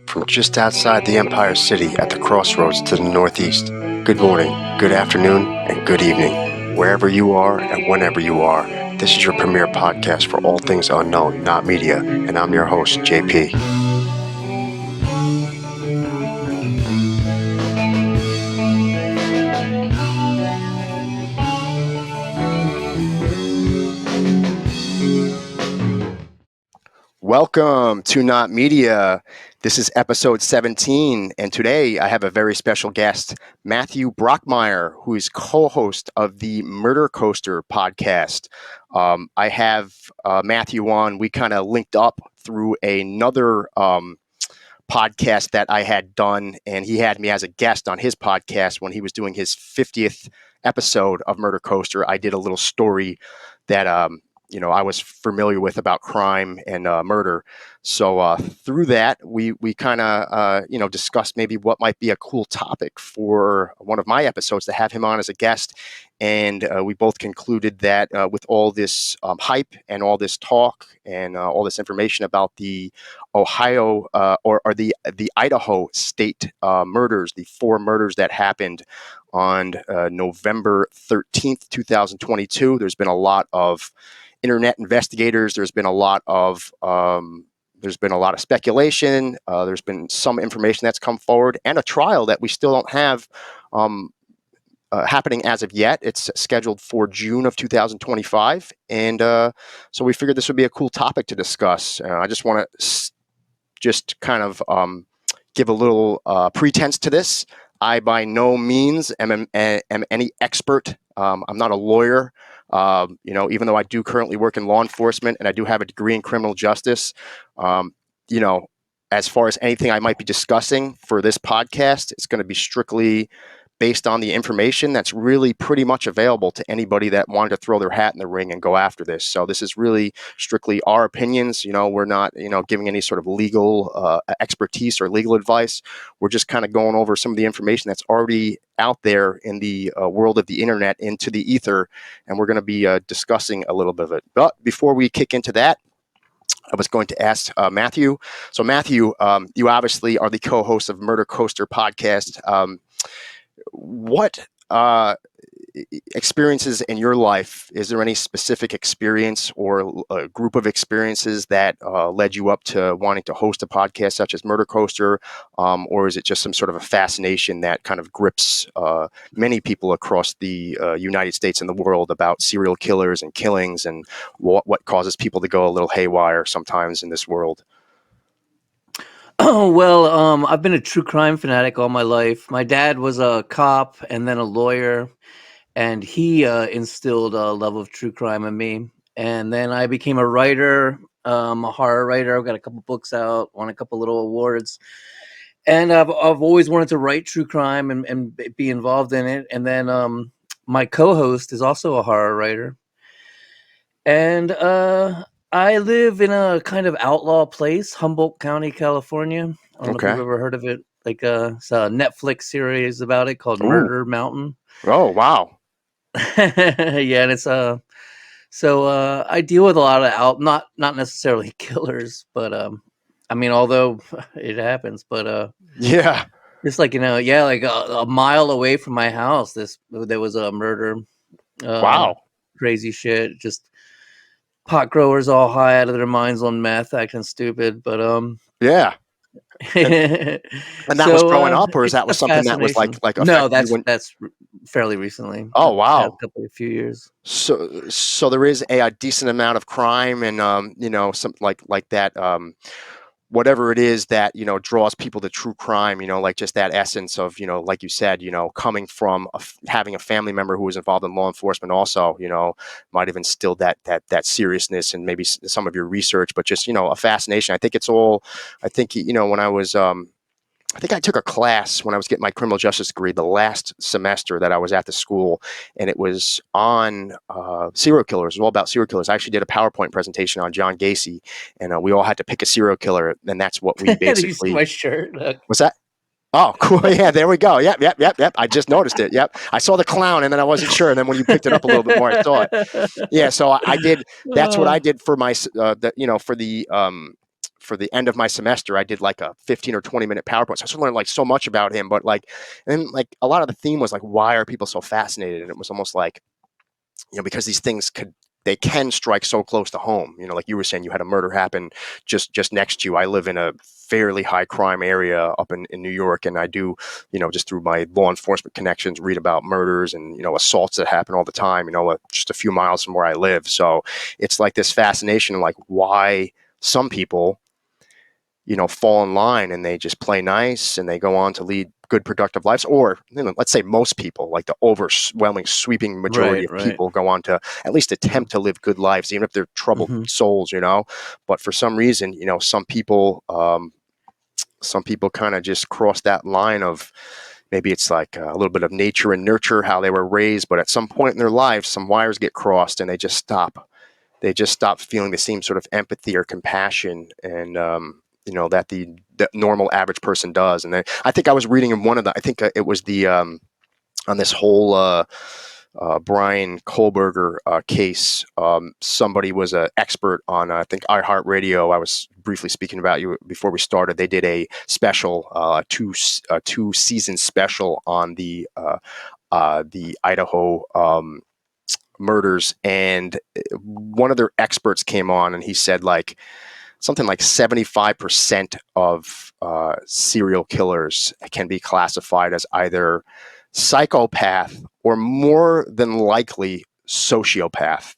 from just outside the Empire City at the crossroads to the northeast. Good morning, good afternoon, and good evening. Wherever you are and whenever you are, this is your premier podcast for all things unknown, not media, and I'm your host, JP. Welcome to Not Media. This is episode 17, and today I have a very special guest, Matthew Brockmeyer, who is co-host of the Murder Coaster podcast. I have Matthew on. We kind of linked up through another podcast that I had done, and he had me as a guest on his podcast when he was doing his 50th episode of Murder Coaster. I did a little story that I was familiar with about crime and murder. So through that, we kind of discussed maybe what might be a cool topic for one of my episodes to have him on as a guest. And we both concluded that with all this hype and all this talk and all this information about the Ohio or the Idaho state murders, the 4 murders that happened on November 13th, 2022, there's been a lot of internet investigators. There's been a lot of speculation. There's been some information that's come forward, and a trial that we still don't have happening as of yet. It's scheduled for June of 2025, and so we figured this would be a cool topic to discuss. I just want to just kind of give a little pretense to this. I by no means am any expert. I'm not a lawyer. Even though I do currently work in law enforcement and I do have a degree in criminal justice, as far as anything I might be discussing for this podcast, it's going to be strictly based on the information that's really pretty much available to anybody that wanted to throw their hat in the ring and go after this. So this is really strictly our opinions. We're not, giving any sort of legal expertise or legal advice. We're just kind of going over some of the information that's already out there in the world of the internet into the ether, and we're going to be discussing a little bit of it. But before we kick into that, I was going to ask Matthew. So Matthew, you obviously are the co-host of Murder Coaster podcast. What experiences in your life, is there any specific experience or a group of experiences that led you up to wanting to host a podcast such as Murder Coaster, or is it just some sort of a fascination that kind of grips many people across the United States and the world about serial killers and killings and what causes people to go a little haywire sometimes in this world? Oh, well, I've been a true crime fanatic all my life. My dad was a cop and then a lawyer, and he instilled a love of true crime in me. And then I became a writer, a horror writer. I've got a couple books out, won a couple little awards. And I've always wanted to write true crime and be involved in it. And then my co-host is also a horror writer. And I live in a kind of outlaw place, Humboldt County, California. I don't know if you've ever heard of it. Like it's a Netflix series about it called Murder Mountain. Oh, wow. Yeah, and it's so I deal with a lot of not necessarily killers, but I mean, although it happens, but yeah, just like like a mile away from my house, there was a murder. Wow, crazy shit, just pot growers all high out of their minds on meth, acting stupid. But yeah. And that was growing up, or that was something that was like no, that's fairly recently. Oh, wow, a few years. So there is a decent amount of crime and something like that. Whatever it is that draws people to true crime, like just that essence of like you said, coming from having a family member who was involved in law enforcement also, might have instilled that seriousness and maybe some of your research, but just a fascination. I think when I think I took a class when I was getting my criminal justice degree the last semester that I was at the school, and it was on serial killers. It was all about serial killers. I actually did a PowerPoint presentation on John Gacy, and we all had to pick a serial killer, and that's what we basically... Did you see my shirt? Look. What's that? Oh, cool. Yeah, there we go. Yep. I just noticed it. Yep. I saw the clown, and then I wasn't sure, and then when you picked it up a little bit more, I saw it. Yeah, so I did... That's what I did for my... for the end of my semester, I did like a 15 or 20-minute PowerPoint. So I learned like so much about him, but like, and like a lot of the theme was like, why are people so fascinated? And it was almost like, because these things they can strike so close to home. Like you were saying, you had a murder happen just next to you. I live in a fairly high crime area up in New York, and I do, just through my law enforcement connections, read about murders and assaults that happen all the time. Just a few miles from where I live. So it's like this fascination, like why some people fall in line and they just play nice and they go on to lead good, productive lives. Or, let's say most people, like the overwhelming, sweeping majority Right, of right. people, go on to at least attempt to live good lives, even if they're troubled Hmm. souls. But for some reason, some people kind of just cross that line of maybe it's like a little bit of nature and nurture, how they were raised. But at some point in their lives, some wires get crossed and they just stop. They just stop feeling the same sort of empathy or compassion, and that the normal average person does. And I think I was reading in one of the, I think it was the on this whole Brian Kohlberger case. Somebody was an expert on, I think, iHeartRadio. I was briefly speaking about you before we started. They did a special, two season special on the Idaho murders, and one of their experts came on and he said like something like 75% of serial killers can be classified as either psychopath or more than likely sociopath.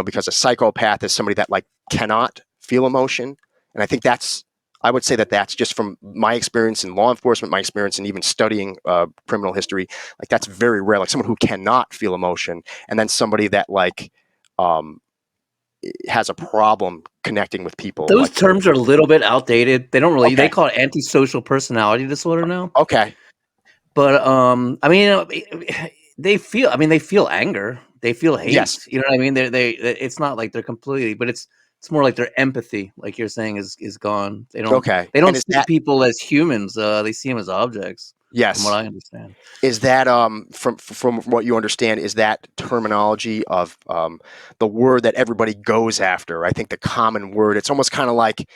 Because a psychopath is somebody that like cannot feel emotion, and I would say that that's just from my experience in law enforcement, my experience in even studying criminal history. Like that's very rare. Like someone who cannot feel emotion, and then somebody that like um, has a problem connecting with people. Those Like, terms are a little bit outdated. They don't really. They okay, call it antisocial personality disorder now. okay, But I mean, they feel. I mean, they feel anger. They feel yes, hate. You know what I mean? It's not like they're completely, but it's more like their empathy, like you're saying, is gone. They don't. okay. They And don't is see that people as humans. They see them as objects, from what yes? I understand. Is that from what you understand? Is that terminology of the word that everybody goes after? I think the common word. It's almost kind of like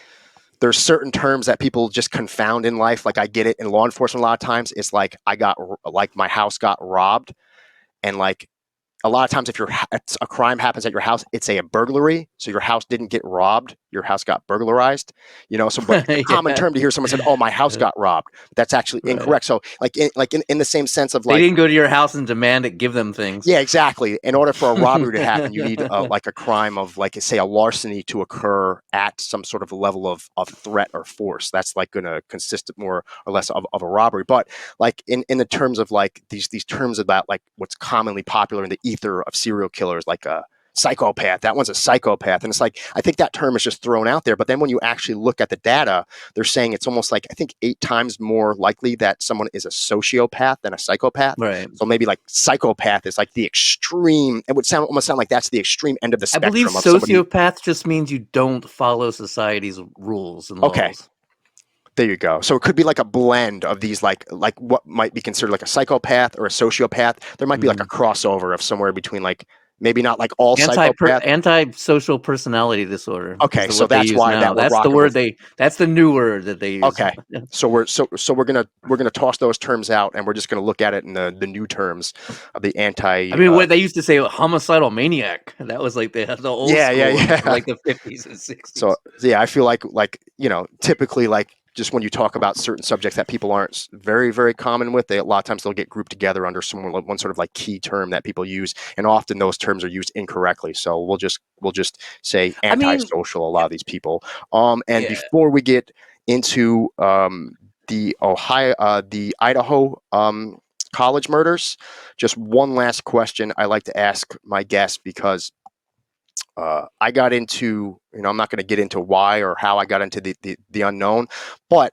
there's certain terms that people just confound in life. Like I get it in law enforcement a lot of times. It's like like my house got robbed, and like a lot of times if a crime happens at your house, it's a burglary. So your house didn't get robbed, your house got burglarized. So but it's a common Yeah, term to hear someone said, oh, my house got robbed. That's actually right. incorrect. So in the same sense of They like, didn't go to your house and demand it. Give them things. yeah, exactly. In order for a robbery to happen, you need like a crime of like say a larceny to occur at some sort of level of threat or force. That's like going to consist more or less of a robbery. But like in the terms of like these terms about like what's commonly popular in the ether of serial killers, like a psychopath. That one's a psychopath, and it's like I think that term is just thrown out there. But then when you actually look at the data, they're saying it's almost like I think 8 times more likely that someone is a sociopath than a psychopath. Right. So maybe like psychopath is like the extreme. It would almost sound like that's the extreme end of the I believe spectrum of somebody. sociopath just means you don't follow society's rules and Okay, laws. there you go. So it could be like a blend of these, like what might be considered like a psychopath or a sociopath. There might be like a Mhm. crossover of somewhere between like maybe not like all psychopath. Antisocial personality disorder is Okay, so what they that's use why now. that we're That's the rocking word with. that's the new word that they use. Okay. So we're gonna toss those terms out, and we're just gonna look at it in the new terms of the I anti. mean, what they used to say, homicidal maniac. That was like the old Yeah, yeah, school one from yeah. like the 50s and So 60s. yeah, I feel like typically like just when you talk about certain subjects that people aren't very very common with, they a lot of times they'll get grouped together under one sort of like key term that people use, and often those terms are used incorrectly. So we'll just say I mean, antisocial. A lot of these people. And yeah. before we get into the Idaho college murders, just one last question I like to ask my guests because I got into, I'm not going to get into why or how I got into the unknown, but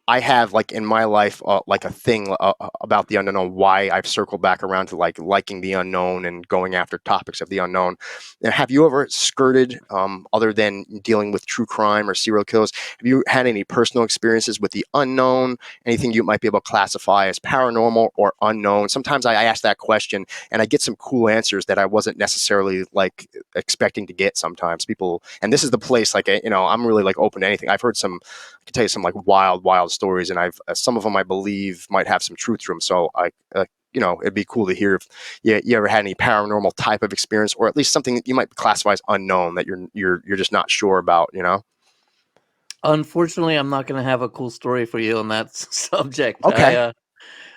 I have like in my life like a thing about the unknown, why I've circled back around to like liking the unknown and going after topics of the unknown. Now, have you ever skirted, other than dealing with true crime or serial killers, have you had any personal experiences with the unknown, anything you might be able to classify as paranormal or unknown? Sometimes I ask that question and I get some cool answers that I wasn't necessarily like expecting to get. Sometimes people, and this is the place, like, I'm really like open to anything. I've heard some, I can tell you some like wild stories, and I've some of them I believe might have some truth to them. So it'd be cool to hear if you ever had any paranormal type of experience, or at least something that you might classify as unknown that you're just not sure about. Unfortunately, I'm not going to have a cool story for you on that subject. Okay,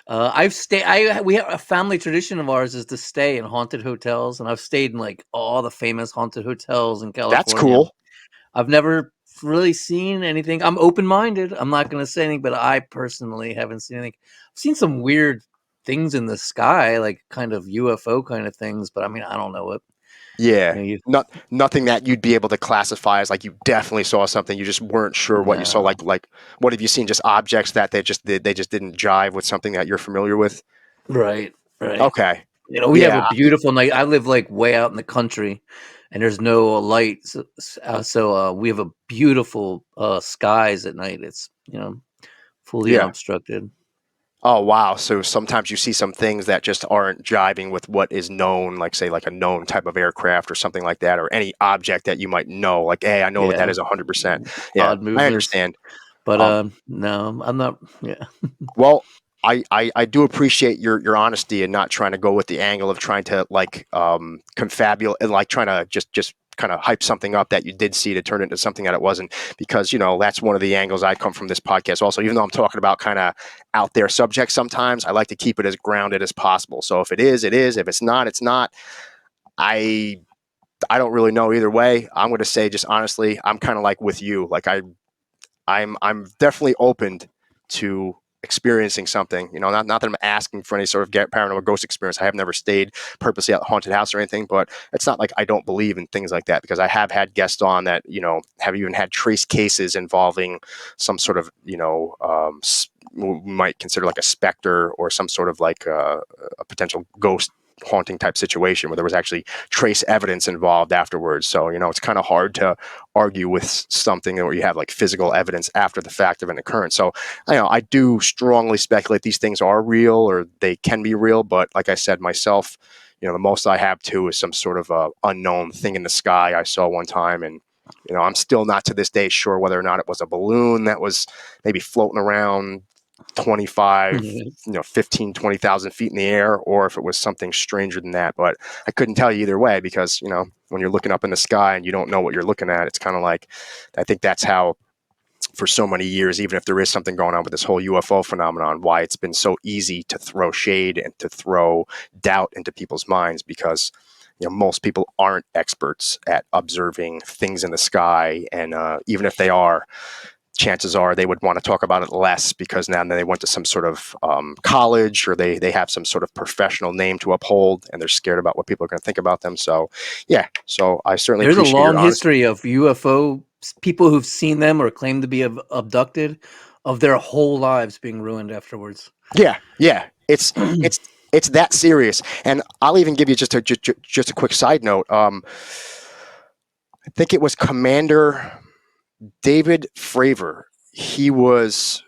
I've stayed. I We have a family tradition of ours is to stay in haunted hotels, and I've stayed in like all the famous haunted hotels in that's California. cool. I've never really seen anything. I'm open minded. I'm not going to say anything, but I personally haven't seen anything. I've seen some weird things in the sky, like kind of UFO kind of things, but I mean, I don't know what Yeah. you Nothing that you'd be able to classify as like you definitely saw something. You just weren't sure what you saw. know. Like what have you seen? Just objects that they just didn't jive with something that you're familiar with. Right, right. Okay. We have a Yeah. beautiful night. I live like way out in the country, and there's no light, so we have a beautiful skies at night. It's fully Yeah. unobstructed. Oh wow. So sometimes you see some things that just aren't jiving with what is known, like say like a known type of aircraft or something like that, or any object that you might know. Like, hey, I know what that Yeah, is 100%. Yeah, odd I movements, understand. but Um, no, I'm not. Yeah, Well, I do appreciate your honesty and not trying to go with the angle of trying to like confabulate and like trying to just kind of hype something up that you did see to turn it into something that it wasn't, because that's one of the angles I come from this podcast also. Even though I'm talking about kind of out there subjects, sometimes I like to keep it as grounded as possible. So if it is, it is. If it's not, it's not. I I don't really know either way. I'm going to say just honestly, I'm kind of like with you. Like I'm definitely open to experiencing something. Not that I'm asking for any sort of paranormal ghost experience. I have never stayed purposely at a haunted house or anything, but it's not like I don't believe in things like that, because I have had guests on that have even had trace cases involving some sort of we might consider like a specter or some sort of like a potential ghost haunting type situation where there was actually trace evidence involved afterwards. So it's kind of hard to argue with something where you have like physical evidence after the fact of an occurrence. So I do strongly speculate these things are real or they can be real, but like I said myself, the most I have too is some sort of unknown thing in the sky I saw one time, and I'm still not to this day sure whether or not it was a balloon that was maybe floating around 25, 15, 20,000 feet in the air, or if it was something stranger than that. But I couldn't tell you either way, because when you're looking up in the sky and you don't know what you're looking at, it's kind of like, I think that's how for so many years, even if there is something going on with this whole UFO phenomenon, why it's been so easy to throw shade and to throw doubt into people's minds, because most people aren't experts at observing things in the sky, and even if they are, chances are they would want to talk about it less, because now they went to some sort of college, or they have some sort of professional name to uphold, and they're scared about what people are going to think about them. So yeah, so I certainly there's a appreciate long your honesty. history of UFO people who've seen them or claim to be abducted, of their whole lives being ruined afterwards. Yeah, it's that serious. And I'll even give you just a quick side note. I think it was Commander David Fravor. He was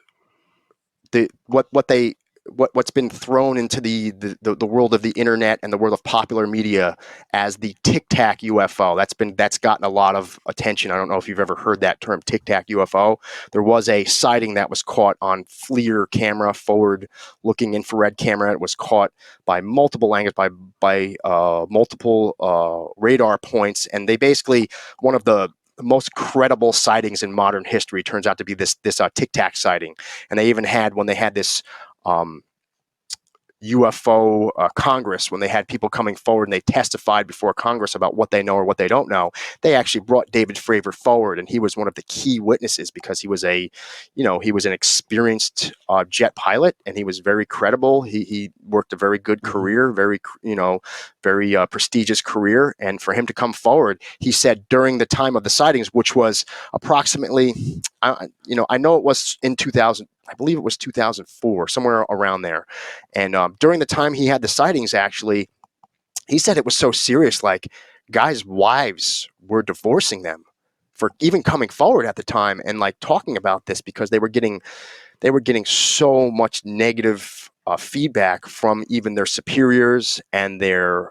what's been thrown into the world of the internet and the world of popular media as the Tic Tac UFO. That's gotten a lot of attention. I don't know if you've ever heard that term, Tic Tac UFO. There was a sighting that was caught on FLIR camera, forward-looking infrared camera. It was caught by multiple angles, by multiple radar points, and they basically, one of the most credible sightings in modern history turns out to be this Tic Tac sighting. And they even had, when they had this um, UFO Congress, when they had people coming forward and they testified before Congress about what they know or what they don't know, they actually brought David Fravor forward, and he was one of the key witnesses, because he was he was an experienced jet pilot, and he was very credible. He worked a very good Mhm. career, very prestigious career, and for him to come forward, he said during the time of the sightings, which was approximately, I know it was in 2000. I believe it was 2004, somewhere around there. And during the time he had the sightings, actually, he said it was so serious, like guys' wives were divorcing them for even coming forward at the time and like talking about this because they were getting so much negative feedback from even their superiors and their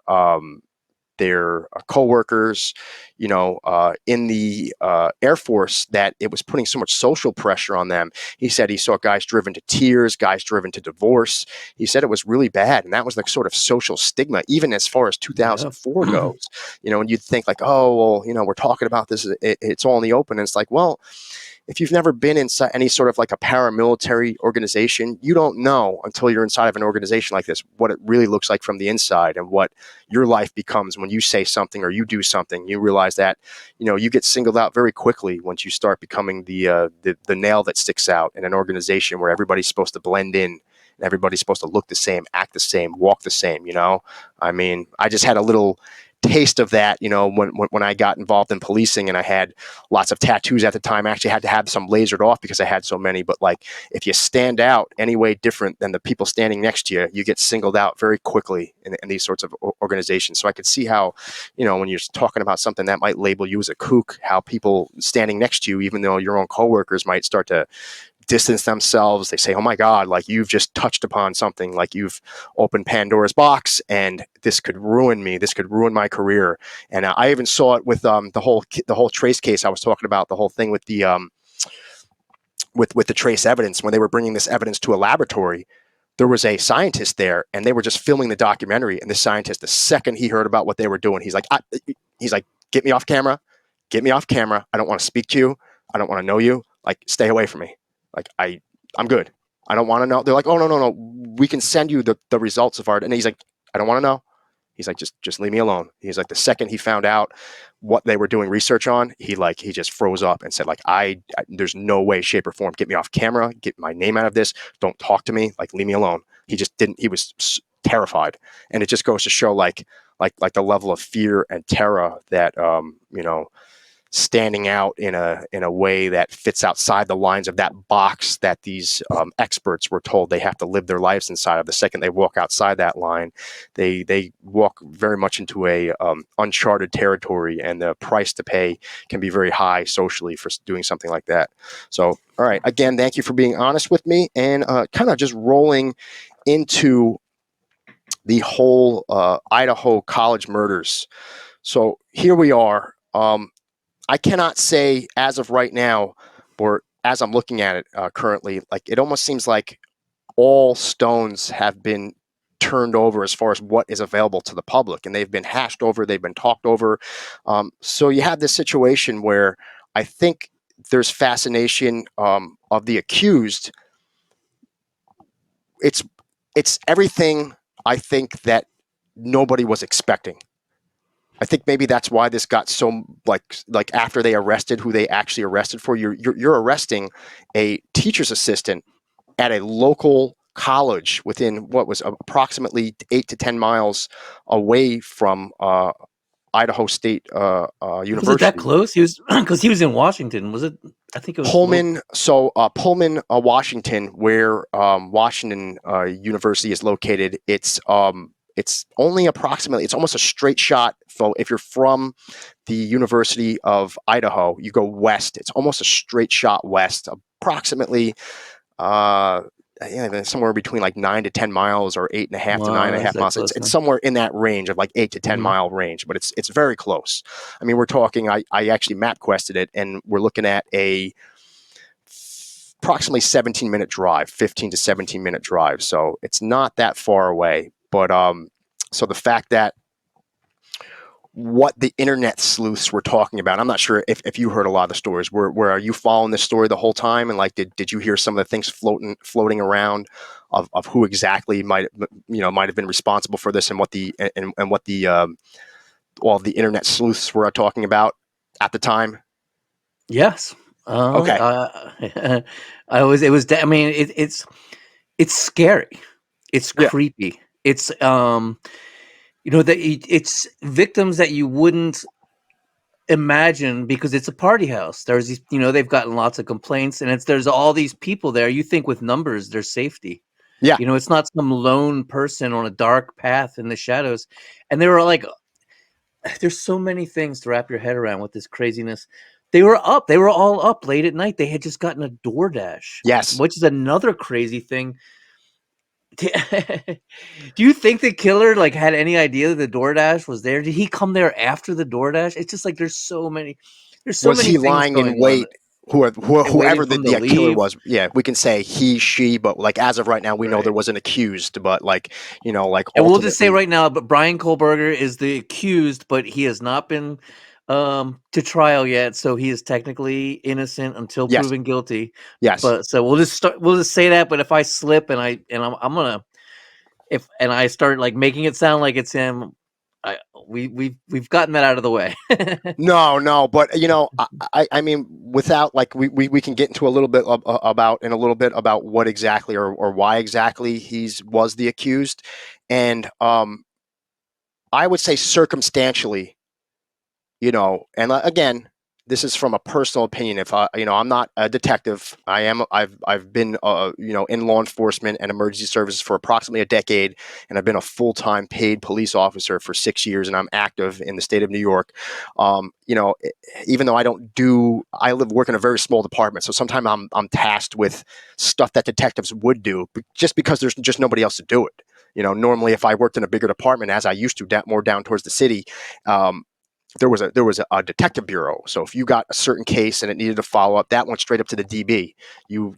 coworkers, in the Air Force, that it was putting so much social pressure on them. He said he saw guys driven to tears, guys driven to divorce. He said it was really bad, and that was the sort of social stigma, even as far as Yeah. 2004 goes. And you'd think like, oh, well, we're talking about this, it's all in the open, and it's like, well, if you've never been inside any sort of like a paramilitary organization, you don't know until you're inside of an organization like this what it really looks like from the inside and what your life becomes when you say something or you do something. You realize that you get singled out very quickly once you start becoming the nail that sticks out in an organization where everybody's supposed to blend in and everybody's supposed to look the same, act the same, walk the same. I mean, I just had a little taste of that, when I got involved in policing, and I had lots of tattoos at the time. I actually had to have some lasered off because I had so many. But like, if you stand out any way different than the people standing next to you, you get singled out very quickly in these sorts of organizations. So I could see how, when you're talking about something that might label you as a kook, how people standing next to you, even though your own coworkers might start to distance themselves. They say, oh my God, like you've just touched upon something, like you've opened Pandora's box and this could ruin me. This could ruin my career. And I even saw it with the whole trace case I was talking about, the whole thing with the with the trace evidence. When they were bringing this evidence to a laboratory, there was a scientist there and they were just filming the documentary. And the scientist, the second he heard about what they were doing, he's like, get me off camera. Get me off camera. I don't want to speak to you. I don't want to know you. Like, stay away from me. Like, I'm good. I don't want to know. They're like, oh, no, no, no. We can send you the results of our, and he's like, I don't want to know. He's like, just leave me alone. He's like, the second he found out what they were doing research on, he just froze up and said, like, there's no way, shape, or form. Get me off camera. Get my name out of this. Don't talk to me. Like, leave me alone. He just didn't. He was terrified, and it just goes to show, like the level of fear and terror that standing out in a way that fits outside the lines of that box that these experts were told they have to live their lives inside of. The second they walk outside that line, they walk very much into a uncharted territory, and the price to pay can be very high socially for doing something like that. So, all right, again, thank you for being honest with me, and kind of just rolling into the whole Idaho college murders. So here we are. I cannot say as of right now, or as I'm looking at it currently, like it almost seems like all stones have been turned over as far as what is available to the public, and they've been hashed over, they've been talked over. So you have this situation where I think there's fascination of the accused. It's it's everything I think that nobody was expecting. I think maybe that's why this got so like after they arrested who they actually arrested for. You're arresting a teacher's assistant at a local college within what was approximately 8 to 10 miles away from Idaho State Was it that University. close? He was because he was in Washington. Was it? I think it was local. Pullman, Washington, where Washington University is located. It's only approximately. It's almost a straight shot. So if you're from the University of Idaho, you go west. It's almost a straight shot west, approximately. Uh, Somewhere between like 9 to 10 miles, or 8.5 to nine and Wow, a is half that miles. close It's then? somewhere in that range of like 8 to 10 Hmm. mile range, but it's very close. I mean, we're talking. I actually map quested it, and we're looking at a approximately 17-minute drive, 15 to 17-minute drive. So it's not that far away. But so the fact that what the internet sleuths were talking about, I'm not sure if you heard a lot of the stories. Where are you following this story the whole time? And like, did you hear some of the things floating around of who exactly might have been responsible for this, and what the all the internet sleuths were talking about at the time? Yes. Okay. I was. It was. I mean, it's scary. It's Yeah. creepy. It's that it's victims that you wouldn't imagine, because it's a party house. There's these, they've gotten lots of complaints, and there's all these people there. You think with numbers, there's safety. Yeah. It's not some lone person on a dark path in the shadows. And they were like, there's so many things to wrap your head around with this craziness. They were up. They were all up late at night. They had just gotten a DoorDash, Yes. which is another crazy thing. Do you think the killer had any idea that the DoorDash was there? Did he come there after the DoorDash? It's just like there's so Was many he things lying in going on. wait? They waited Whoever for the, him to the killer leave. was, yeah, we can say he, she, but like as of right now, we know there Right. was an accused, but like like And we'll just say ultimately, right now, but Brian Kohlberger is the accused, but he has not been to trial yet, so he is technically innocent until yes, proven guilty. yes. But so we'll just say that. But if I slip and I'm gonna and I start making it sound like it's him, we've gotten that out of the way. No, no, but I mean, without like we can get into a little bit about in a little bit about what exactly or why exactly he's was the accused, and I would say circumstantially, and again, this is from a personal opinion. If I'm not a detective. I've been, in law enforcement and emergency services for approximately a decade, and I've been a full-time paid police officer for 6 years, and I'm active in the state of New York. Even though I work in a very small department, so sometimes I'm tasked with stuff that detectives would do, just because there's just nobody else to do it. Normally, if I worked in a bigger department, as I used to, more down towards the city, there was a detective bureau. So if you got a certain case and it needed a follow up, that went straight up to the DB. You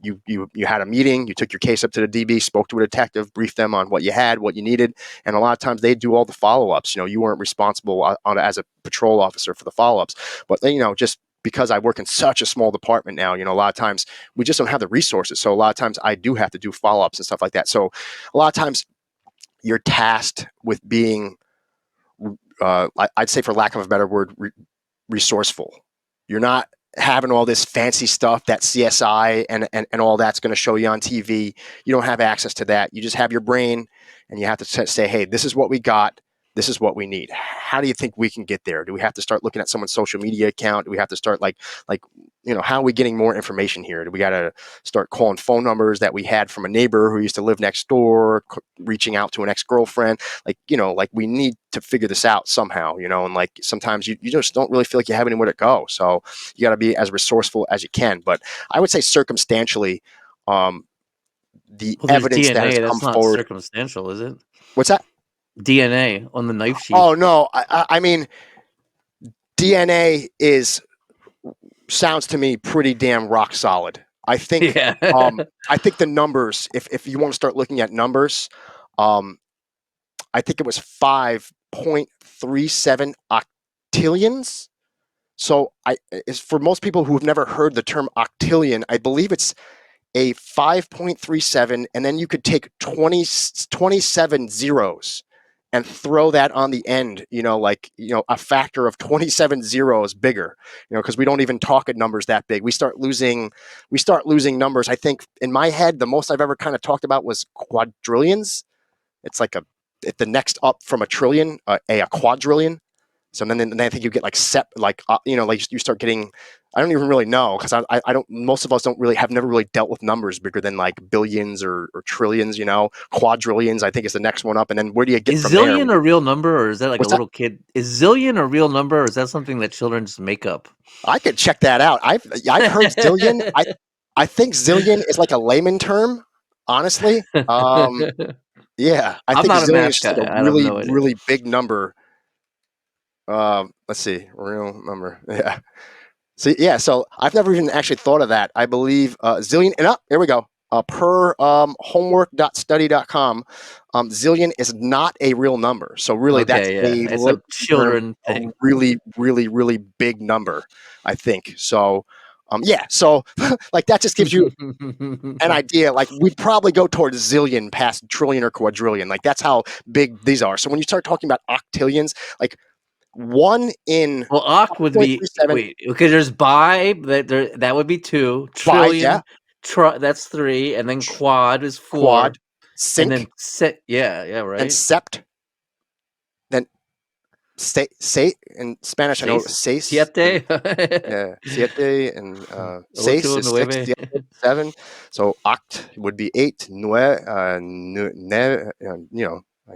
had a meeting, you took your case up to the DB, spoke to a detective, briefed them on what you had, what you needed, and a lot of times they do all the follow ups. You weren't responsible as a patrol officer for the follow ups, but just because I work in such a small department now, a lot of times we just don't have the resources. So a lot of times I do have to do follow ups and stuff like that. So a lot of times you're tasked with being, I'd say, for lack of a better word, resourceful. You're not having all this fancy stuff that CSI and all that's going to show you on TV. You don't have access to that. You just have your brain, and you have to say, hey, this is what we got. This is what we need. How do you think we can get there? Do we have to start looking at someone's social media account? Do we have to start like how are we getting more information here? Do we got to start calling phone numbers that we had from a neighbor who used to live next door, reaching out to an ex-girlfriend? Like we need to figure this out somehow, and like sometimes you just don't really feel like you have anywhere to go. So you got to be as resourceful as you can. But I would say circumstantially, the Well, there's evidence that has DNA. come That's not forward. circumstantial, is it? What's that? DNA on the knife Oh sheath. no, I mean DNA sounds to me pretty damn rock solid. I think Yeah. I think the numbers, if you want to start looking at numbers, um, I think it was 5.37 octillions. So is for most people who have never heard the term octillion, I believe it's a 5.37, and then you could take 27 zeros and throw that on the end, a factor of 27 zeros bigger, because we don't even talk at numbers that big. We start losing numbers. I think in my head, the most I've ever kind of talked about was quadrillions. It's like the next up from a trillion, a quadrillion. So then I think you get like you start getting. I don't even really know, because I don't. Most of us don't really have never really dealt with numbers bigger than like billions or trillions. Quadrillions I think is the next one up, and then where do you get Is from there? zillion a real number, or is that like a What's that? little kid? Is zillion a real number, or is that something that children just make up? I could check that out. I've heard zillion. I think zillion is like a layman term. Honestly, yeah, I I'm think not a zillion math is just like guy. a I have really no idea. really big number. Let's see, real number. Yeah. So yeah, so I've never even actually thought of that. I believe zillion, and here we go. Per homework.study.com, zillion is not a real number. So really, that's Okay, yeah, a it's a layman term, children a thing. really, really, really big number, I think. So, yeah. So like that just gives you an idea. Like we'd probably go towards zillion past trillion or quadrillion. Like that's how big these are. So when you start talking about octillions, like one in Well, oct would be 5.37 wait, okay, there's bi, that would be 2, by, yeah, trillion, that's 3, and then quad is 4, quad, and then sync, set yeah, then right? sept, then in Spanish, I know Seis, seis and siete, yeah, siete and seis ocho, is six, nueve. siete, seven. So acht would be eight, nueve, I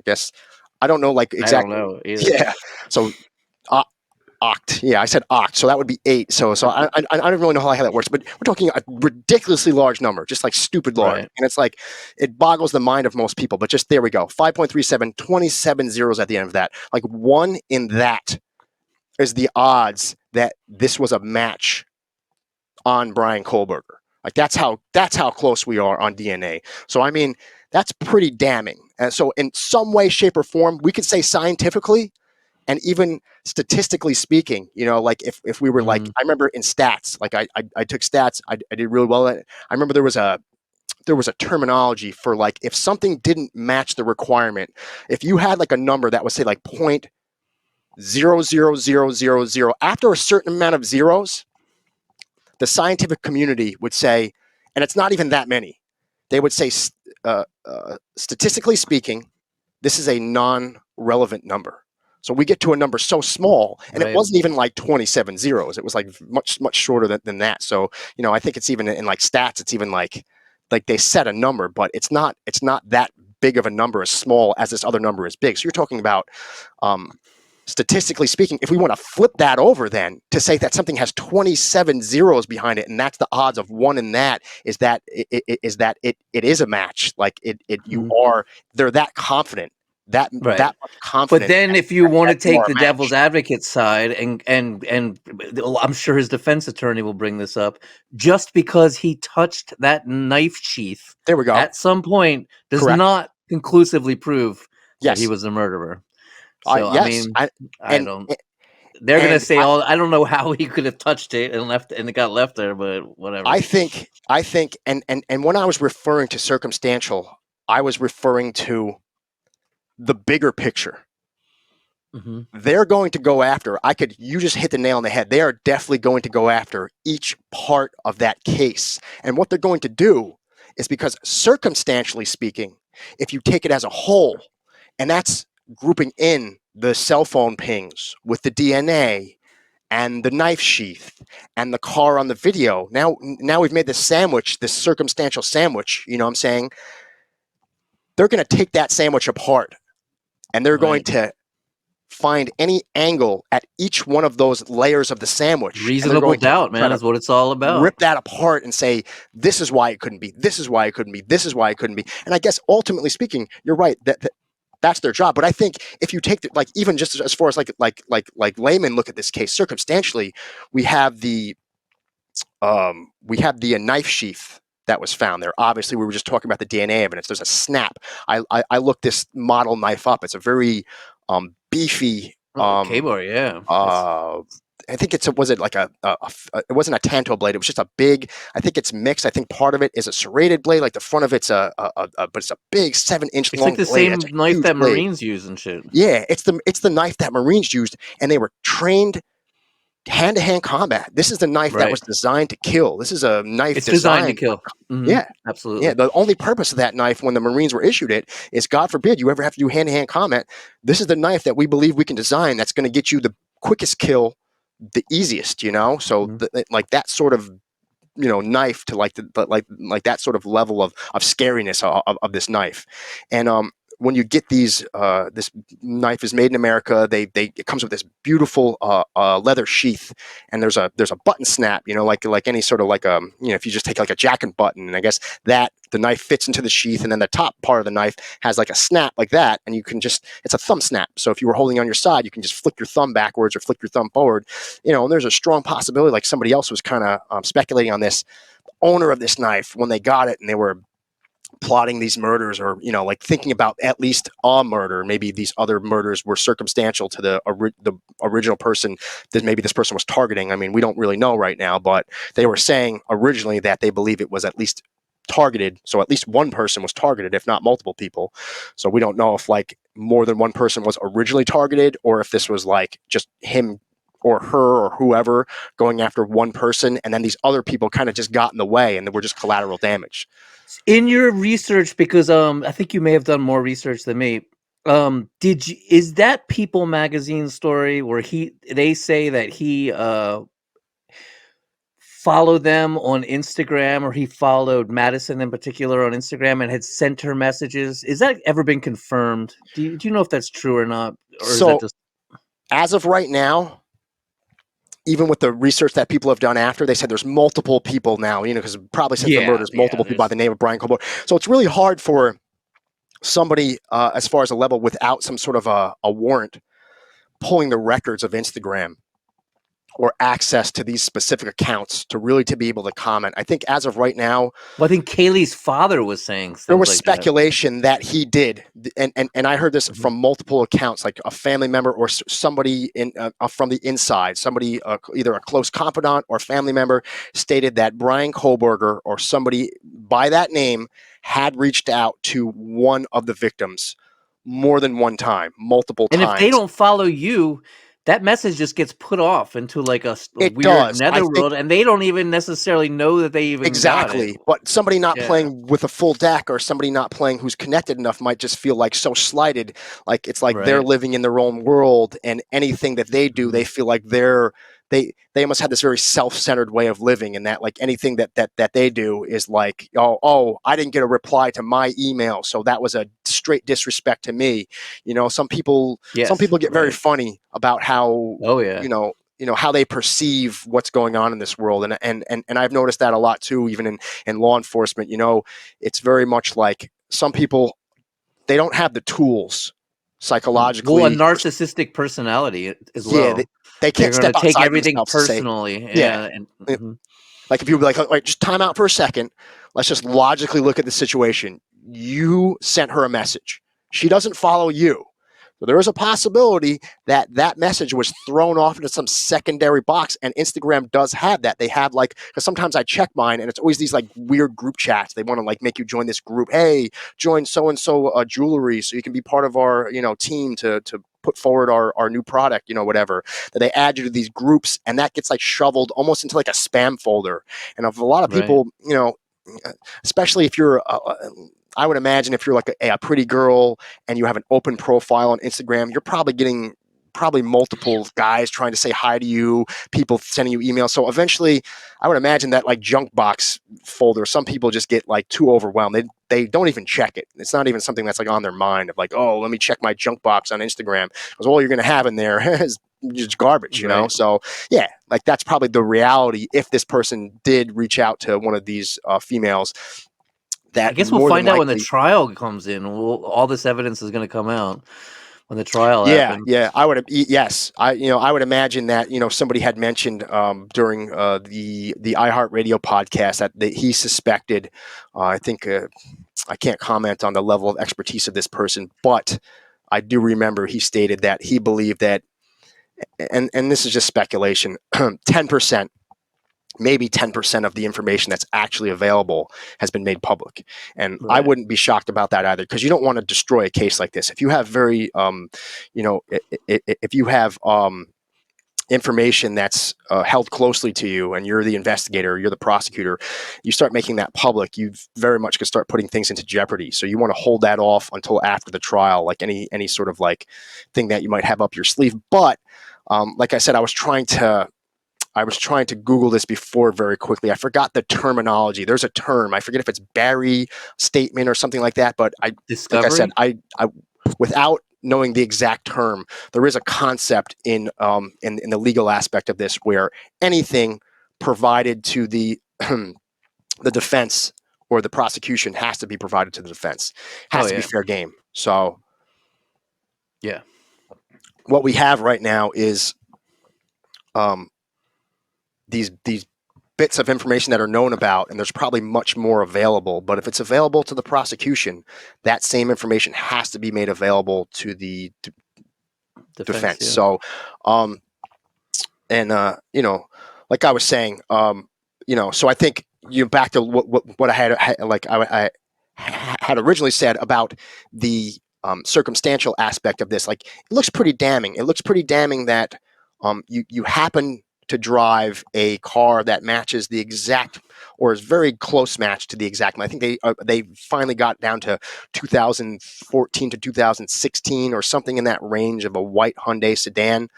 guess I don't know like I don't exactly. know either. Yeah. So uh, oct. Yeah, I said oct. So that would be eight. So I don't really know how that works, but we're talking a ridiculously large number, just like stupid large. Right. And it's like, it boggles the mind of most people, but just there we go. 5.37, 27 zeros at the end of that. Like one in that is the odds that this was a match on Brian Kohlberger. Like that's how close we are on DNA. So I mean, that's pretty damning. And so in some way, shape, or form, we could say scientifically, and even statistically speaking, like if we were like, Mm, I remember in stats, like I took stats, I did really well at it. I remember there was a terminology for like if something didn't match the requirement, if you had like a number that was say like 0.00000 after a certain amount of zeros, the scientific community would say, and it's not even that many, they would say, statistically speaking, this is a non-relevant number. So we get to a number so small, and it right. wasn't even like 27 zeros. It was like much shorter than that. So I think it's even in like stats, it's even like they set a number, but it's not that big of a number as small as this other number is big. So you're talking about um, statistically speaking, if we want to flip that over then to say that something has 27 zeros behind it, and that's the odds of one in that, is that it is a match. Like Mm, they're that confident, right. that much But confident then that, if you want to you take are a the devil's match. advocate side and I'm sure his defense attorney will bring this up, just because he touched that knife sheath There we go. at some point does Correct. not conclusively prove that he Yes. was the murderer. So I Yes. mean, I And don't they're gonna and say all I don't know how he could have touched it and it got left there, but whatever. I think and when I was referring to circumstantial, I was referring to the bigger picture. Hmm. They're going to go after, you just hit the nail on the head. They are definitely going to go after each part of that case. And what they're going to do is, because circumstantially speaking, if you take it as a whole, and that's grouping in the cell phone pings with the DNA and the knife sheath and the car on the video. Now we've made this sandwich, this circumstantial sandwich, you know what I'm saying? They're going to take that sandwich apart, and they're going Right. to find any angle at each one of those layers of the sandwich, and they're Reasonable going to doubt, try man, to is what it's all rip about. that apart and say, this is why it couldn't be, this is why it couldn't be, this is why it couldn't be. And I guess ultimately speaking, you're right, that's their job. But I think if you take like, even just as far as like laymen look at this case circumstantially, we have the knife sheath that was found there. Obviously, we were just talking about the DNA evidence. There's a snap. I looked this model knife up. It's a very beefy. Oh, K-bar, yeah. It's Uh, I think was it like it wasn't a tanto blade. It was just a big. I think it's mixed. I think part of it is a serrated blade. Like the front of it's but it's a big 7-inch it's like long the blade. It's a same knife huge that blade. Marines use and shit. Yeah, it's the knife that Marines used, and they were trained hand-to-hand combat. This is the knife that Right. was designed to kill. This is a knife It's designed to designed. kill. Mhm. Yeah, yeah. Absolutely. The only purpose of that knife, when the Marines were issued it, is God forbid you ever have to do hand-to-hand combat. This is the knife that we believe we can design that's going to get you the quickest kill, the easiest. So Mhm. like that sort of knife to like that sort of level of scariness of this knife. And when you get this knife is made in America. It comes with this beautiful leather sheath, and there's a button snap, like any sort of like if you just take like a jacket button, and I guess that the knife fits into the sheath, and then the top part of the knife has like a snap like that, and it's a thumb snap. So if you were holding on your side, you can just flick your thumb backwards or flick your thumb forward. And there's a strong possibility, like somebody else was kind of speculating on this, owner of this knife, when they got it and they were plotting these murders, or like thinking about at least a murder, maybe these other murders were circumstantial to the original person that maybe this person was targeting. I mean, we don't really know right now, but they were saying originally that they believe it was at least targeted, so at least one person was targeted, if not multiple people. So we don't know if like more than one person was originally targeted, or if this was like just him or her or whoever going after one person, and then these other people kind of just got in the way, and they were just collateral damage. In your research, because I think you may have done more research than me. Is that People magazine story where they say that he followed them on Instagram, or he followed Madison in particular on Instagram and had sent her messages? Is that ever been confirmed? Do you know if that's true or not? Or is that So just as of right now, even with the research that people have done after, they said there's multiple people now, because probably since the yeah, murders, yeah, multiple people by there's the name of Brian Colbert. So it's really hard for somebody, as far as a level, without some sort of a warrant, pulling the records of Instagram or access to these specific accounts to really to be able to comment. I think as of right now, well, I think Kaylee's father was saying there things was like that. speculation that he did, and I heard this Mhm. from multiple accounts, like a family member or somebody from the inside, somebody either a close confidant or family member stated that Brian Kohlberger or somebody by that name had reached out to one of the victims more than one time, multiple And if they times. don't follow you, that message just gets put off into like a It weird does. I think netherworld, and they don't even necessarily know that they even got it. exactly. But somebody not Yeah, playing with a full deck or somebody not playing who's connected enough might just feel like so slighted. Like it's like they're right. living in their own world and anything that they do, they Mhm. feel like they almost have this very self-centered way of living, and that like anything that they do is like, oh, I didn't get a reply to my email, so that was a straight disrespect to me. Some Yes, people get very right. funny about how Oh, yeah. how they perceive what's going on in this world, and I've noticed that a lot too, even in law enforcement. It's very much like some people, they don't have the tools Well, a psychologically. narcissistic personality as Yeah, well. they They're can't gonna step take outside everything themselves to say, personally, yeah. yeah, and Like if you were like, all right, just time out for a second. Let's just logically look at the situation. You sent her a message. She doesn't follow you. So there is a possibility that that message was thrown off into some secondary box, and Instagram does have that. They have like, because sometimes I check mine, and it's always these like weird group chats. They want to like make you join this group. Hey, join so and so jewelry, so you can be part of our team to put forward our new product, whatever. That they add you to these groups, and that gets like shoveled almost into like a spam folder. And of a lot of right, people, especially if you're I would imagine if you're like a pretty girl and you have an open profile on Instagram, you're probably getting probably multiple guys trying to say hi to you, people sending you emails. So eventually, I would imagine that like junk box folder, some people just get like too overwhelmed. They don't even check it. It's not even something that's like on their mind of like, oh, let me check my junk box on Instagram, because all you're going to have in there is just garbage. right. So yeah, like that's probably the reality. If this person did reach out to one of these females, I that guess we'll more than find out when the likely. trial comes in. All this evidence is gonna come out when the trial Yeah, happens. yeah, I would have. Yes, I would imagine that somebody had mentioned during the iHeartRadio podcast that he suspected. I think I can't comment on the level of expertise of this person, but I do remember he stated that he believed that, and this is just speculation, 10%, maybe 10% of the information that's actually available has been made public. And I Right. wouldn't be shocked about that either, because you don't want to destroy a case like this. If you have very, if you have information that's held closely to you and you're the investigator, you're the prosecutor, you start making that public, you very much could start putting things into jeopardy. So you want to hold that off until after the trial, like any sort of like thing that you might have up your sleeve. But like I said, I was trying to Google this before very quickly. I forgot the terminology. There's a term. I forget if it's Barry statement or something like that. But like I said, Discovery? I without knowing the exact term, there is a concept in the legal aspect of this where anything provided to the the defense or the prosecution has to be provided to the defense. Oh, Has to be yeah. fair game. So Yeah. what we have right now is um, these bits of information that are known about, and there's probably much more available. But if it's available to the prosecution, that same information has to be made available to the Defense, defense. yeah. So, um, and like I was saying, so I think back to what I had like I had originally said about the circumstantial aspect of this. Like it looks pretty damning. It looks pretty damning that you happen to drive a car that matches the exact, or is very close match to the exact. I think they finally got down to 2014 to 2016 or something in that range of a white Hyundai sedan.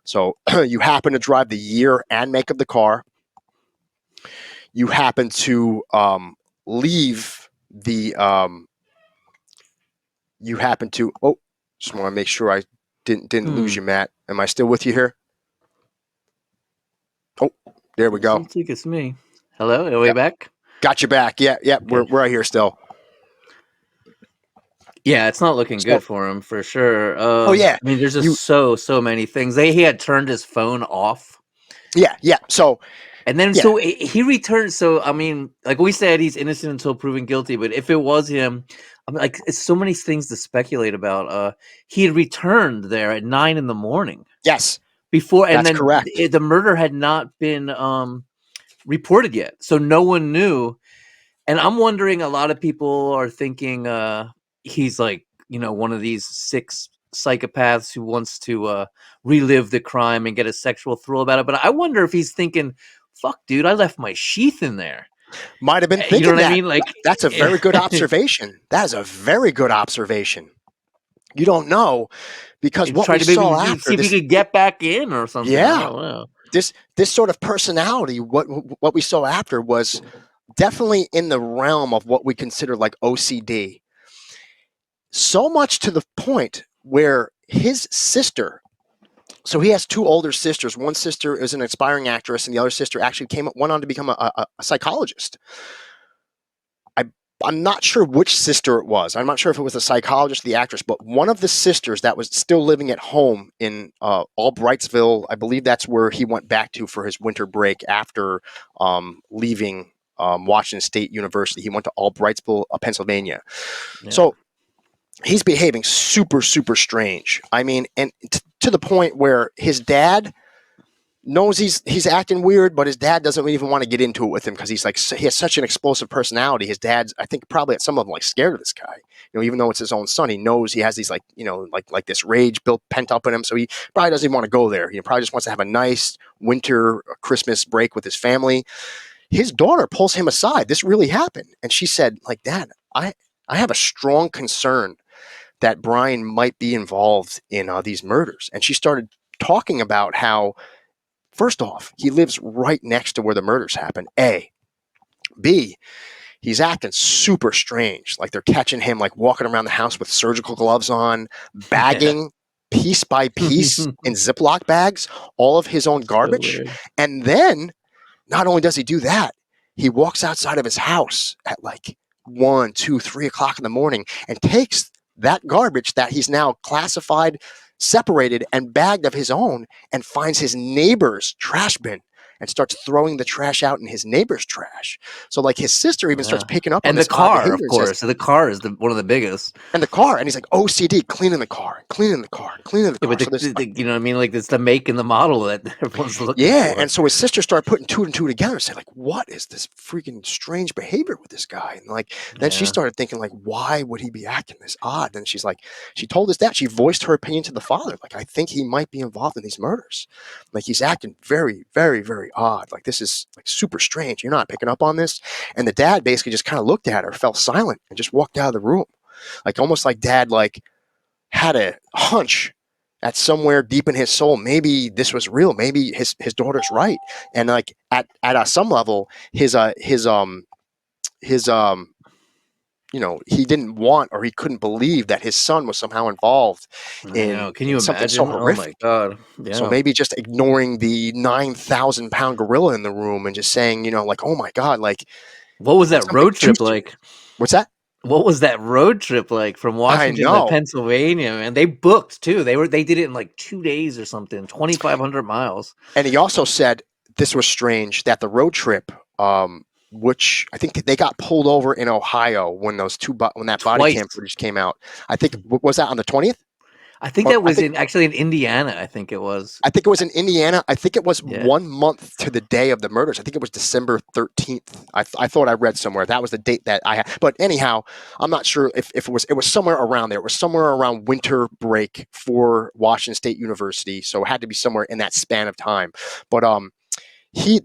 So you happen to drive the year and make of the car. You happen to leave the. You happen to. Oh, just want to make sure I didn't lose you, Matt. Am I still with you here? Oh, there we It go. seems like it's me. Hello, are we Yep. back? Got you back. Yeah, yeah. Okay. We're right here still. Yeah, it's not looking So, good for him for sure. oh yeah, I mean, there's just you. so many things. He had turned his phone off, Yeah, yeah. So, and then yeah, so he returned. So I mean, like we said, he's innocent until proven guilty. But if it was him, I mean, like it's so many things to speculate about. He had returned there at 9 in the morning yes, before, and that's then correct. the murder had not been reported yet, so no one knew. And I'm wondering, a lot of people are thinking he's like, one of these sick psychopaths who wants to relive the crime and get a sexual thrill about it. But I wonder if he's thinking, fuck, dude, I left my sheath in there. Might have been You know thinking what I that. mean? Like, That's a very good observation. That is a very good observation. You don't know because what try we to maybe saw after see if he this, could get back in or something. I yeah, don't know. this sort of personality, what we saw after was definitely in the realm of what we consider like OCD. So much to the point where his sister, so he has two older sisters. One sister is an aspiring actress, and the other sister actually went on to become a psychologist. I I'm not sure which sister it was. I'm not sure if it was the psychologist or the actress, but one of the sisters that was still living at home in Albrightsville, I believe that's where he went back to for his winter break after leaving Washington State University. He went to Albrightsville, Pennsylvania. Yeah. So he's behaving super, super strange. I mean, and to the point where his dad knows he's acting weird, but his dad doesn't even want to get into it with him because he's like, he has such an explosive personality. His dad's, I think, probably at some of them like scared of this guy. Even though it's his own son, he knows he has these like, like this rage built pent up in him. So he probably doesn't even want to go there. He probably just wants to have a nice winter Christmas break with his family. His daughter pulls him aside. This really happened, and she said, like, Dad, I have a strong concern that Brian might be involved in these murders. And she started talking about how, first off, he lives right next to where the murders happen. A. B. He's acting super strange. Like they're catching him like walking around the house with surgical gloves on, bagging piece by piece in Ziploc bags all of his own So garbage. weird. And then not only does he do that, he walks outside of his house at like 1, 2, 3 o'clock in the morning and takes that garbage that he's now classified, separated, and bagged of his own and finds his neighbor's trash bin and starts throwing the trash out in his neighbor's trash. So like his sister even starts Yeah. picking up on And the this odd car, of behavior and says, course. The car is one of the biggest. and the car, and he's like OCD, cleaning the car, cleaning the car, cleaning the Yeah, car. but So this, you know what I mean? Like, it's the make and the model that everyone's looking yeah, for. and so his sister started putting two and two together and said, like, what is this freaking strange behavior with this guy? And like, then she Yeah. started thinking, like, why would he be acting this odd? And she's like, she told us that she voiced her opinion to the father, like, I think he might be involved in these murders. Like, he's acting very, very, very odd. Like, this is like super strange. You're not picking up on this. And the dad basically just kind of looked at her, fell silent, and just walked out of the room, like almost like dad like had a hunch at somewhere deep in his soul, maybe this was real. Maybe his daughter's right. And like at some level, his he didn't want or he couldn't believe that his son was somehow involved I in know. Can in you something so imagine? Oh my horrific. god. So Yeah. maybe just ignoring the 9,000 pound gorilla in the room and just saying, like, oh my God, like What was that something road too trip soon. like? What's that? What was that road trip like from I Washington to know. Pennsylvania? And they booked too. They did it in like 2 days or something. 2,500 miles. And he also said this was strange that the road trip, which I think they got pulled over in Ohio when when that body cam Twice. footage came out. I think was that on the 20th? I think or that was actually in Indiana. I think it was. I think it was in Indiana. I think it was Yeah. 1 month to the day of the murders. I think it was December 13th. I thought I read somewhere that was the date that I had. But anyhow, I'm not sure if it was somewhere around there. It was somewhere around winter break for Washington State University. So it had to be somewhere in that span of time. But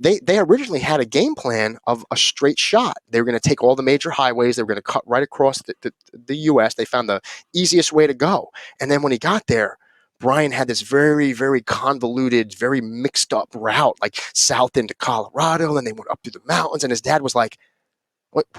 they originally had a game plan of a straight shot. They were going to take all the major highways. They were going to cut right across the U.S. They found the easiest way to go. And then when he got there, Brian had this very, very convoluted, very mixed up route, like south into Colorado. And they went up through the mountains. And his dad was like,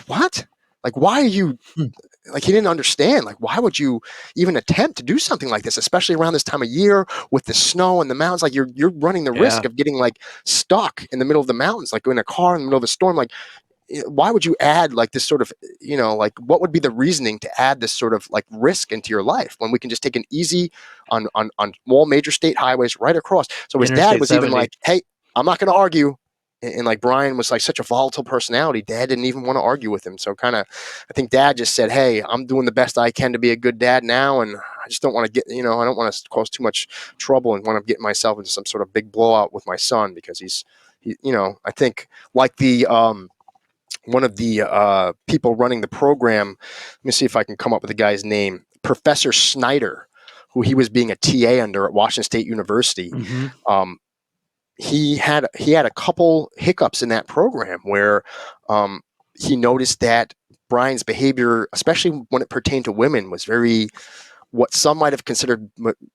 what? Like, why are you Hmm. like he didn't understand like why would you even attempt to do something like this, especially around this time of year with the snow and the mountains? Like you're running the risk Yeah. of getting like stuck in the middle of the mountains, like in a car in the middle of a storm. Like why would you add like this sort of, like what would be the reasoning to add this sort of like risk into your life when we can just take an easy on all major state highways right across? So his dad Interstate was even 70. like, hey, I'm not going to argue. And like Brian was like such a volatile personality, dad didn't even want to argue with him. So kind of, I think dad just said, hey, I'm doing the best I can to be a good dad now, and I just don't want to get, I don't want to cause too much trouble and want to get myself into some sort of big blowout with my son, because I think like the one of the people running the program. Let me see if I can come up with the guy's name. Professor Snyder, who he was being a TA under at Washington State University. Hmm. Um, he had a couple hiccups in that program where he noticed that Brian's behavior, especially when it pertained to women, was very what some might have considered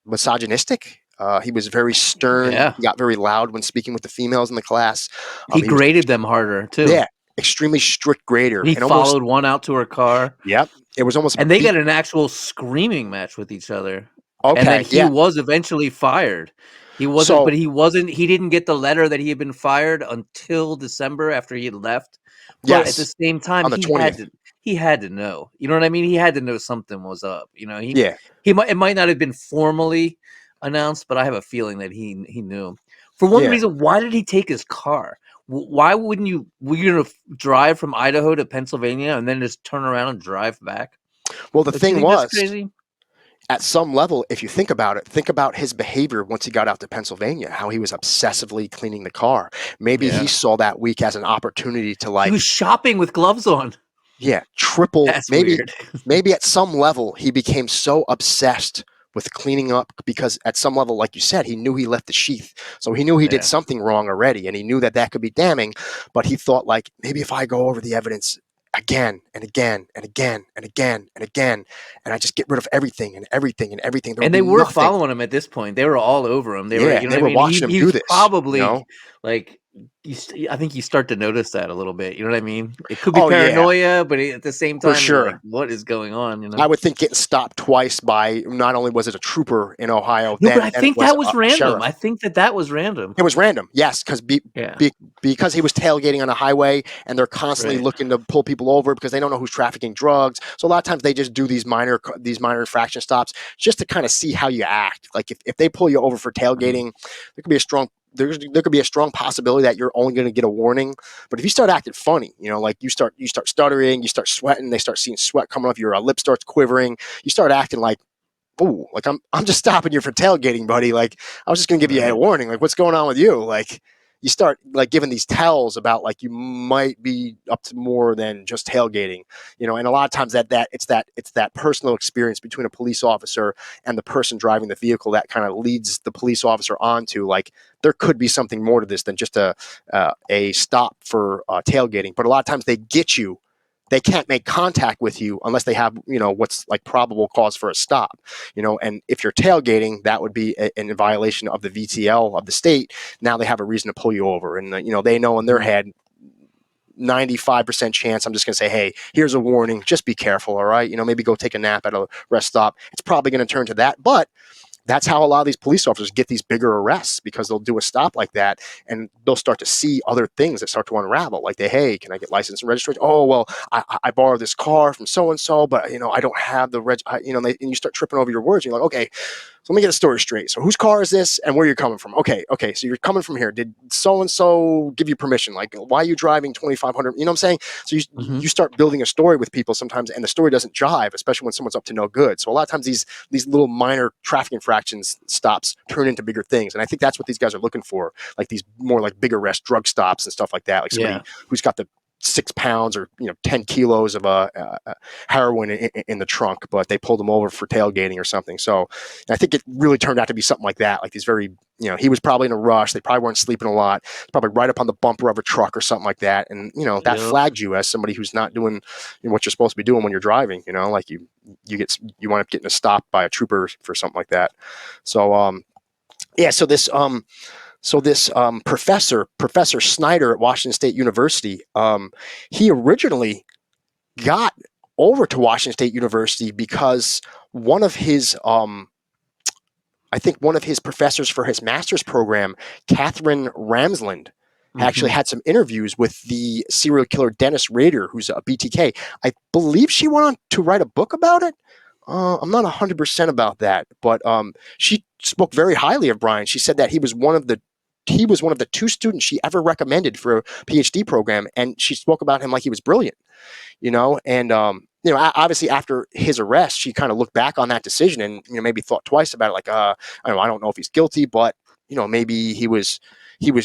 misogynistic. He was very stern. Yeah. He got very loud when speaking with the females in the class. He He was, graded them harder too. yeah, extremely strict grader, He and almost, followed one out to her car. yep, it was almost And they beat. got an actual screaming match with each other. And then Okay, he yeah. was eventually fired. So He didn't get the letter that he had been fired until December after he had left. But at the yes, same time, on the 20th. he had to know. You know what I mean? He had to know something was up. Yeah, It might not have been formally announced, but I have a feeling that he knew. For one yeah. reason, why did he take his car? Why wouldn't you? Were you gonna drive from Idaho to Pennsylvania and then just turn around and drive back? Well, the Don't you thing think that's was, crazy? at some level, if you think about it, think about his behavior once he got out to Pennsylvania, how he was obsessively cleaning the car. Maybe he Yeah. saw that week as an opportunity to He was like, shopping with gloves on. yeah, triple, That's maybe, weird. maybe at some level he became so obsessed with cleaning up because at some level, like you said, he knew he left the sheath. So he knew he did Yeah. something wrong already, and he knew that that could be damning, but he thought like, maybe if I go over the evidence again and again and again and again and again, and I just get rid of everything and everything and everything, there would And be they were nothing. following him at this point. They were all over him. They were, Yeah, you know they what I were mean? watching him He do was this, probably like, I think you start to notice that a little bit. You know what I mean? It could be Oh yeah, paranoia, but at the same for time, you're like, sure. what is going on? You I know? would think getting stopped twice by, not only was it a trooper in Ohio, No, but I then it think was that was a random. sheriff. I think that was random. It was random, yes, Yeah. because he was tailgating on a highway, and they're constantly Right. looking to pull people over because they don't know who's trafficking drugs. So a lot of times they just do these minor infraction stops just to kind of see how you act. Like if they pull you over for Mhm. tailgating, there could be a strong possibility that you're only going to get a warning. But if you start acting funny, like you start stuttering, you start sweating, they start seeing sweat coming off, your lip starts quivering, you start acting like, oh, like I'm just stopping you for tailgating, buddy. Like I was just gonna give you a Right. warning. Like what's going on with you? Like you start like giving these tells about like you might be up to more than just tailgating, and a lot of times it's that personal experience between a police officer and the person driving the vehicle that kind of leads the police officer on to like there could be something more to this than just a stop for tailgating. But a lot of times they can't make contact with you unless they have, what's like probable cause for a stop, and if you're tailgating, that would be in violation of the VTL of the state. Now they have a reason to pull you over, and they know in their Mhm. head 95% chance I'm just going to say, hey, here's a warning, just be careful, all right, maybe go take a nap at a rest stop. It's probably going to turn to that, but that's how a lot of these police officers get these bigger arrests, because they'll do a stop like that and they'll start to see other things that start to unravel. Like hey, can I get license and registration? Oh, well, I borrowed this car from so and so, but I don't have the and you start tripping over your words. And you're like, okay, So let me get a story straight. So whose car is this and where you're coming from? Okay. So you're coming from here. Did so-and-so give you permission? Like, why are you driving 2,500? You know what I'm saying? So Hmm. you start building a story with people sometimes, and the story doesn't jive, especially when someone's up to no good. So a lot of times these little minor traffic infractions stops turn into bigger things. And I think that's what these guys are looking for, like these more like big arrest drug stops and stuff like that. Like Yeah. somebody who's got the 6 pounds or 10 kilos of heroin in the trunk, but they pulled him over for tailgating or something. So I think it really turned out to be something like that. Like these very, he was probably in a rush. They probably weren't sleeping a lot. Probably right up on the bumper of a truck or something like that. And that Yep. flagged you as somebody who's not doing what you're supposed to be doing when you're driving. Like you wind up getting a stop by a trooper for something like that. So yeah. So this Professor Snyder at Washington State University, he originally got over to Washington State University because one of his, I think one of his professors for his master's program, Catherine Ramsland, actually Hmm. had some interviews with the serial killer Dennis Rader, who's a BTK. I believe she went on to write a book about it. I'm not 100% about that, but she spoke very highly of Brian. She said that he was one of the two students she ever recommended for a PhD program, and she spoke about him like he was brilliant. And obviously after his arrest, she kind of looked back on that decision and maybe thought twice about it. Like, I don't know if he's guilty, but maybe he was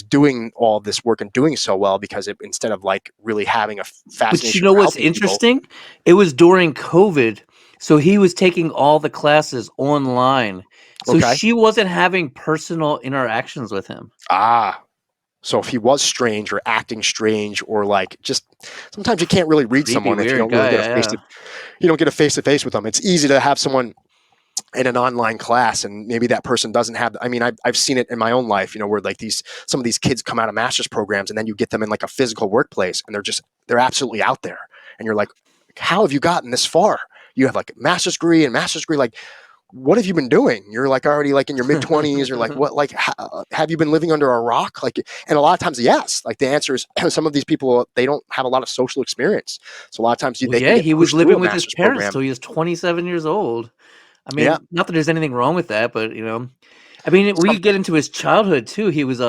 doing all this work and doing so well because instead of like really having a But you fascination know for what's helping people. interesting? It was during COVID, so he was taking all the classes online. So Okay. she wasn't having personal interactions with him. Ah, so if he was strange or acting strange or like just sometimes you can't really read Creepy, someone if you weird don't really guy. get a face Yeah. to you don't get a face to face with them. It's easy to have someone in an online class and maybe that person doesn't have. I mean, I've seen it in my own life, where like some of these kids come out of master's programs and then you get them in like a physical workplace and they're absolutely out there and you're like, how have you gotten this far? You have like a master's degree, like what have you been doing? You're like already like in your mid 20s or like what, like have you been living under a rock? Like, and a lot of times, yes, like the answer is some of these people, they don't have a lot of social experience. So a lot of times Well, they can yeah, get he was pushed through living a with his master's parents program. till he was 27 years old. I Yeah. mean, not that there's anything wrong with that, but I mean, we Some, get into his childhood too. He was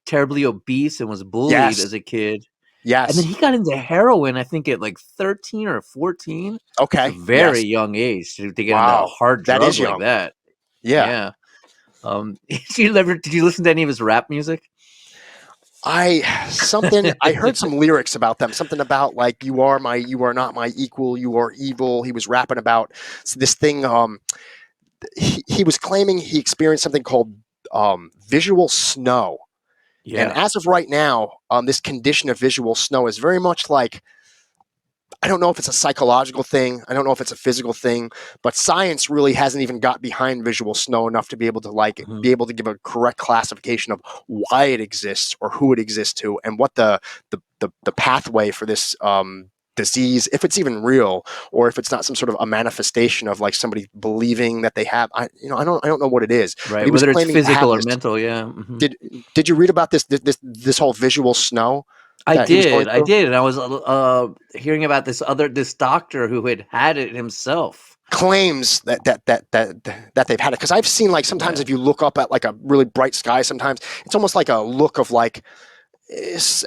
terribly obese and was bullied yes. as a kid. And then Yes. he got into heroin, I think at like 13 or 14. It's a Okay. very Yes. young age to get into a Wow. hard That drug is like young. that. Yeah. Yeah. Did you listen to any of his rap music? I heard some lyrics about them, something about like you are not my equal, you are evil. He was rapping about this thing. He was claiming he experienced something called visual snow. And Yeah. as of right now, this condition of visual snow is very much like, I don't know if it's a psychological thing. I don't know if it's a physical thing, but science really hasn't even got behind visual snow enough to be able to Mhm. be able to give a correct classification of why it exists or who it exists to and what the pathway for this disease, if it's even real, or if it's not some sort of a manifestation of like somebody believing that they have. I don't know what it is, but Right. he was Whether it's claiming to have physical or this. mental. Yeah. Mhm. Did did you read about this whole visual snow I that he was going did. I through? did. And I was hearing about this doctor who had it himself. Claims that they've had it, because I've seen like sometimes Yeah. if you look up at like a really bright sky, sometimes it's almost like a look of like,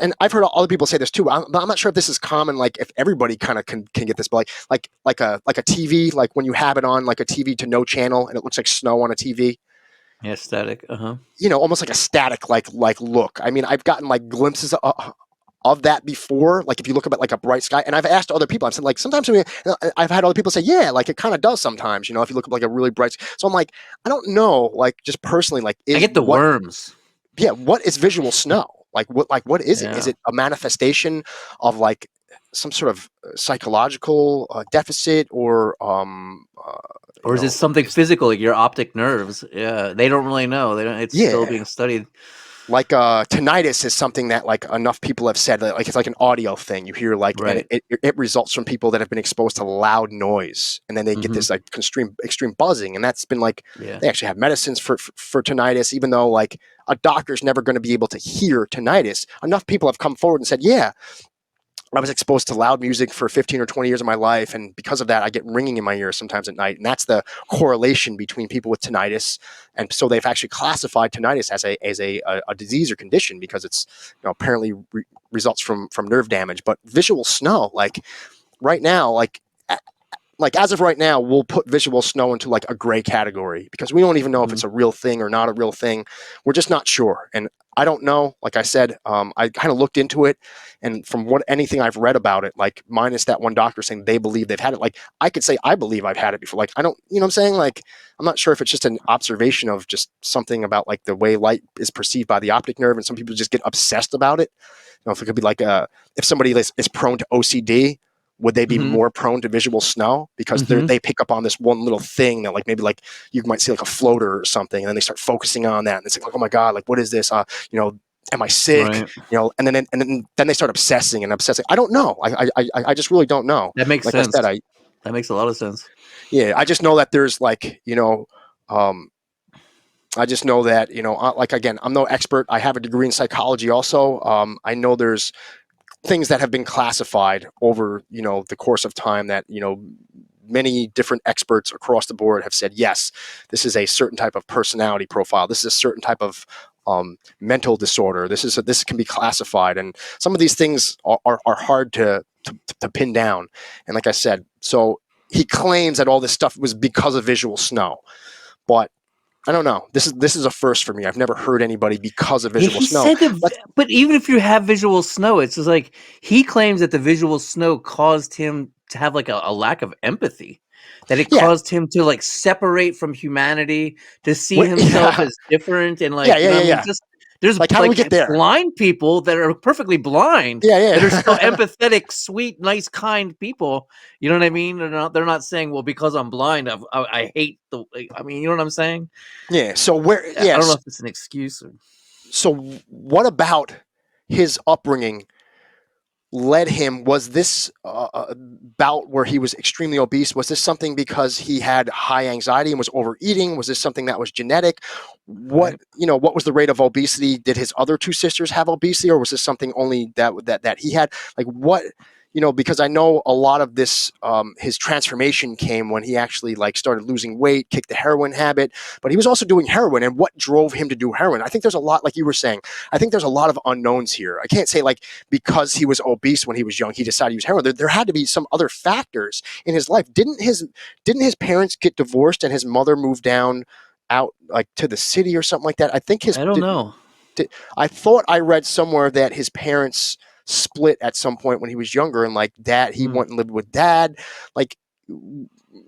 and I've heard other people say this too. But I'm not sure if this is common, like if everybody kind of can get this, but like a TV, like when you have it on like a TV to no channel and it looks like snow on a TV, Yeah, static. Uh-huh. almost like a static like look. I mean, I've gotten like glimpses of that before. Like if you look up at like a bright sky, and I've asked other people, I've said like sometimes I've had other people say, yeah, like it kind of does sometimes, if you look up like a really bright. So I'm like, I don't know, like just personally, like I is get the what, worms. yeah, what is visual snow? What is it? Is Yeah. it a manifestation of like some sort of psychological deficit or Or is it something is physical, like your optic nerves? Yeah, they don't really know. They don't. It's still yeah. being studied. Like tinnitus is something that like enough people have said that like it's like an audio thing you hear, like, and Right. it results from people that have been exposed to loud noise and then they get Hmm. this like extreme buzzing, and that's been like Yeah. they actually have medicines for tinnitus, even though like a doctor's never going to be able to hear tinnitus. Enough people have come forward and said, yeah, I was exposed to loud music for 15 or 20 years of my life, and because of that, I get ringing in my ears sometimes at night, and that's the correlation between people with tinnitus. And so they've actually classified tinnitus as a disease or condition because it's apparently results from nerve damage. But visual snow, like right now, like as of right now, we'll put visual snow into like a gray category because we don't even know if Mm-hmm. it's a real thing or not a real thing. We're just not sure. And I don't know. Like I said, I kind of looked into it, and from what anything I've read about it, like minus that one doctor saying they believe they've had it, like I could say I believe I've had it before. Like I don't, you know what I'm saying? Like I'm not sure if it's just an observation of just something about like the way light is perceived by the optic nerve, and some people just get obsessed about it. If it could be like if somebody is prone to OCD, would they be Mm-hmm. more prone to visual snow because Mm-hmm. they pick up on this one little thing that like maybe like you might see like a floater or something, and then they start focusing on that, and it's like, oh my god, like what is this? Am I sick? Right. And then they start obsessing. I don't know. I just really don't know. That makes Like I sense. said, I That makes a lot of sense. yeah, I just know that there's like um, I just know that like again, I'm no expert. I have a degree in psychology also. I know there's things that have been classified over the course of time that many different experts across the board have said yes, this is a certain type of personality profile, this is a certain type of mental disorder, this can be classified, and some of these things are hard to pin down. And like I said, so he claims that all this stuff was because of visual snow, but I don't know. This is a first for me. I've never heard anybody because of Yeah, visual he snow. said that, Let's but even if you have visual snow, it's just like he claims that the visual snow caused him to have like a lack of empathy, that it yeah. caused him to like separate from humanity, to see What, himself yeah. as different, and Yeah, like yeah, what yeah, I mean, yeah. just there's Like, how do we like get there? blind people that are perfectly blind Yeah, that are still yeah. empathetic, sweet, nice, kind people. You know what I mean? They're not saying, well, because I'm blind, I hate the. I mean, you know what I'm saying? Yeah. So where? I don't know Yes. if it's an excuse or. So what about his upbringing led him? Was this bout where he was extremely obese? Was this something because he had high anxiety and was overeating? Was this something that was genetic? Right. What was the rate of obesity? Did his other two sisters have obesity, or was this something only that he had? Like what? Because I know a lot of this, his transformation came when he actually like started losing weight, kicked the heroin habit, but he was also doing heroin. And what drove him to do heroin? I think there's a lot, like you were saying, I think there's a lot of unknowns here. I can't say like because he was obese when he was young, he decided to use heroin. There had to be some other factors in his life. Didn't his parents get divorced and his mother moved down out like to the city or something like that? I think his I don't know. I thought I read somewhere that his parents split at some point when he was younger, and like dad, he Mm. went and lived with dad. Like,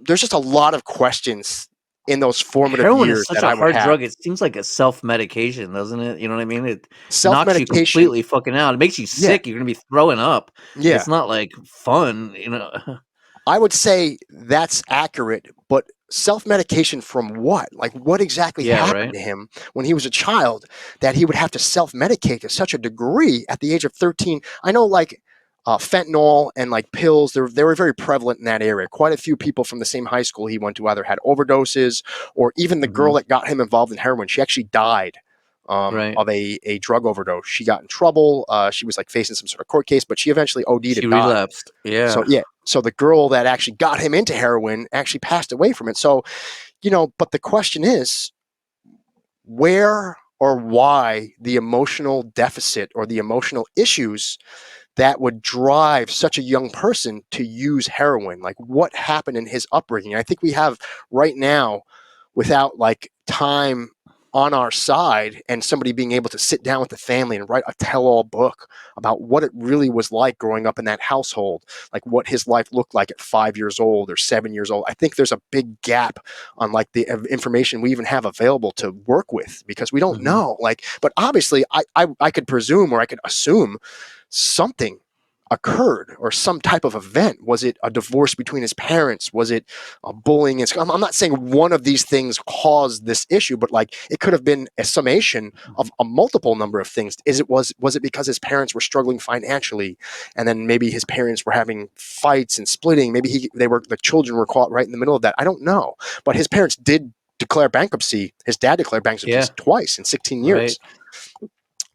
there's just a lot of questions in those formative Heroin is years such that a I would hard have. drug. It seems like a self-medication, doesn't it? You know what I mean? It Self knocks you medication, completely fucking out. It makes you yeah, sick. You're gonna be throwing up. yeah. It's not like fun, you know. I would say that's accurate, but self medication from what? Like, what exactly Yeah, happened right. to him when he was a child that he would have to self medicate to such a degree at the age of 13? I know, like, fentanyl and like pills, they were very prevalent in that area. Quite a few people from the same high school he went to either had overdoses, or even the girl Mhm. that got him involved in heroin, she actually died. Right. Of a drug overdose. She got in trouble. She was like facing some sort of court case, but she eventually OD'd She and died. relapsed. So Yeah. yeah, so the girl that actually got him into heroin actually passed away from it. So, but the question is, where or why the emotional deficit or the emotional issues that would drive such a young person to use heroin? Like, what happened in his upbringing? I think we have right now, without like time on our side and somebody being able to sit down with the family and write a tell-all book about what it really was like growing up in that household, like what his life looked like at 5 years old or 7 years old. I think there's a big gap on like the information we even have available to work with because we don't Mhm. know. Like, but obviously, I could presume or I could assume something occurred or some type of event. Was it a divorce between his parents? Was it bullying? I'm not saying one of these things caused this issue, but like it could have been a summation of a multiple number of things. Was it because his parents were struggling financially, and then maybe his parents were having fights and splitting? Maybe the children were caught right in the middle of that. I don't know, but his parents did declare bankruptcy. His dad declared bankruptcy Yeah. twice in 16 Right. years.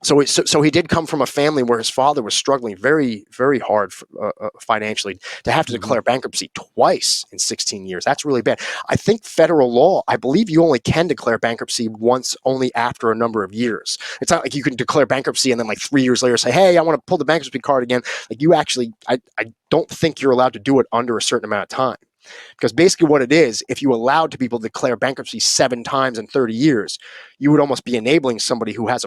So he did come from a family where his father was struggling very, very hard financially. To have to Hmm. declare bankruptcy twice in 16 years, that's really bad. I think federal law, I believe you only can declare bankruptcy once, only after a number of years. It's not like you can declare bankruptcy and then like 3 years later say, hey, I want to pull the bankruptcy card again. Like you actually, I don't think you're allowed to do it under a certain amount of time. Because basically, what it is, if you allowed to people declare bankruptcy 7 times in 30 years, you would almost be enabling somebody who has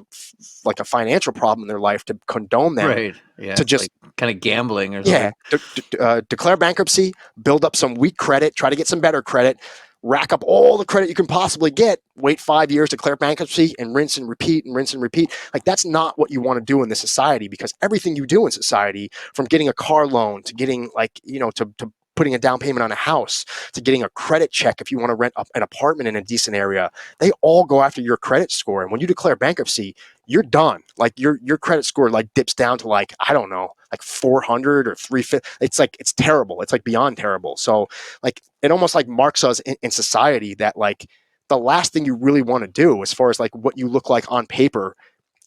like a financial problem in their life to condone them Right. Yeah. to It's just, like kind of gambling or yeah, something. declare bankruptcy, build up some weak credit, try to get some better credit, rack up all the credit you can possibly get, wait 5 years, declare bankruptcy, and rinse and repeat and rinse and repeat. Like that's not what you want to do in this society, because everything you do in society, from getting a car loan to getting like, to putting a down payment on a house to getting a credit check if you want to rent an apartment in a decent area, they all go after your credit score. And when you declare bankruptcy, you're done. Like your credit score like dips down to like, I don't know, like 400 or 350. It's like, it's terrible. It's like beyond terrible. So like it almost like marks us in society that like the last thing you really want to do as far as like what you look like on paper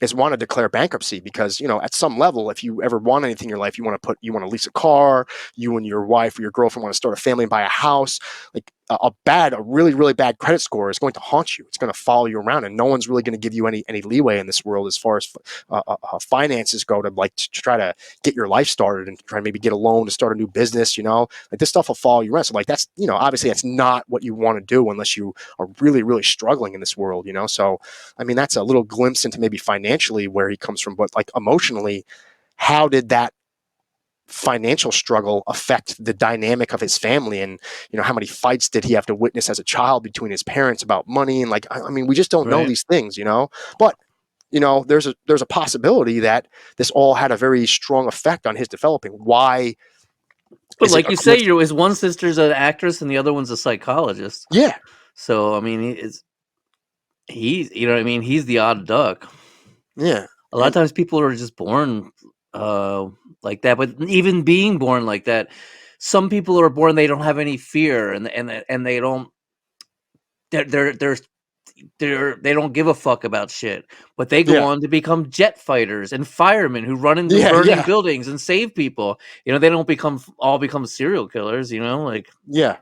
is want to declare bankruptcy, because at some level, if you ever want anything in your life, you want to lease a car, you and your wife or your girlfriend want to start a family and buy a house. Like a really really bad credit score is going to haunt you. It's going to follow you around, and no one's really going to give you any leeway in this world as far as finances go, to like to try to get your life started and try to maybe get a loan to start a new business. Like this stuff will follow you around. So like that's obviously that's not what you want to do unless you are really really struggling in this world. So I mean, that's a little glimpse into maybe financially where he comes from, but like emotionally, how did that financial struggle affect the dynamic of his family? And how many fights did he have to witness as a child between his parents about money? And like, I mean, we just don't know Right. these things. But there's a possibility that this all had a very strong effect on his developing. Why But is it like a you say, coincidence? his one sister's an actress and the other one's a psychologist. Yeah, So I mean, he's you know what I mean. He's the odd duck. yeah, A lot of and times people are just born uh, like that. But even being born like that, some people are born they don't have any fear, and they don't they're they're they're they don't give a fuck about shit, but they go yeah, on to become jet fighters and firemen who run into yeah, burning yeah, buildings and save people. They don't become serial killers. Like yeah.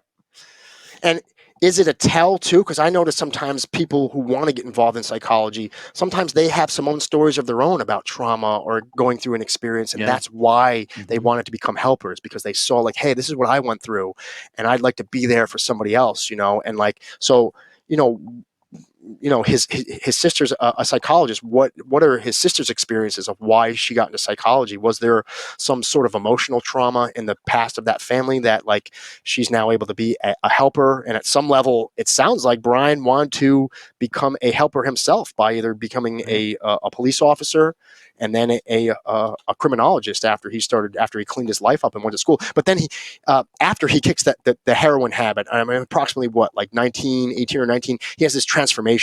And is it a tell too? Because I notice sometimes people who want to get involved in psychology, sometimes they have some own stories of their own about trauma or going through an experience, and yeah. that's why they Hmm. wanted to become helpers, because they saw like, hey, this is what I went through, and I'd like to be there for somebody else, and like so. You know, his sister's a psychologist. What are his sister's experiences of why she got into psychology? Was there some sort of emotional trauma in the past of that family that like she's now able to be a helper? And at some level, it sounds like Brian wanted to become a helper himself by either becoming Right. a police officer and then a criminologist after he cleaned his life up and went to school. But then after he kicks the heroin habit, I mean, approximately what, like 18 or 19, he has this transformation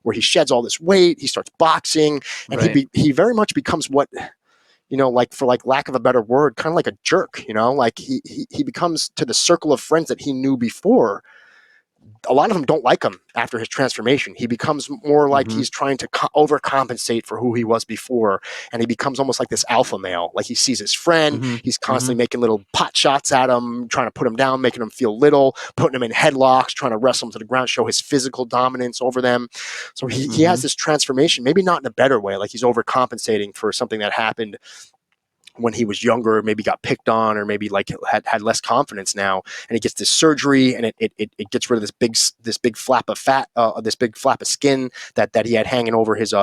where he sheds all this weight, he starts boxing, and Right. he very much becomes what, like, for like lack of a better word, kind of like a jerk. Like he becomes, to the circle of friends that he knew before, a lot of them don't like him after his transformation. He becomes more like Hmm. he's trying to overcompensate for who he was before, and he becomes almost like this alpha male. Like he sees his friend, Hmm. he's Hmm. constantly making little pot shots at him, trying to put him down, making him feel little, putting him in headlocks, trying to wrestle him to the ground, show his physical dominance over them. So he has Hmm. this transformation, maybe not in a better way, like he's overcompensating for something that happened when he was younger, maybe got picked on, or maybe like had less confidence now, and he gets this surgery, and it gets rid of this big flap of fat, this big flap of skin that he had hanging over his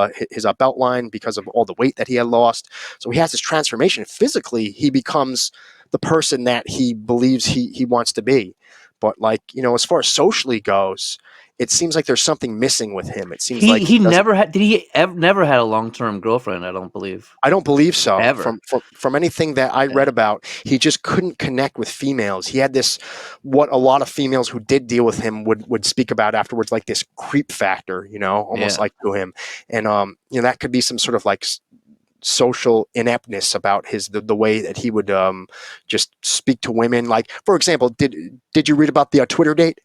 belt line because of all the weight that he had lost. So he has this transformation. Physically, he becomes the person that he believes he wants to be. But like, as far as socially goes, it seems like there's something missing with him. It seems He like he he doesn't. never had. Did he ever never had a long term girlfriend? I don't believe I don't believe so. ever. From anything that I read Yeah. about, he just couldn't connect with females. He had this, what a lot of females who did deal with him would speak about afterwards, like this creep factor, almost Yeah. like to him. And that could be some sort of like social ineptness about the way that he would just speak to women. Like, for example, did you read about the Twitter date?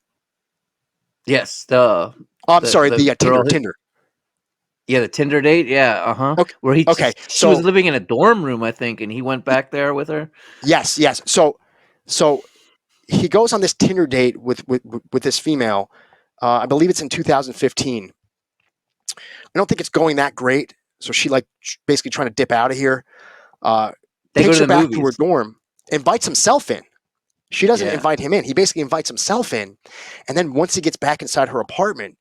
Yes. Oh, I'm The sorry, the the girl. Tinder. Yeah, the Tinder date. Yeah, Okay, Where okay. she was So living in a dorm room, I think, and he went back there with her. yes, yes. So he goes on this Tinder date with this female. I believe it's in 2015. I don't think it's going that great. So she like basically trying to dip out of here. Uh, They go Takes to her the back to her movies. dorm, invites himself in. She doesn't Yeah, invite him in. He basically invites himself in, and then once he gets back inside her apartment,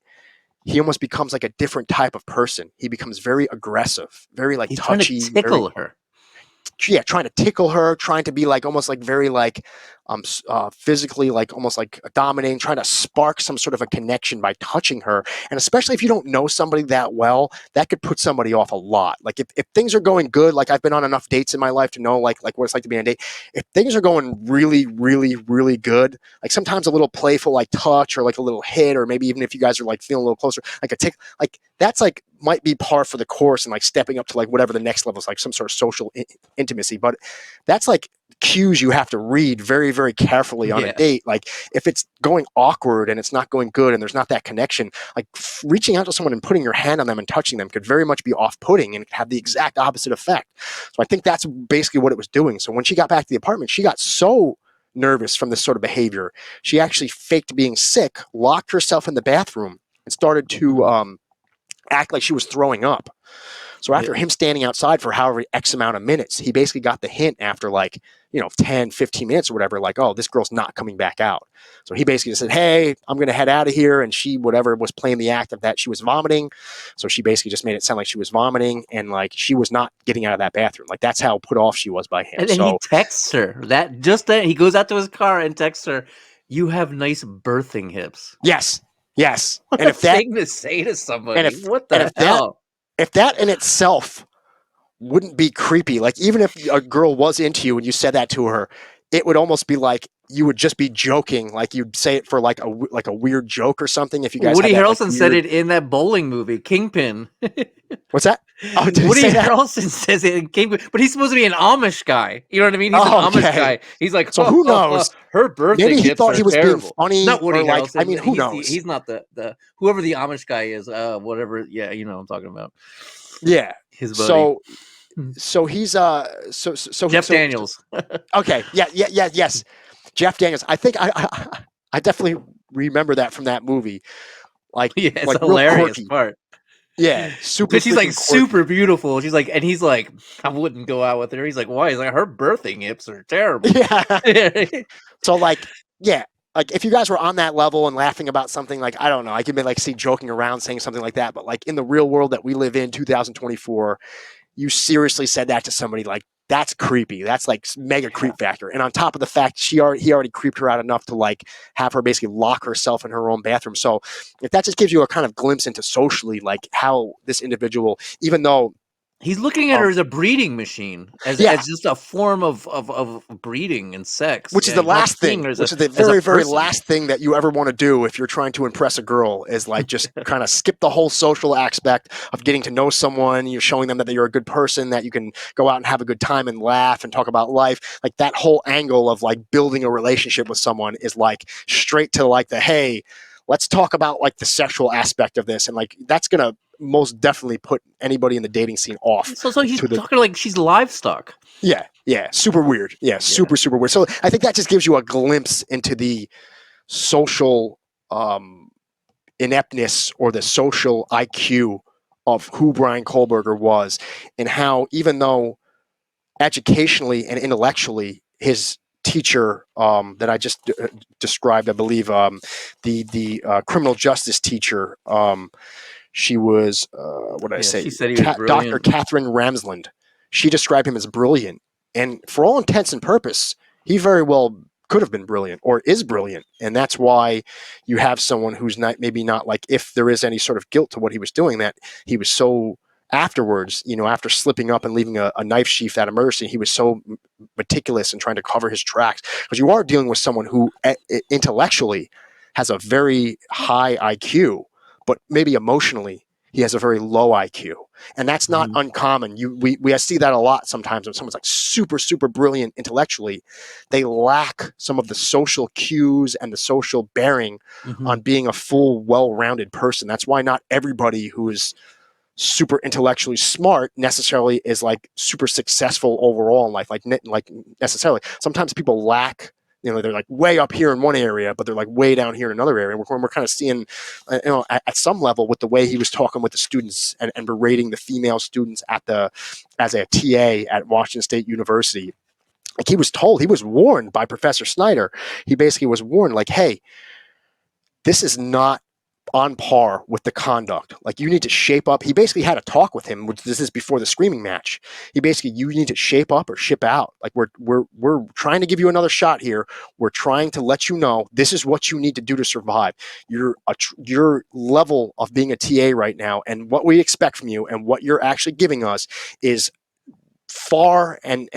he almost becomes like a different type of person. He becomes very aggressive, very like he's trying to touchy, very tickle her. yeah, trying to tickle her, trying to be like almost like very like physically like almost like dominating, trying to spark some sort of a connection by touching her. And especially if you don't know somebody that well, that could put somebody off a lot. Like if things are going good, like I've been on enough dates in my life to know like what it's like to be on a date. If things are going really, really, really good, like sometimes a little playful like touch or like a little hit, or maybe even if you guys are like feeling a little closer, like a tick, like that's like might be par for the course and like stepping up to like whatever the next level is, like some sort of social intimacy. But that's like cues you have to read very, very carefully on a Yeah, date. Like if it's going awkward and it's not going good and there's not that connection, like reaching out to someone and putting your hand on them and touching them could very much be off-putting and have the exact opposite effect. So I think that's basically what it was doing. So when she got back to the apartment, she got so nervous from this sort of behavior. She actually faked being sick, locked herself in the bathroom, and started to act like she was throwing up. So after yeah. him standing outside for however X amount of minutes, he basically got the hint after like, 10, 15 minutes or whatever, like, oh, this girl's not coming back out. So he basically just said, hey, I'm going to head out of here. And she, whatever, was playing the act of that she was vomiting. So she basically just made it sound like she was vomiting and like she was not getting out of that bathroom. Like that's how put off she was by him. And then he So texts her that just then he goes out to his car and texts her, "You have nice birthing hips." yes, yes. What And a if that, thing to say to and somebody! if, What and the if that, hell? if that in itself wouldn't be creepy. Like even if a girl was into you and you said that to her, it would almost be like you would just be joking. Like you'd say it for like a weird joke or something. If you guys had Woody that like Harrelson said weird, it in that bowling movie, Kingpin. what's that? Oh, did he Woody say that? Harrelson says it in Kingpin, but he's supposed to be an Amish guy. You know what I mean? He's an Oh, Amish okay. guy. He's like, So who knows? her Maybe birthing he hips thought are he was being terrible. funny Not or Woody like, I Harrelson. mean, who knows? He's not the whoever the Amish guy is. Whatever. Yeah, you know what I'm talking about. Yeah. His buddy, So, so he's, Jeff Daniels. okay. Yeah. Yeah. Yeah. Yes. Jeff Daniels. I think I definitely remember that from that movie. Like, Yeah, it's like a real hilarious quirky. part. Yeah. Super Because she's like freaking quirky. super beautiful. She's like, and he's like, I wouldn't go out with her. He's like, why? He's like, her birthing hips are terrible. Yeah. So like, yeah, like if you guys were on that level and laughing about something, like I don't know, I could be like see joking around saying something like that, but like in the real world that we live in, 2024, you seriously said that to somebody, like that's creepy. That's like mega creep factor. And on top of the fact he already creeped her out enough to like have her basically lock herself in her own bathroom. So if that just gives you a kind of glimpse into socially like how this individual, even though He's looking at her as a breeding machine, yeah, as just a form of breeding and sex. which is Yeah, the he's not last seeing thing, her which is the as a very, very person. last thing that you ever want to do if you're trying to impress a girl is like just kind of skip the whole social aspect of getting to know someone. You're showing them that you're a good person, that you can go out and have a good time and laugh and talk about life. Like that whole angle of like building a relationship with someone is like straight to like the, hey, let's talk about like the sexual aspect of this. And like that's going to most definitely put anybody in the dating scene off So he's to the talking like she's livestock. yeah, yeah, super weird. Yeah, Yeah. super, super weird. So I think that just gives you a glimpse into the social ineptness or the social IQ of who Brian Kohlberger was, and how even though educationally and intellectually his teacher that I just described, I believe the criminal justice teacher, she was what did I Yeah, say, she said he was Dr. brilliant. Catherine Ramsland. She described him as brilliant, and for all intents and purpose, he very well could have been brilliant or is brilliant, and that's why you have someone who's not maybe not like, if there is any sort of guilt to what he was doing, that he was so afterwards, after slipping up and leaving a knife sheath at a murder scene, he was so meticulous in trying to cover his tracks, because you are dealing with someone who intellectually has a very high IQ, but maybe emotionally he has a very low IQ, and that's not Mhm. uncommon. We see that a lot sometimes when someone's like super super brilliant intellectually, they lack some of the social cues and the social bearing Mhm. on being a full, well-rounded person. That's why not everybody who is super intellectually smart necessarily is like super successful overall in life, like necessarily. Sometimes people lack, they're like way up here in one area, but they're like way down here in another area. We're kind of seeing, at some level with the way he was talking with the students and berating the female students as a TA at Washington State University. Like he was warned by Professor Snyder. He basically was warned, like, hey, this is not on par with the conduct. Like, you need to shape up. He basically had a talk with him, which this is before the screaming match. You need to shape up or ship out. Like, we're trying to give you another shot here. We're trying to let you know this is what you need to do to survive. Your level of being a TA right now, and what we expect from you, and what you're actually giving us is far and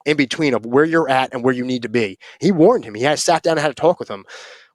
in between of where you're at and where you need to be. He warned him. He had sat down and had a talk with him.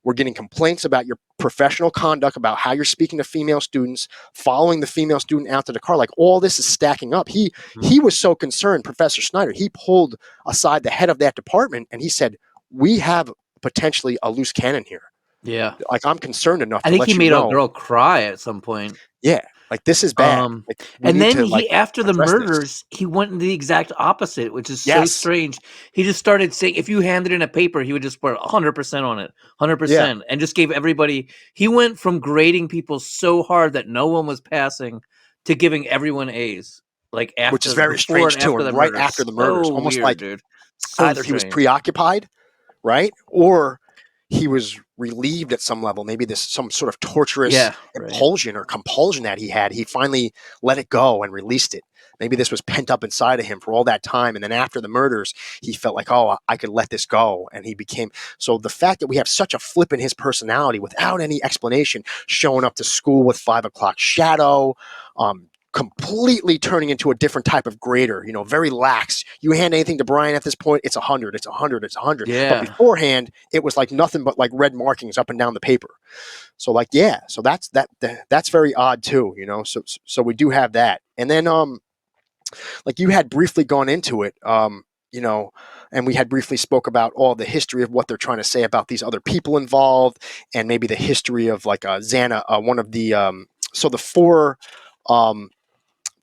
We're getting complaints about your professional conduct, about how you're speaking to female students, following the female student out to the car. Like, all this is stacking up. He was so concerned, Professor Snyder. He pulled aside the head of that department and he said, "We have potentially a loose cannon here. Yeah. Like, I'm concerned enough I to think he let you made a know, girl cry at some point. yeah, like, this is bad. Um, Like, we and need then to like he after the address this." murders, he went in the exact opposite, which is so Yes. strange. He just started saying if you handed in a paper, he would just put 100% on it, Yeah. 100%, and just gave everybody he went from grading people so hard that no one was passing to giving everyone A's, like, Which is after very before strange and too. after the And right murders. after the murders, So almost weird, like dude. So either he was strange. preoccupied, right? Or he was relieved at some level. Maybe this some sort of torturous Yeah, right. impulsion or compulsion that he had. He finally let it go and released it. Maybe this was pent up inside of him for all that time. And then after the murders, he felt like, oh, I could let this go. And he became so the fact that we have such a flip in his personality without any explanation, showing up to school with 5 o'clock shadow, completely turning into a different type of grader, very lax. You hand anything to Brian at this point, it's 100, it's 100, it's 100. But Yeah. beforehand, it was like nothing but like red markings up and down the paper. So like, yeah, so that's very odd too, so we do have that. And then like you had briefly gone into it, you know, and we had briefly spoke about all the history of what they're trying to say about these other people involved, and maybe the history of like Xana, one of the so um,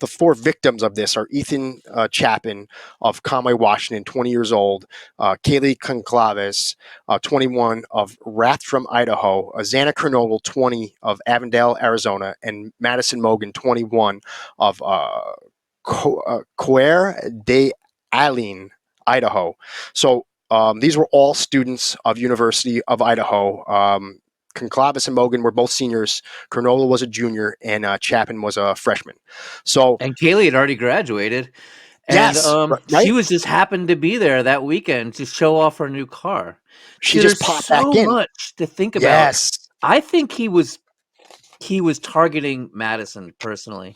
the four victims of this are Ethan Chapin of Conway, Washington, 20 years old, Kaylee Conclaves, 21, of Rathdrum, Idaho, Xana Kernodle, 20, of Avondale, Arizona, and Madison Mogan, 21, of Coeur d'Alene, Idaho. So these were all students of University of Idaho. Conclaves and Mogan were both seniors. Kernola was a junior, and Chapin was a freshman. So And Kaylee had already graduated, and yes, she right. was just happened to be there that weekend to show off her new car. She See, just there's popped back so in. much to think about. Yes, I think he was targeting Madison personally,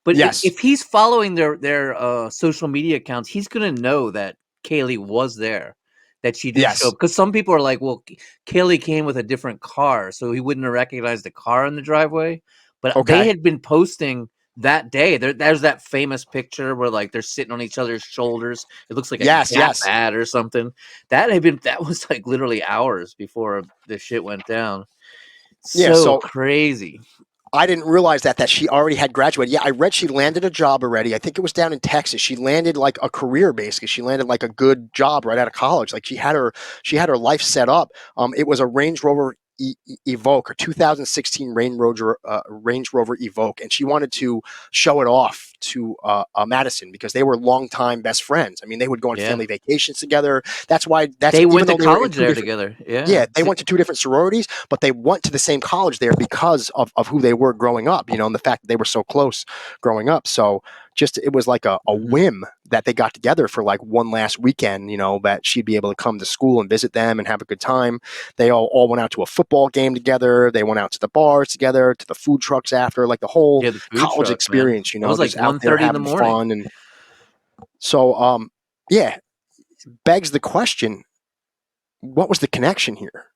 but yes, if he's following their social media accounts, he's gonna know that Kaylee was there, that she did show up. yes. Because some people are like, "Well, Kaylee came with a different car, so he wouldn't have recognized the car in the driveway." But they Okay. had been posting that day. There's that famous picture where like they're sitting on each other's shoulders. It looks like a Yes, cat yes. bat or something. That was like literally hours before the shit went down. Yeah. So So crazy. I didn't realize that she already had graduated. Yeah, I read she landed a job already. I think it was down in Texas. She landed like a career basically. She landed like a good job right out of college. Like she had her life set up. It was a Range Rover Evoque, or 2016 Range Rover Evoque, and she wanted to show it off to Madison because they were longtime best friends. I mean, they would go on Yeah. family vacations together. That's why. That's They even went to though they were in college two there different. together. Yeah. Yeah, they went to two different sororities, but they went to the same college there because of who they were growing up, and the fact that they were so close growing up. So just it was like a Mhm. whim that they got together for like one last weekend, that she'd be able to come to school and visit them and have a good time. They all went out to a football game together. They went out to the bars together, to the food trucks after, like the whole Yeah, the food college truck, man. experience, That was like just out there 1:30 in the having morning. fun. And so, yeah, begs the question, what was the connection here?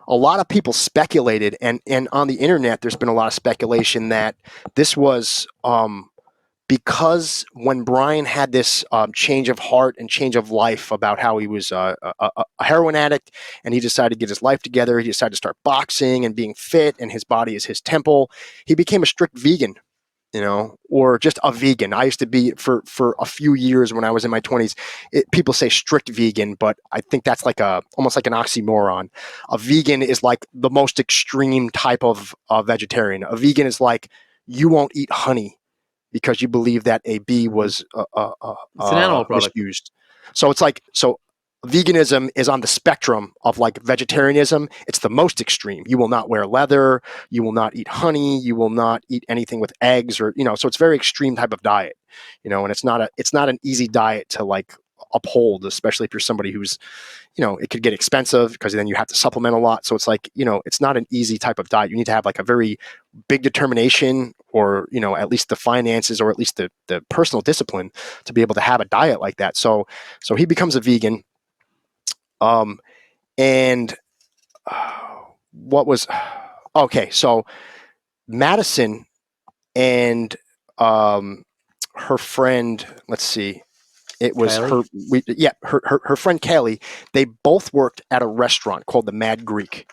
A lot of people speculated, and on the internet, there's been a lot of speculation that this was because when Brian had this change of heart and change of life about how he was a heroin addict, and he decided to get his life together. He decided to start boxing and being fit, and his body is his temple. He became a strict vegan or just a vegan. I used to be for a few years when I was in my 20s. People say strict vegan, but I think that's like almost like an oxymoron. A vegan is like the most extreme type of vegetarian. A vegan is like you won't eat honey because you believe that a bee Mhm. was It's an animal product. misused. So it's like veganism is on the spectrum of like vegetarianism. It's the most extreme. You will not wear leather. You will not eat honey. You will not eat anything with eggs or So it's a very extreme type of diet, and it's not an easy diet to like uphold, especially if you're somebody who's it could get expensive because then you have to supplement a lot. So it's like, it's not an easy type of diet. You need to have like a very big determination or, at least the finances or at least the personal discipline to be able to have a diet like that. So he becomes a vegan. Um, and what was, okay. So Madison and, her friend, let's see, it was Kylie? her friend Kelly. They both worked at a restaurant called the Mad Greek.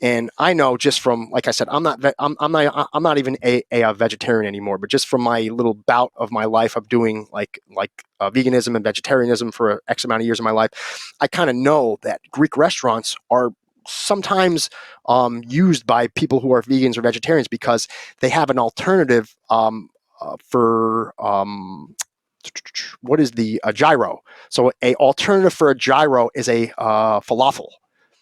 And I know just from, like I said, I'm not even a vegetarian anymore, but just from my little bout of my life of doing veganism and vegetarianism for X amount of years of my life, I kind of know that Greek restaurants are sometimes used by people who are vegans or vegetarians because they have an alternative for what is the gyro. So a alternative for a gyro is a falafel,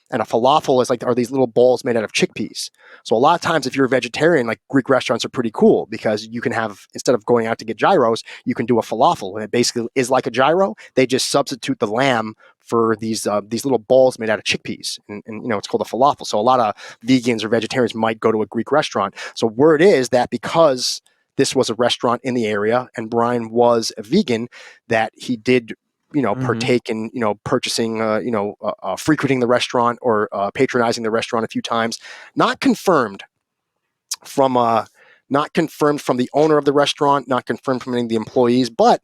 and a falafel is are these little balls made out of chickpeas. So a lot of times if you're a vegetarian, like Greek restaurants are pretty cool because you can have, instead of going out to get gyros, you can do a falafel, and it basically is like a gyro. They just substitute the lamb for these little balls made out of chickpeas, and it's called a falafel. So a lot of vegans or vegetarians might go to a Greek restaurant. So word is that because this was a restaurant in the area and Brian was a vegan, that he did Mhm. partake in, purchasing, frequenting the restaurant or patronizing the restaurant a few times. Not confirmed from, not confirmed from the owner of the restaurant, not confirmed from any of the employees. But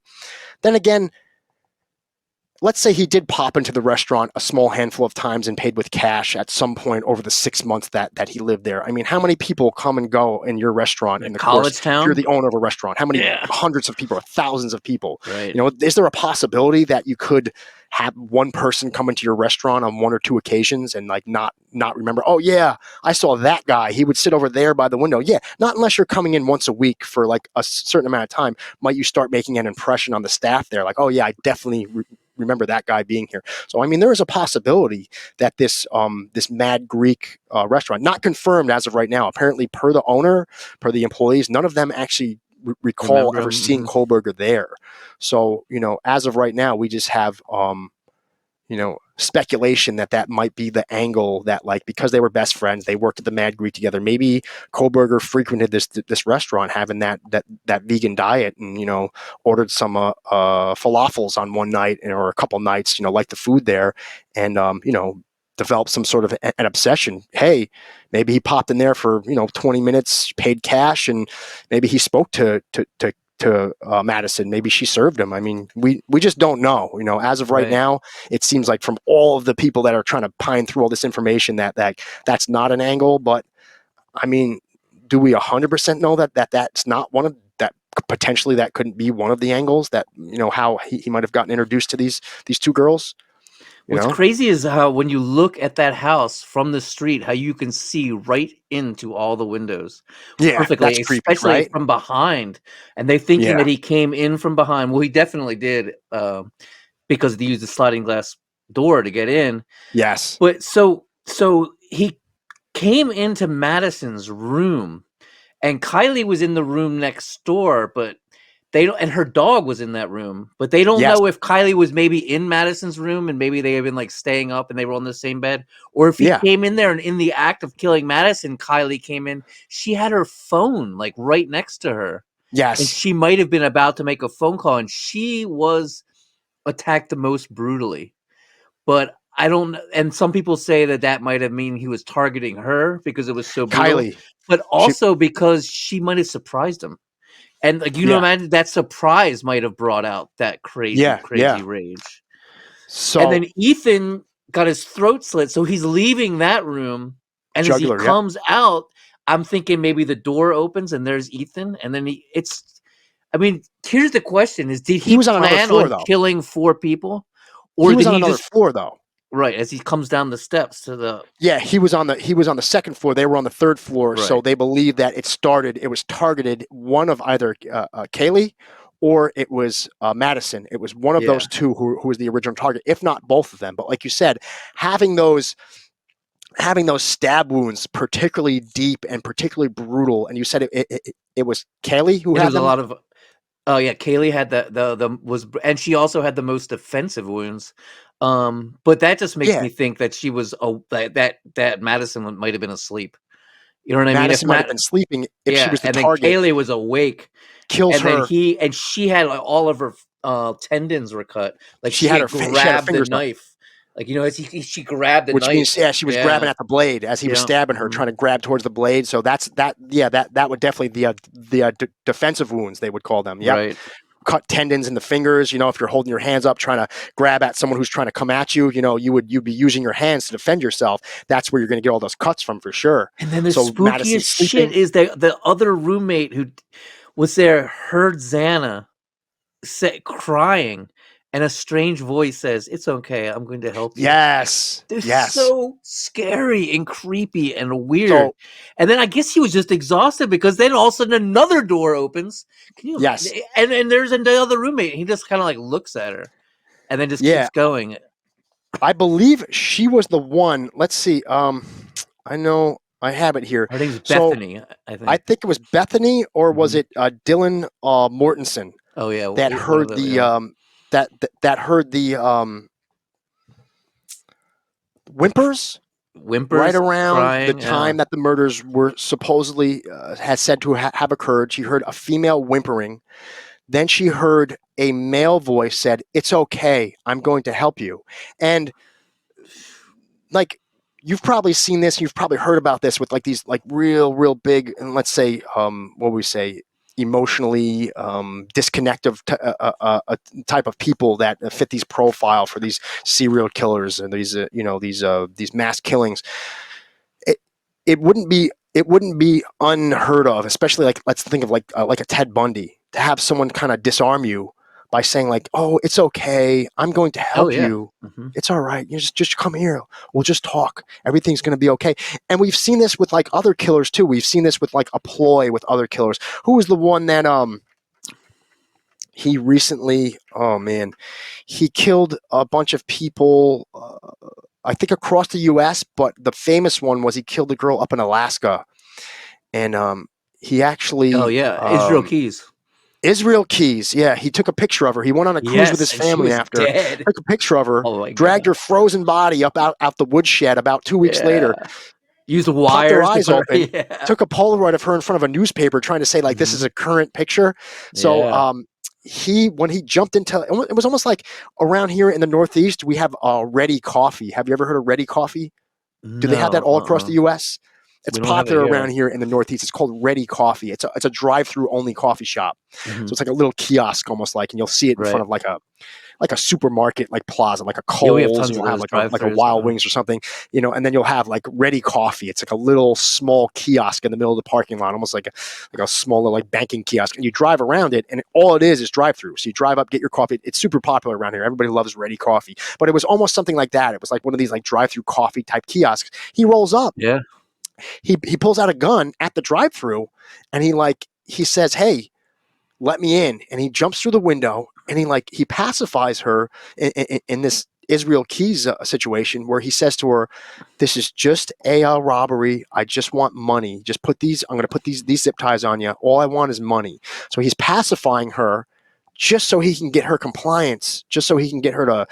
then again, let's say he did pop into the restaurant a small handful of times and paid with cash at some point over the 6 months that he lived there. I mean, how many people come and go in your restaurant in Like the course, college if you're town? the owner of a restaurant? How many Yeah. hundreds of people or thousands of people? Right. Is there a possibility that you could have one person come into your restaurant on one or two occasions and like not remember? Oh yeah, I saw that guy. He would sit over there by the window. Yeah, not unless you're coming in once a week for like a certain amount of time. Might you start making an impression on the staff there? Like, oh yeah, I definitely remember that guy being here. So I mean, there is a possibility that this Mad Greek restaurant, not confirmed as of right now, apparently per the owner, per the employees, none of them actually recall Remember ever him? seeing Mhm. Kohlberger there. So as of right now, we just have speculation that might be the angle, that like because they were best friends, they worked at the Mad Greek together. Maybe Kohlberger frequented this restaurant, having that vegan diet, and ordered some falafels on one night or a couple nights. Liked the food there, and developed some sort of an obsession. Hey, maybe he popped in there for 20 minutes, paid cash, and maybe he spoke to Madison. Maybe she served him. I mean, we just don't know. As of right Right. now, it seems like from all of the people that are trying to pine through all this information that's not an angle. But I mean, do we 100% know that's not one of that? Potentially that couldn't be one of the angles, that how he might have gotten introduced to these two girls. you What's know crazy is how when you look at that house from the street, how you can see right into all the windows yeah, that's perfectly, creepy, especially right? from behind, and they thinking Yeah. that he came in from behind. Well, he definitely did, because they used the sliding glass door to get in. Yes. But so he came into Madison's room, and Kylie was in the room next door, but they don't, and her dog was in that room, but they don't Yes. know if Kylie was maybe in Madison's room and maybe they had been, like, staying up and they were on the same bed, or if he Yeah. came in there and in the act of killing Madison, Kylie came in, she had her phone, like, right next to her, and Yes. she might have been about to make a phone call, and she was attacked the most brutally. But I don't, and some people say that that might have mean he was targeting her because it was so brutal, Kylie. but She. also because she might have surprised him. And, like, Yeah. imagine that surprise might have brought out that crazy, Yeah. crazy Yeah. rage. And So then Ethan got his throat slit, so he's leaving that room, and as he jugular. Yep. comes out, I'm thinking maybe the door opens and there's Ethan, and then it's. I mean, here's the question: Is did He he was on another plan floor, on though. killing 4 people, He or was did on he another just floor, though. right as he comes down the steps to the Yeah, he was on the second floor. They were on the third floor, so right? they believe that it was targeted one of either Kaylee or it was Madison. It was one of Yeah, those two who was the original target, if not both of them. But like you said, having those having those stab wounds particularly deep and particularly brutal, and you said it was Kaylee who yeah. had There's a them. lot of. Oh yeah, Kaylee had the was, and she also had the most offensive wounds. But that just makes Yeah, me think that she was that Madison might have been asleep. You know what I mean? If Madison might have Matt, been sleeping if she yeah, was the and then target. Kaylee was awake, Kills and then her. she had like, all of her tendons were cut. Like She she had had she had her grabbed the fingers up. knife. Like as she grabbed the Which means, knife. yeah, she was grabbing Yeah, at the blade as he was yeah. stabbing her, Hmm. trying to grab towards the blade. So that would definitely the defensive wounds they would call them. Yep, Right. cut tendons in the fingers. If you're holding your hands up trying to grab at someone who's trying to come at you, you'd be using your hands to defend yourself. That's where you're going to get all those cuts from for sure. And then the So spookiest Madison's shit sleeping. is the other roommate who was there heard Xana crying, and a strange voice says, "It's okay. I'm going to help you." Yes, They're yes. so scary and creepy and weird. So And then I guess he was just exhausted because then all of a sudden another door opens. Can you imagine? yes, And there's another roommate. And he just kind of like looks at her and then just yeah. keeps going. I believe she was the one. Let's see. I know I have it here. Her name's So Bethany, I I think. think it was Bethany, or was Hmm. it Dylan Mortensen Oh yeah, that one of heard them. the Yeah, that heard the whimpers right whimpers, around the crying. Yeah. time that the murders were supposedly has said to have occurred. She heard a female whimpering. Then she heard a male voice said, "It's okay. I'm going to help you." And like you've probably seen this, you've probably heard about this with like these like real big, and let's say what we say, emotionally disconnective type of people that fit these profile for these serial killers and these these mass killings. It, it wouldn't be unheard of, especially like let's think of like a Ted Bundy, to have someone kind of disarm you by saying like, "Oh, it's okay. I'm going to Oh help yeah. you. Hmm. It's all right. You just come here. We'll just talk. Everything's going to be okay." And we've seen this with like other killers too. We've seen this with like a ploy with other killers. Who was the one that he recently? Oh man, he killed a bunch of people. I think across the U.S., but the famous one was he killed a girl up in Alaska, and he Oh actually yeah. Israel Keys. Israel Keys. Yeah, he took a picture of her. He went on a cruise with Yes, his and she family was after, dead. took a picture of her, Oh my dragged her god. frozen body up out the woodshed. About 2 weeks later, Yeah. Use popped her wires to eyes put her. open, Yeah. took a Polaroid of her in front of a newspaper, trying to say like this is Hmm. a current picture. So Yeah. he when he jumped into it was almost like around here in the Northeast we have Ready Coffee. Have you ever heard of Ready Coffee? Do they have that No. all across the U.S.? It's We don't have it popular around here. here in the Northeast. It's called Ready Coffee. It's a drive-through only coffee shop. So Hmm. it's like a little kiosk almost like, and you'll see it in front Right. of like a supermarket like plaza, like a Yeah, we have Kohl's, and tons you'll of have those like a drive-throughs. Wild Wings or something, and then you'll have like Ready Coffee. It's like a little small kiosk in the middle of the parking lot, almost like a smaller like banking kiosk. And you drive around it, and all it is drive-through. So you drive up, get your coffee. It's super popular around here. Everybody loves Ready Coffee, but it was almost something like that. It was like one of these like drive-through coffee type kiosks. He rolls up, Yeah. he pulls out a gun at the drive-through, and he says, "Hey, let me in." And he jumps through the window, and he pacifies her in this Israel Keys situation, where he says to her, "This is just a robbery. I just want money. Just put these. I'm going to put these zip ties on you. All I want is money." So he's pacifying her, just so he can get her compliance, just so he can get her to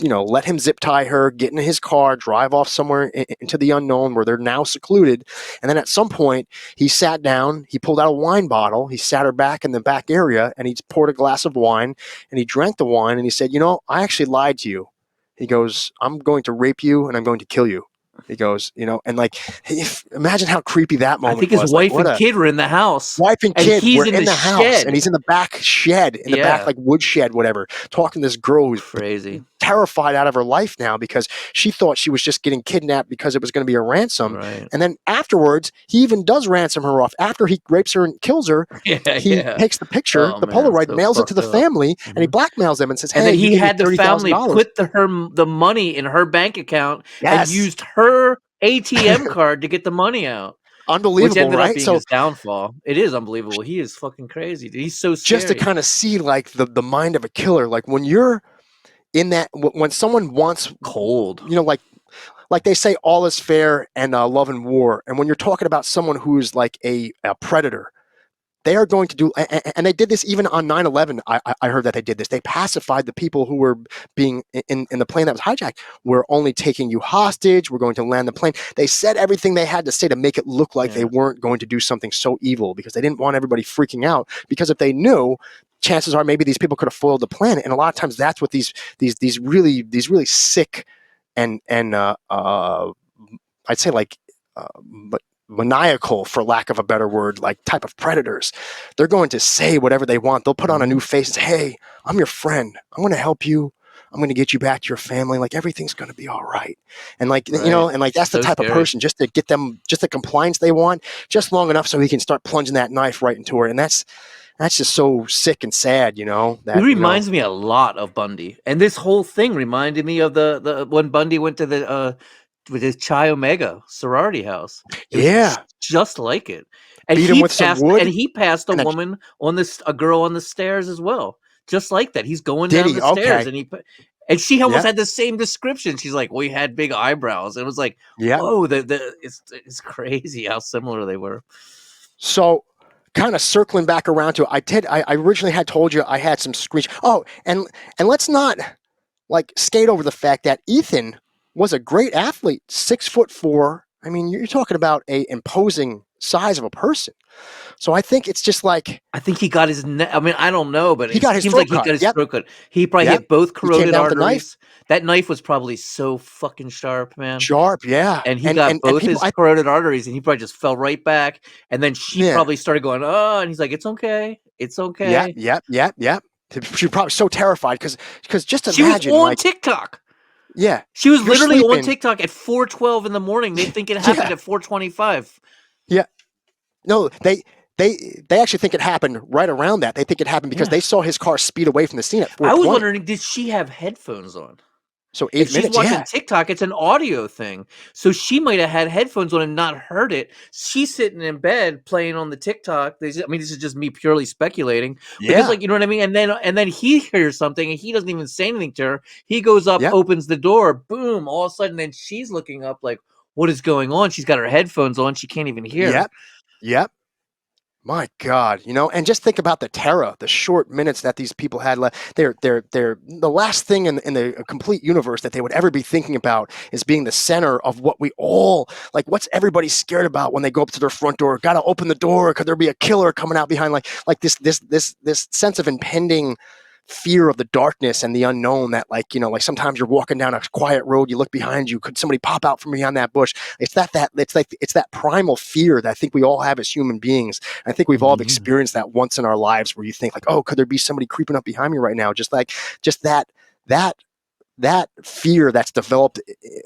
let him zip tie her, get in his car, drive off somewhere into the unknown where they're now secluded. And then at some point, he sat down, he pulled out a wine bottle, he sat her back in the back area, and he poured a glass of wine, and he drank the wine, and he said, "I actually lied to you." He goes, "I'm going to rape you, and I'm going to kill you." He goes, and like, imagine how creepy that I moment think his was. Like, wife what and a kid were in the house, wife and and kid he's were in in the the house, and shed. he's in the back shed, in the back, Yeah, like wood shed, whatever, talking to this girl who's crazy. terrified out of her life now because she thought she was just getting kidnapped because it was going to be a ransom. Right. And then afterwards, he even does ransom her off. After he rapes her and kills her, Yeah, he yeah. takes the picture, Oh the man, Polaroid, so mails it to fucked the up. family, and he Mhm. blackmails them and says, And then "Hey, you he give me had the family $30,000." put the money in her bank account and Yes, used her ATM card to get the money out, which unbelievable, ended up right? being So his downfall. It is unbelievable. He is fucking crazy. He's so just to scary. kind of see like the mind of a killer, like when you're in that, when someone wants, Cold. like they say, all is fair and love and war. And when you're talking about someone who's like a predator, they are going to do, and they did this even on 9/11. I heard that they did this. They pacified the people who were being in the plane that was hijacked. We're only taking you hostage. We're going to land the plane. They said everything they had to say to make it look like they Yeah. weren't going to do something so evil because they didn't want everybody freaking out. Because if they knew, chances are maybe these people could have foiled the plan. And a lot of times that's what these really sick and I'd say like but maniacal, for lack of a better word, like type of predators. They're going to say whatever they want. They'll put on a Mhm. new face and say, "Hey, I'm your friend. I'm going to help you. I'm going to get you back to your family. Like everything's going to be all right." And like Right. and like that's the So type of scary. person, just to get them just the compliance they want, just long enough so he can start plunging that knife right into her. And that's just so sick and sad, He that reminds me a lot of Bundy, and this whole thing reminded me of the when Bundy went to the with his Chi Omega sorority house. It was yeah, just like it, and beat him with some wood he passed a and then woman on this a girl on the stairs as well, just like that. He's going did down he? the stairs, Okay, and and she almost yeah, had the same description. She's like, "We had big eyebrows." It was like, yeah. whoa, it's crazy how similar they were. So, kind of circling back around to it, I originally had told you I had some screech. Oh, and let's not like skate over the fact that Ethan was a great athlete, 6'4". I mean, you're talking about a imposing size of a person. So I think it's just like I think he got his I mean, I don't know, but he it got his seems like throat he cut. got his Yep, throat cut. He probably yep. hit both He came carotid down with a knife, arteries. That knife was probably so fucking sharp, man. sharp. Yeah, And he and got and both people, his carotid arteries, and he probably just fell right back, and then she yeah, probably started going, "Oh," and he's like, "It's okay. It's yep, okay." yep, yep, yep. She was probably so terrified because just She was imagine on like, TikTok. yeah, She was you're literally on sleeping. TikTok at 4:12 in the morning. They think it happened Yeah, at 4:25. yeah. No, they actually think it happened right around that. They think it happened because Yeah. they saw his car speed away from the scene at I was 4:20. wondering, did she have headphones on? So If 8 she's minutes, watching yeah. TikTok, it's an audio thing. So she might have had headphones on and not heard it. She's sitting in bed playing on the TikTok. I mean, this is just me purely speculating because, Yeah. like, you know what I mean. And then he hears something and he doesn't even say anything to her. He goes up, Yep. opens the door, boom! All of a sudden, then she's looking up like, "What is going on?" She's got her headphones on. She can't even hear. Yep. Yep. My God, and just think about the terror, the short minutes that these people had left. They're the last thing in the complete universe that they would ever be thinking about is being the center of what we all like. What's everybody scared about when they go up to their front door? Got to open the door. Could there be a killer coming out behind? Like this sense of impending fear of the darkness and the unknown that like sometimes you're walking down a quiet road, you look behind you, could somebody pop out from behind that bush? It's that primal fear that I think we all have as human beings. I think we've all Yeah. experienced that once in our lives where you think like, oh, could there be somebody creeping up behind me right now? Just that that fear that's developed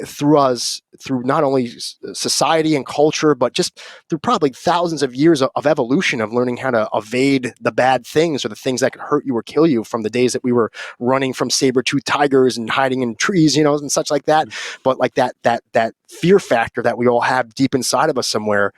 through us, through not only society and culture, but just through probably thousands of years of evolution of learning how to evade the bad things or the things that could hurt you or kill you, from the days that we were running from saber-toothed tigers and hiding in trees, and such like that. But like that fear factor that we all have deep inside of us somewhere,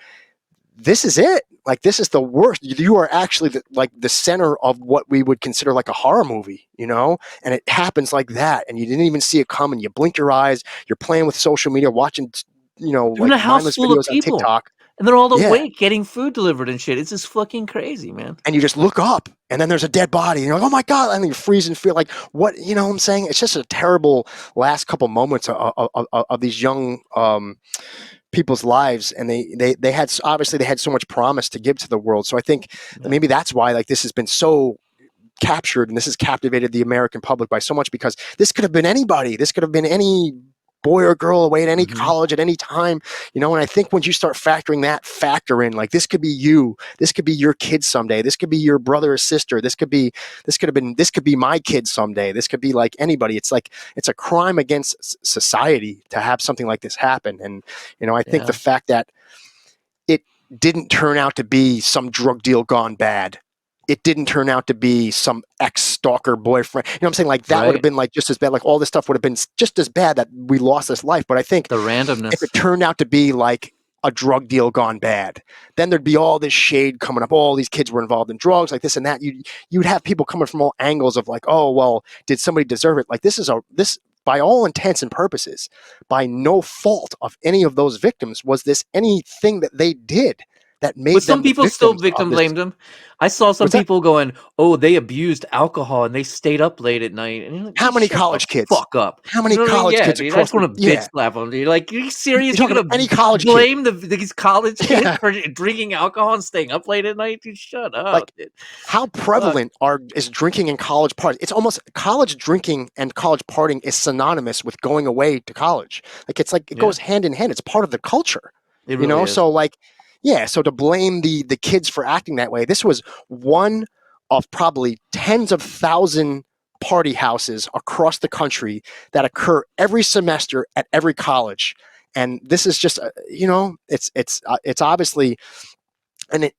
this is it. Like, this is the worst. You are actually the center of what we would consider like a horror movie, and it happens like that. And you didn't even see it coming. You blink your eyes. You're playing with social media, watching, They're in like a house mindless full of videos on people, TikTok. and they're all Yeah. awake getting food delivered and shit. It's just fucking crazy, man. And you just look up and then there's a dead body. And you're like, oh my God. And then you freeze and feel like, what, what I'm saying? It's just a terrible last couple moments of these young, people's lives, and they had, obviously they had so much promise to give to the world. So I think that Yeah. maybe that's why like this has been so captured and this has captivated the American public by so much, because this could have been anybody. This could have been any boy or girl away at any Mm-hmm. college at any time, and I think once you start factoring that factor in, like this could be you, this could be your kid someday, this could be your brother or sister, this could be my kid someday, this could be like anybody. It's like it's a crime against society to have something like this happen. And I think the Yeah. fact that it didn't turn out to be some drug deal gone bad. It didn't turn out to be some ex-stalker boyfriend. You know what I'm saying? Like that would have Right. been like just as bad. Like all this stuff would have been just as bad that we lost this life. But I think The if randomness. it turned out to be like a drug deal gone bad, then there'd be all this shade coming up. All these kids were involved in drugs, like this and that. You'd have people coming from all angles of like, oh well, did somebody deserve it? Like this by all intents and purposes, by no fault of any of those victims, was this anything that they did that But made some them the people still victims of victim this. blamed him. I saw some What's that? people going, "Oh, they abused alcohol and they stayed up late at night." And you're like, How "Just many shut the college kids? fuck up." How You many know what I mean? college Yeah, kids dude. I across just the? want to bitch Yeah, slap them. You're like, "Are you you're serious? You're talking gonna any college kid. blame these college kids Yeah, for drinking alcohol and staying up late at night?" Dude, shut up, like dude. how Fuck. prevalent is drinking in college parties? It's almost college drinking and college partying is synonymous with going away to college. Like it's like it Yeah, goes hand in hand. It's part of the culture, it really is. So like, yeah. So to blame the kids for acting that way, this was one of probably tens of thousand party houses across the country that occur every semester at every college. And this is just, it's obviously, and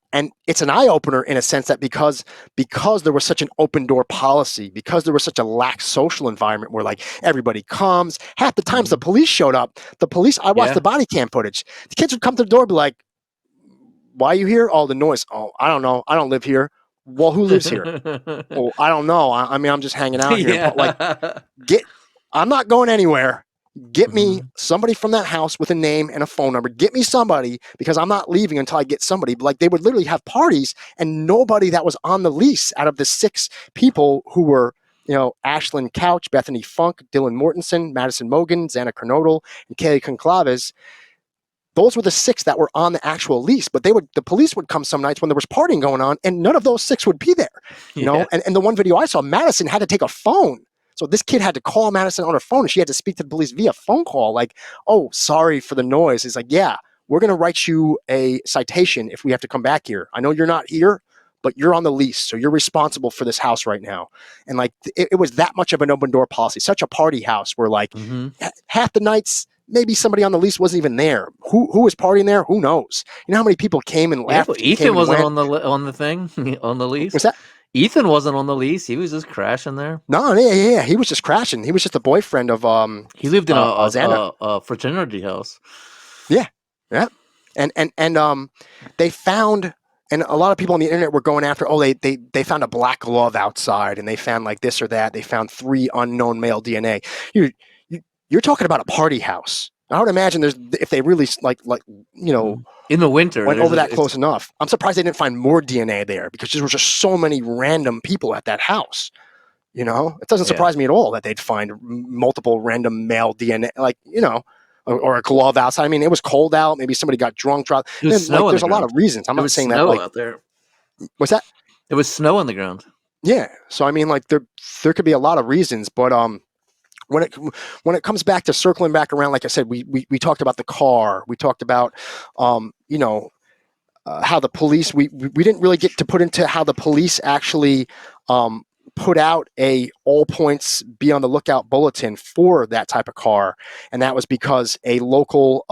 it's an eye opener in a sense that because there was such an open door policy, because there was such a lax social environment where like everybody comes. Half the times the Mhm. police showed up. I watched the Yeah. body cam footage. The kids would come to the door, and be like, "Why are you here?" "Oh, the noise." "Oh, I don't know. I don't live here." "Well, who lives here?" "Oh, I don't know. I mean, I'm just hanging out here." Like, Yeah. get. I'm not going anywhere. Get me Mhm. somebody from that house with a name and a phone number. Get me somebody, because I'm not leaving until I get somebody. Like they would literally have parties and nobody that was on the lease out of the 6 people who were, Ashlyn Couch, Bethany Funk, Dylan Mortensen, Madison Mogan, Xana Kernodle, and Kelly Conclaves. Those were the 6 that were on the actual lease, but the police would come some nights when there was partying going on, and none of those 6 would be there. Yeah. And the one video I saw, Madison had to take a phone. So this kid had to call Madison on her phone, and she had to speak to the police via phone call. Like, "Oh, sorry for the noise." He's like, "Yeah, we're going to write you a citation if we have to come back here. I know you're not here, but you're on the lease, so you're responsible for this house right now." And like, it was that much of an open door policy, such a party house where like Mhm. half the nights, maybe somebody on the lease wasn't even there. Who was partying there? Who knows? You know how many people came and Yeah, but left and came Ethan and wasn't went? on on the thing, on the lease. Was that? Ethan wasn't on the lease, he was just crashing there. No, yeah. He was just crashing. He was just a boyfriend of He lived in Xana. a fraternity house. Yeah, yeah. And they found, and a lot of people on the internet were going after. Oh, they found a black glove outside, and they found like this or that. They found 3 unknown male DNA. You, you you're talking about a party house. I would imagine there's, if they really like Mhm. In the winter, went there's over a that it's close enough. I'm surprised they didn't find more DNA there, because there were just so many random people at that house. It doesn't yeah. surprise me at all that they'd find multiple random male DNA, like, or a glove outside. I mean, it was cold out. Maybe somebody got drunk. There was Man, like, snow on the there's a lot ground. of reasons. I'm There not was saying that, snow like, out there. what's that? There was snow on the ground. Yeah. So I mean, like, there could be a lot of reasons, but when it comes back to circling back around, like I said, we talked about the car. We talked about, um, you know, how the police, we didn't really get to put into how the police actually um, put out a all points be on the lookout bulletin for that type of car, and that was because a local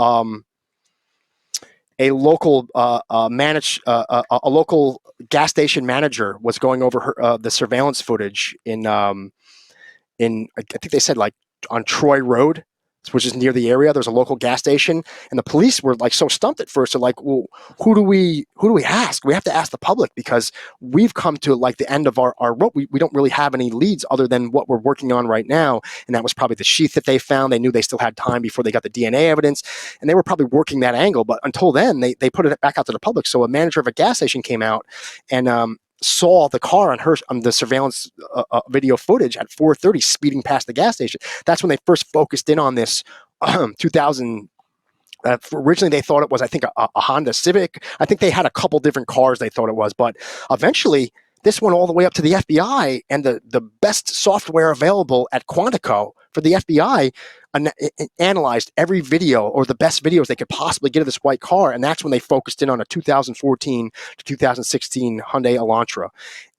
gas station manager was going over the surveillance footage in I think they said like on Troy Road, which is near the area. There's a local gas station, and the police were like so stumped at first. They're like, "Well, who do we ask? We have to ask the public, because we've come to like the end of our rope. We don't really have any leads other than what we're working on right now." And that was probably the sheath that they found. They knew they still had time before they got the DNA evidence, and they were probably working that angle. But until then, they put it back out to the public. So a manager of a gas station came out and saw the car on the surveillance video footage at 4:30 speeding past the gas station. That's when they first focused in on this 2000. Originally, they thought it was, I think, a Honda Civic. I think they had a couple different cars they thought it was, but eventually this went all the way up to the FBI, and the best software available at Quantico for the FBI analyzed every video, or the best videos they could possibly get of this white car, and that's when they focused in on a 2014 to 2016 Hyundai Elantra.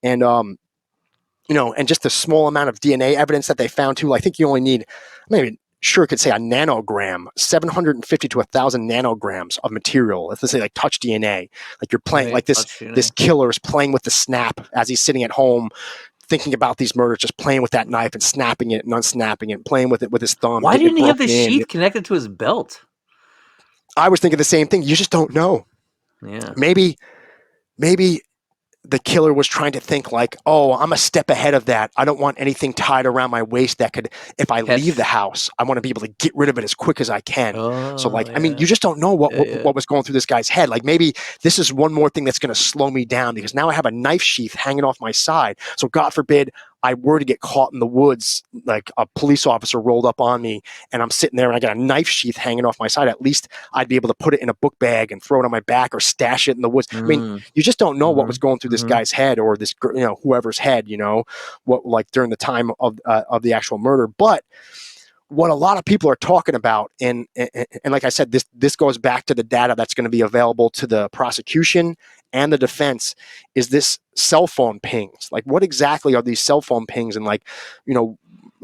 And and just the small amount of DNA evidence that they found too. I think you only need, maybe sure it could say a nanogram, 750 to 1,000 nanograms of material. Let's say like touch DNA, like you're playing, Right, like this killer is playing with the snap as he's sitting at home thinking about these murders, just playing with that knife and snapping it and unsnapping it, and playing with it with his thumb. Why didn't he have the in. sheath connected to his belt? I was thinking the same thing. You just don't know. Yeah. Maybe the killer was trying to think like, oh, I'm a step ahead of that. I don't want anything tied around my waist that could, if I leave the house, I want to be able to get rid of it as quick as I can. So like, I mean, you just don't know what was going through this guy's head. Like, maybe this is one more thing that's going to slow me down, because now I have a knife sheath hanging off my side. So God forbid I were to get caught in the woods, like a police officer rolled up on me and I'm sitting there and I got a knife sheath hanging off my side. At least I'd be able to put it in a book bag and throw it on my back or stash it in the woods. I mean, you just don't know what was going through this guy's head, or this, whoever's head, what, like during the time of the actual murder. But what a lot of people are talking about, and like I said, this goes back to the data that's going to be available to the prosecution and the defense, is this cell phone pings. Like, what exactly are these cell phone pings, and like,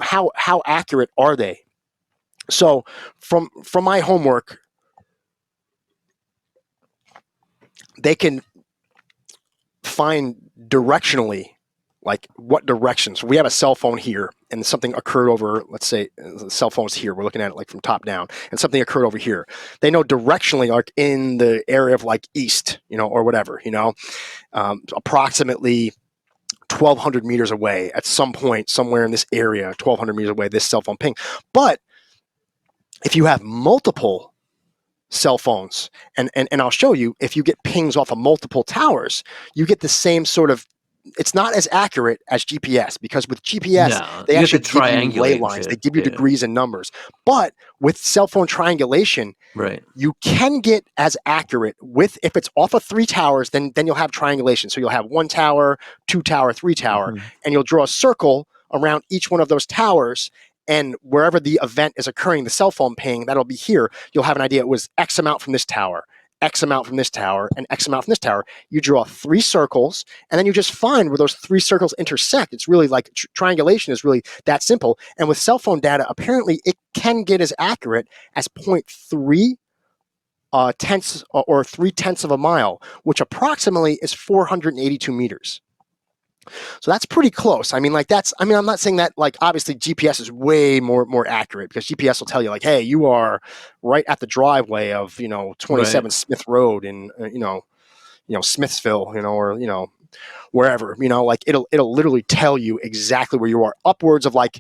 how accurate are they? So from my homework, they can find directionally, like what directions. We have a cell phone here, and something occurred over, let's say the cell phone's here, we're looking at it like from top down, and something occurred over here. They know directionally, like in the area of like east, or whatever, approximately 1,200 meters away at some point, somewhere in this area, 1,200 meters away, this cell phone ping. But if you have multiple cell phones, and I'll show you, if you get pings off of multiple towers, you get the same sort of, it's not as accurate as GPS, because with GPS, they actually give you ley lines, they give you degrees and numbers. But with cell phone triangulation, right, you can get as accurate with, if it's off of 3 towers, then you'll have triangulation. So you'll have 1 tower, 2 tower, 3 tower, and you'll draw a circle around each one of those towers. And wherever the event is occurring, the cell phone ping, that'll be here. You'll have an idea it was X amount from this tower, X amount from this tower, and X amount from this tower. You draw 3 circles, and then you just find where those 3 circles intersect. It's really like triangulation is really that simple. And with cell phone data, apparently it can get as accurate as 0.3 tenths or 3/10 of a mile, which approximately is 482 meters. So that's pretty close. I mean, like I'm not saying that, like, obviously GPS is way more accurate, because GPS will tell you like, hey, you are right at the driveway of, 27 Smith Road in, Smithsville, or, wherever, like it'll literally tell you exactly where you are, upwards of like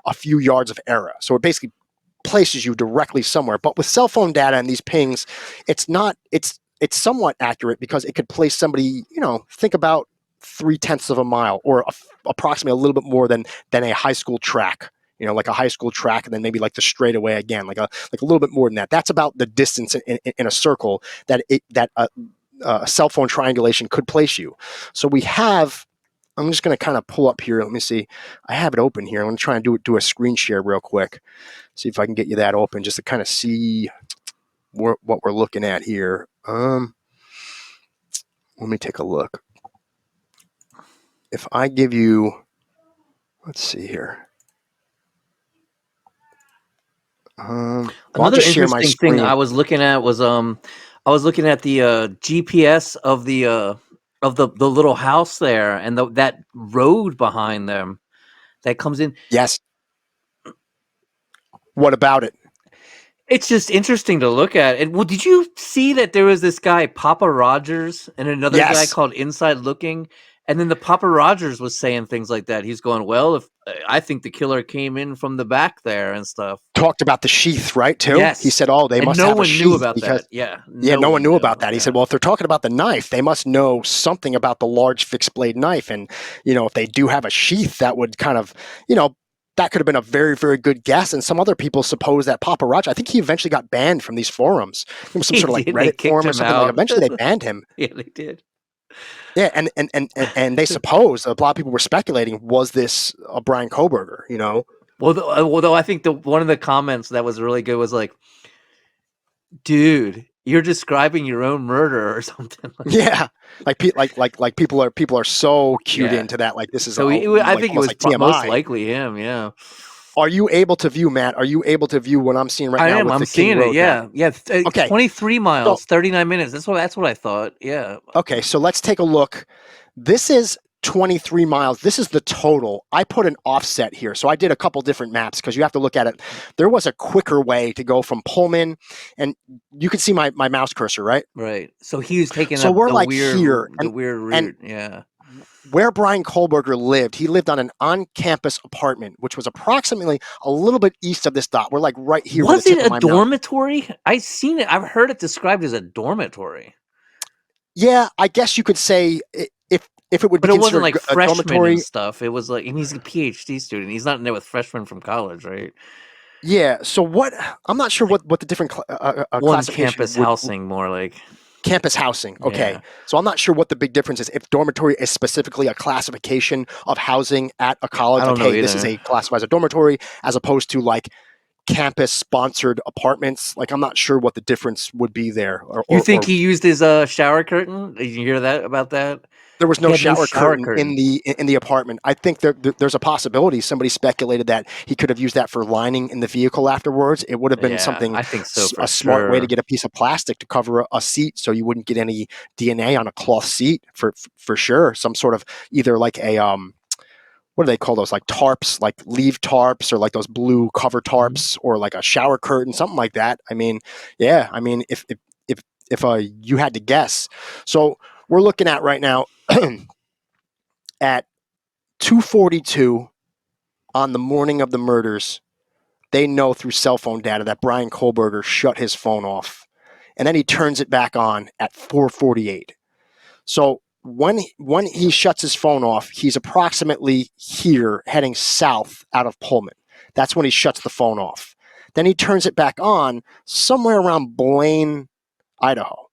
a few yards of error. So it basically places you directly somewhere. But with cell phone data and these pings, it's somewhat accurate, because it could place somebody, think about 3/10 of a mile, or approximately a little bit more than a high school track, like a high school track, and then maybe like the straightaway again, like a little bit more than that. That's about the distance in a circle that cell phone triangulation could place you. So I'm just going to kind of pull up here. Let me see. I have it open here. I'm going to try and do a screen share real quick. See if I can get you that open, just to kind of see what we're looking at here. Let me take a look. If I give you, let's see here. Another interesting thing I was looking at was I was looking at the GPS of the little house there, and that road behind them that comes in. Yes. What about it? It's just interesting to look at. And well, did you see that there was this guy Papa Rogers and another guy called Inside Looking? And then the Papa Rogers was saying things like that. He's going, well, if I think the killer came in from the back there and stuff. Talked about the sheath, right? Too. Yes. He said, "Oh, they must have a sheath." No one knew about that. Yeah. No one knew about that. He said, "Well, if they're talking about the knife, they must know something about the large fixed blade knife, and if they do have a sheath, that would kind of, that could have been a very, very good guess." And some other people suppose that Papa Roger, I think he eventually got banned from these forums. It was some sort of like Reddit forum or something. Like, eventually they banned him. Yeah, they did. Yeah, and they suppose a lot of people were speculating, was this a Brian Koberger? You know, Although I think the one of the comments that was really good was like, "Dude, you're describing your own murder or something." yeah, like people are so cued Yeah. into that. Like this is So I like think it almost was like most TMI. likely him. Yeah, Are you able to view, Matt? Are you able to view what I'm seeing right I now am. with I'm the King seeing it. Road map? Yeah, yeah. Okay, 23 so miles, 39 minutes. That's what I thought. Yeah. okay, so let's take a look. This is 23 miles. This is the total. I put an offset here. So I did a couple different maps because you have to look at it. There was a quicker way to go from Pullman, and you can see my mouse cursor, right? Right. So he was taking So we're the like here, weird and route. Yeah. where Brian Kohlberger lived, he lived on an on-campus apartment, which was approximately a little bit east of this dot. We're like right here where the Was it tip of a my mouse. dormitory? I've seen it. I've heard it described as a dormitory. Yeah, I guess you could say if it would be But it wasn't considered like a freshmen and dormitory. stuff. It was like, and he's a PhD student. He's not in there with freshmen from college, right? Yeah. So what? I'm not sure Like what the different one classification campus would. housing, more like. Campus housing. Okay. Yeah. So I'm not sure what the big difference is. If dormitory is specifically a classification of housing at a college, I like, don't know hey, this is either. a classified as a dormitory, as opposed to like campus sponsored apartments. Like, I'm not sure what the difference would be there. You think Or he used his shower curtain? Did you hear that about that? there was He no had no shower shower curtain curtain. in the apartment. I think there's a possibility. Somebody speculated that he could have used that for lining in the vehicle afterwards. It would have been Yeah, something, I think so for a smart way to sure. get a piece of plastic to cover a seat so you wouldn't get any DNA on a cloth seat for sure. Some sort of either like a what do they call those, like tarps, like leave tarps, or like those blue cover Mhm. tarps, or like a shower curtain, something like that. I mean, yeah, I mean, if you had to guess. So we're looking at right now at 2:42 on the morning of the murders. They know through cell phone data that Brian Kohlberger shut his phone off, and then he turns it back on at 4:48. So when he shuts his phone off, he's approximately here heading south out of Pullman. That's when he shuts the phone off. Then he turns it back on somewhere around Blaine, Idaho.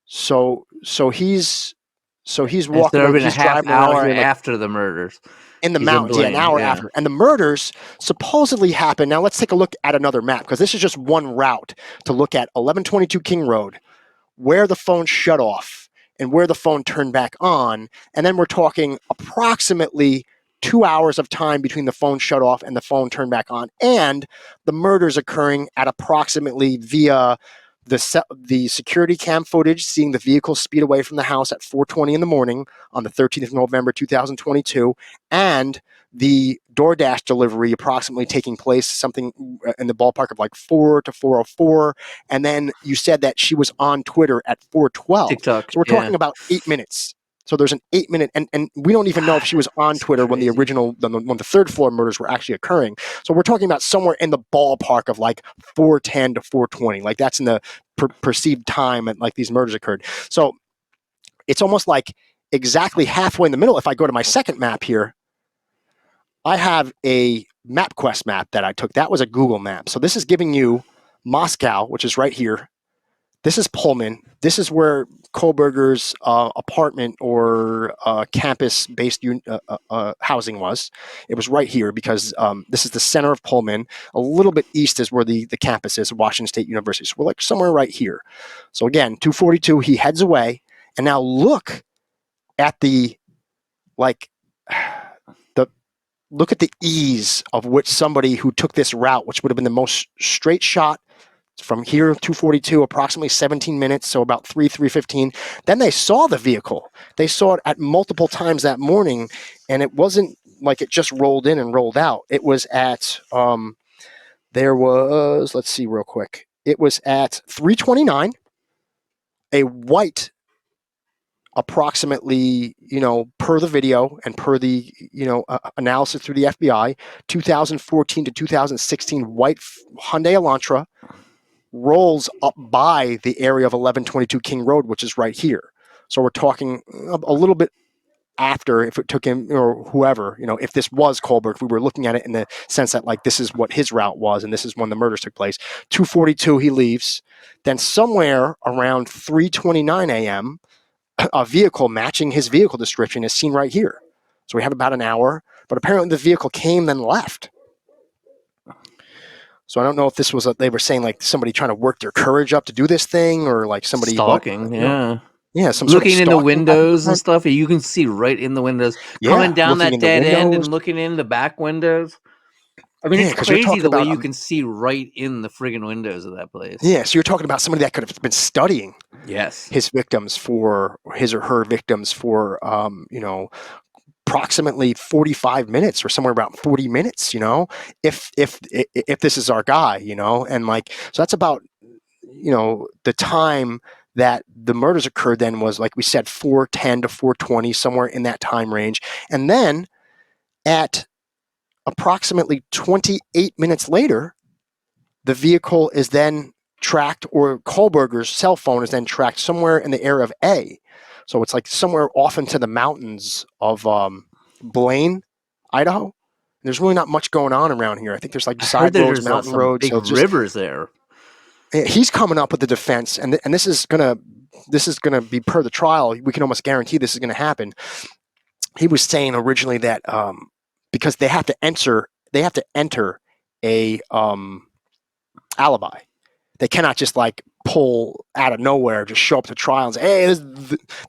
So he's And so walking it would have around, been a he's half driving around hour here like after the murders. in the He's in mountains, yeah, an Blaine. hour Yeah. after. And the murders supposedly happened. Now let's take a look at another map because this is just one route to look at 1122 King Road, where the phone shut off and where the phone turned back on. And then we're talking approximately 2 hours of time between the phone shut off and the phone turned back on. And the murders occurring at approximately via the security cam footage, seeing the vehicle speed away from the house at 4:20 in the morning on the 13th of November 2022, and the DoorDash delivery approximately taking place something in the ballpark of like 4 to 4:04, and then you said that she was on Twitter at 4:12. TikTok. So we're Yeah. talking about 8 minutes. So there's an 8 minute, and we don't even know if God, she was on that's Twitter when crazy. when the third floor murders were actually occurring. So we're talking about somewhere in the ballpark of like 4:10 to 4:20. Like that's in the perceived time and like these murders occurred. So it's almost like exactly halfway in the middle. If I go to my second map here, I have a MapQuest map that I took. That was a Google map. So this is giving you Moscow, which is right here. This is Pullman. This is where Kohlberger's apartment or campus-based housing was. It was right here because this is the center of Pullman. A little bit east is where the campus is, Washington State University. So we're like somewhere right here. So again, 2:42, he heads away. And now look at the, like, the look at the ease of which somebody who took this route, which would have been the most straight shot from here, 2:42, approximately 17 minutes, so about 3:15. Then they saw the vehicle. They saw it at multiple times that morning, and it wasn't like it just rolled in and rolled out. It was at let's see real quick. It was at 3:29, a white, approximately, per the video and per the, analysis through the FBI, 2014 to 2016 white Hyundai Elantra rolls up by the area of 1122 King Road, which is right here. So we're talking a little bit after, if it took him or whoever, if this was Kohlberg, if we were looking at it in the sense that like this is what his route was and this is when the murders took place. 2:42, he leaves. Then somewhere around 3:29 a.m., a vehicle matching his vehicle description is seen right here. So we have about an hour, but apparently the vehicle came then left. So I don't know if this was they were saying like somebody trying to work their courage up to do this thing, or like somebody Stalking, yeah. yeah, some sort of Looking in the stalking type of windows and event. stuff, you can see right in the windows, coming Yeah, down looking that in the dead end windows. and looking in the back windows. I mean, Yeah, it's because you're crazy talking the way about you can see right in the friggin' windows of that place. yeah, so you're talking about somebody that could have been studying Yes. his victims for his or her victims for approximately 45 minutes or somewhere about 40 minutes, if this is our guy, and like so that's about the time that the murders occurred then was, like we said, 4:10 to 4:20, somewhere in that time range. And then at approximately 28 minutes later, the vehicle is then tracked, or Kohlberger's cell phone is then tracked somewhere in the area of A. So it's like somewhere off into the mountains of Blaine, Idaho. There's really not much going on around here. I think there's like I heard side that roads, there's mountain some roads. big So it's just rivers there. he's coming up with the defense, and this is gonna be per the trial. We can almost guarantee this is going to happen. He was saying originally that because they have to enter a alibi. They cannot just like pull out of nowhere, just show up to trial and say, "Hey,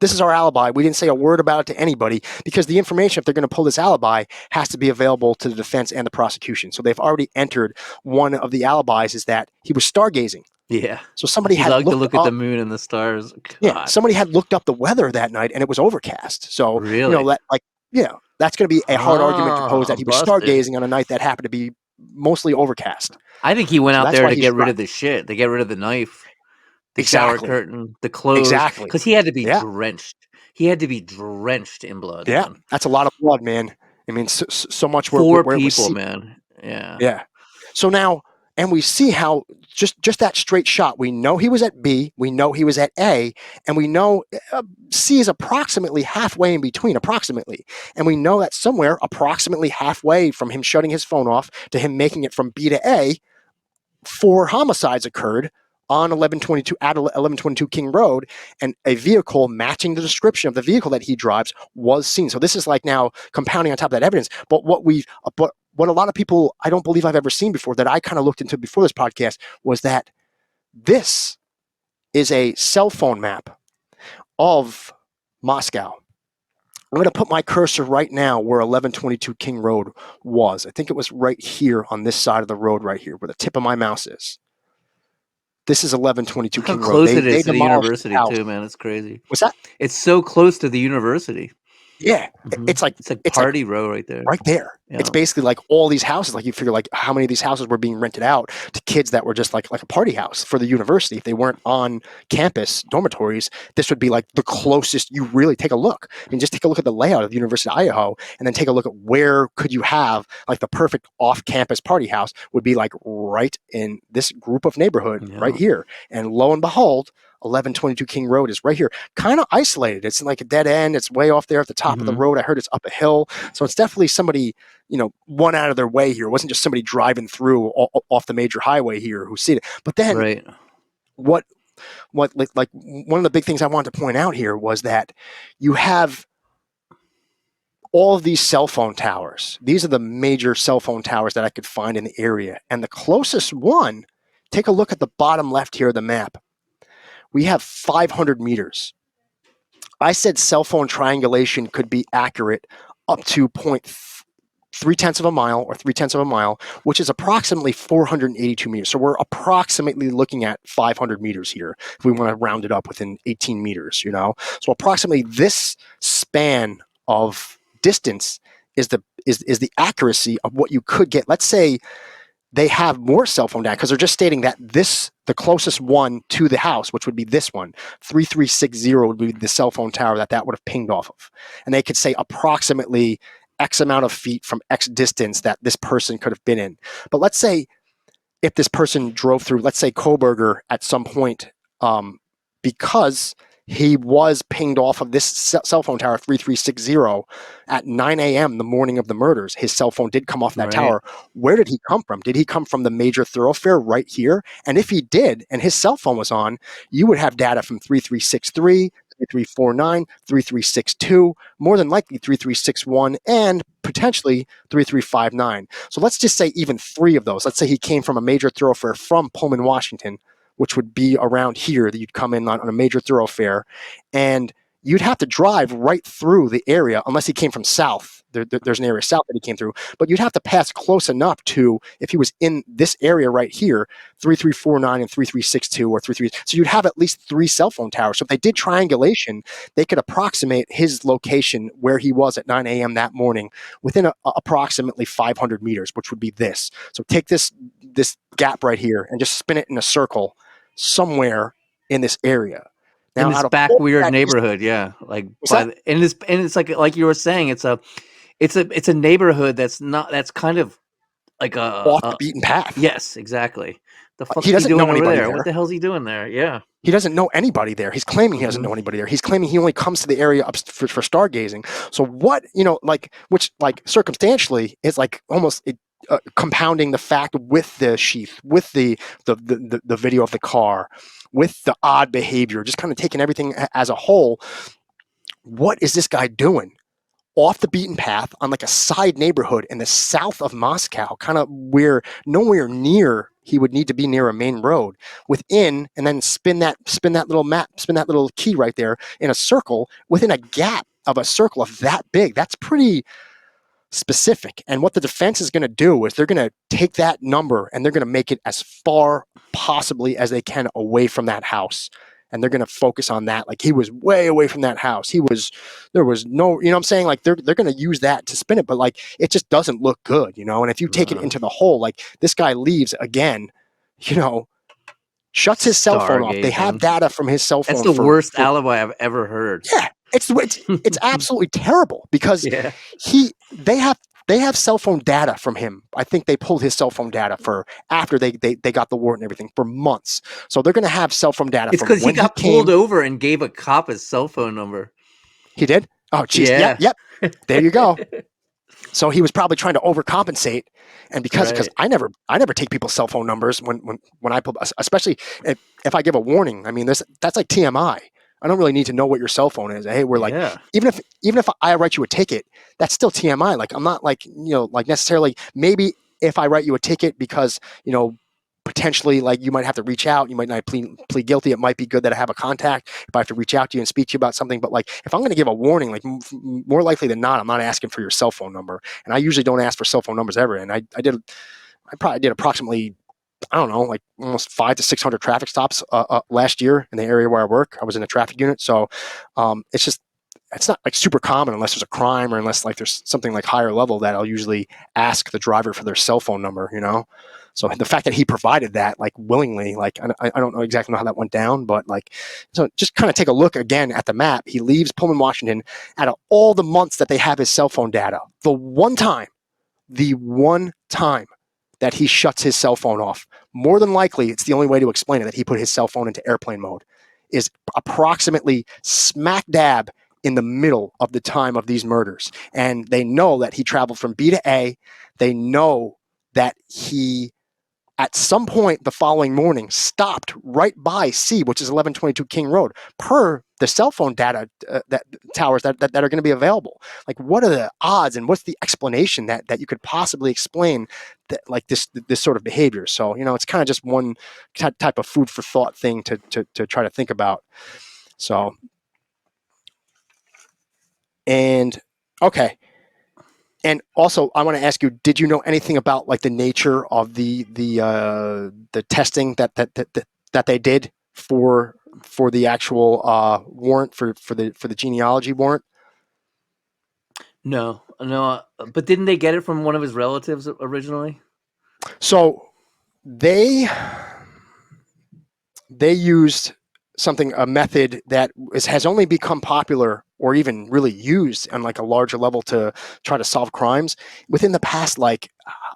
this is our alibi." We didn't say a word about it to anybody, because the information, if they're going to pull this alibi, has to be available to the defense and the prosecution. So they've already entered one of the alibis, is that he was stargazing. Yeah. So somebody He had liked to looked look at the up, moon and the stars. yeah, God, somebody had looked up the weather that night, and it was overcast. So really? that's going to be a hard argument to pose, that he was Busted. stargazing on a night that happened to be mostly overcast. I think he went So out that's there why to he's get rid driving. of the shit, to get rid of the knife, the shower Exactly. curtain, the clothes, Exactly. because he had to be Yeah. drenched. He had to be drenched in blood, Yeah. man. That's a lot of blood, man. I mean, so much Four where it was people, seen. man. Yeah. Yeah. So now, and we see how just that straight shot, we know he was at B, we know he was at A, and we know C is approximately halfway in between, approximately. And we know that somewhere approximately halfway from him shutting his phone off to him making it from B to A, 4 homicides occurred on 1122 at 1122 King Road, and a vehicle matching the description of the vehicle that he drives was seen. So this is like now compounding on top of that evidence. But what a lot of people, I don't believe I've ever seen before, that I kind of looked into before this podcast, was that this is a cell phone map of Moscow. I'm going to put my cursor right now where 1122 King Road was. I think it was right here on this side of the road right here, where the tip of my mouse is. This is 1122 Look how King Road. close it They is to the demolished this university, house. too, man. It's crazy. What's that? It's so close to the university. Yeah, Mhm. it's like It's like it's like Party Row right there. right there. It's Yeah. basically like all these houses. Like you figure, like how many of these houses were being rented out to kids that were just like a party house for the university. If they weren't on campus dormitories, this would be like the closest. You really take a look. I mean, just take a look at the layout of the University of Idaho, and then take a look at where could you have like the perfect off-campus party house. Would be like right in this group of neighborhood right Yeah. here. And lo and behold, 1122 King Road is right here, kind of isolated. It's like a dead end. It's way off there at the top of the Mhm. road. I heard it's up a hill. So it's definitely somebody, went out of their way here. It wasn't just somebody driving through off the major highway here who see it. But then Right. what like one of the big things I wanted to point out here was that you have all of these cell phone towers. These are the major cell phone towers that I could find in the area. And the closest one, take a look at the bottom left here of the map. We have 500 meters. I said cell phone triangulation could be accurate up to 0.3 of a mile or 0.3 of a mile, which is approximately 482 meters. So we're approximately looking at 500 meters here if we want to round it up within 18 meters, So approximately this span of distance is the accuracy of what you could get. Let's say they have more cell phone data, because they're just stating that the closest one to the house, which would be this one, 3360 would be the cell phone tower that would have pinged off of. And they could say approximately X amount of feet from X distance that this person could have been in. But let's say if this person drove through, let's say Koberger at some point, because he was pinged off of this cell phone tower 3360 at 9 a.m. the morning of the murders. His cell phone did come off that Right. tower. Where did he come from? Did he come from the major thoroughfare right here? And if he did, and his cell phone was on, you would have data from 3363 3349, 3362, more than likely 3361, and potentially 3359. So let's just say even three of those. Let's say he came from a major thoroughfare from Pullman, Washington, which would be around here, that you'd come in on a major thoroughfare, and you'd have to drive right through the area unless he came from south. There's an area south that he came through, but you'd have to pass close enough to, if he was in this area right here, 3349 and 3362 or 33. So you'd have at least three cell phone towers. So if they did triangulation, they could approximate his location where he was at 9 a.m. that morning within approximately 500 meters, which would be this. So take this gap right here and just spin it in a circle somewhere in this area. In Now, this out of back all weird that, neighborhood, yeah, like what's that? and it's like you were saying, it's a neighborhood that's kind of like Off the beaten path. yes, exactly. The fuck He is he doesn't doing know over anybody there? What there. the hell's he doing there? Yeah. He doesn't know anybody there. He's claiming he doesn't Mhm. know anybody there. He's claiming he only comes to the area up for stargazing. So what, which like circumstantially is like almost compounding the fact with the sheath, with the video of the car, with the odd behavior, just kind of taking everything as a whole. What is this guy doing? Off the beaten path on like a side neighborhood in the south of Moscow, kind of where nowhere near he would need to be near a main road, within, and then spin that little key right there in a circle within a gap of a circle of that big. That's pretty specific. And what the defense is going to do is they're going to take that number and they're going to make it as far possibly as they can away from that house. And they're going to focus on that. Like, he was way away from that house. There was no, what I'm saying? Like, they're going to use that to spin it, but like, it just doesn't look good, And if you take it into the whole, like, this guy leaves again, shuts his cell phone off. They have Stargazing. data from his cell That's phone the for, worst alibi I've ever heard. yeah, it's absolutely terrible because Yeah. they have cell phone data from him. I think they pulled his cell phone data for after they got the warrant and everything for months. So they're going to have cell phone data It's from because he when he got pulled came. over and gave a cop his cell phone number. He did. Oh, geez. Yep. Yeah. Yep. There you go. So he was probably trying to overcompensate, and because Right. I never take people's cell phone numbers when I pull, especially if I give a warning. I mean, that's like TMI. I don't really need to know what your cell phone is. Hey, we're like, Yeah. even if I write you a ticket, that's still TMI. Like, I'm not like, like necessarily, maybe if I write you a ticket because, potentially, like, you might have to reach out, you might not plead guilty. It might be good that I have a contact if I have to reach out to you and speak to you about something. But like, if I'm going to give a warning, like, more likely than not, I'm not asking for your cell phone number. And I usually don't ask for cell phone numbers ever. And I probably did approximately, I don't know, like almost 500 to 600 traffic stops last year in the area where I work. I was in a traffic unit. So it's not like super common unless there's a crime or unless like there's something like higher level that I'll usually ask the driver for their cell phone number, So the fact that he provided that, like, willingly, like, I don't know exactly how that went down, but like, so just kind of take a look again at the map. He leaves Pullman, Washington. Out of all the months that they have his cell phone data, the one time that he shuts his cell phone off, more than likely, it's the only way to explain it, that he put his cell phone into airplane mode, is approximately smack dab in the middle of the time of these murders. And they know that he traveled from B to A. They know that he, at some point the following morning, stopped right by C, which is 1122 King Road, per the cell phone data that towers that are going to be available. Like, what are the odds and what's the explanation that you could possibly explain that, like, this sort of behavior? So, it's kind of just one type of food for thought thing to try to think about. So, and okay. And also, I want to ask you: did you know anything about, like, the nature of the testing that they did for the actual warrant for the genealogy warrant? No, no. But didn't they get it from one of his relatives originally? So they used a method that has only become popular or even really used on like a larger level to try to solve crimes within the past, like,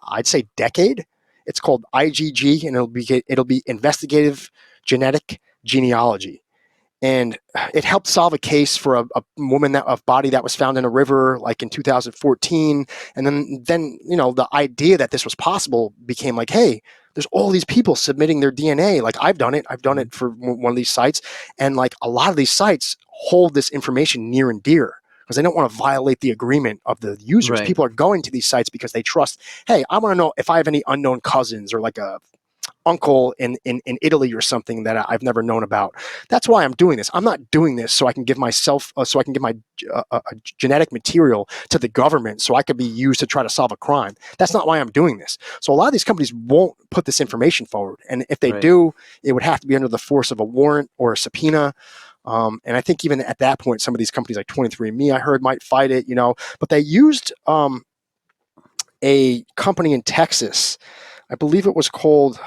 I'd say, decade. It's called IgG, and it'll be investigative genetic genealogy. And it helped solve a case for a woman, a body that was found in a river, like in 2014. And then the idea that this was possible became like, hey, There's all these people submitting their DNA. Like I've done it. I've done it for one of these sites. And like a lot of these sites hold this information near and dear because they don't want to violate the agreement of the users. Right. People are going to these sites because they trust, hey, I want to know if I have any unknown cousins or like a uncle in Italy or something that I've never known about. That's why I'm doing this. I'm not doing this so I can give myself, so I can give my genetic material to the government so I could be used to try to solve a crime. That's not why I'm doing this. So a lot of these companies won't put this information forward. And if they Right. do, it would have to be under the force of a warrant or a subpoena. And I think even at that point, some of these companies like 23andMe, I heard, might fight it, but they used a company in Texas. I believe it was called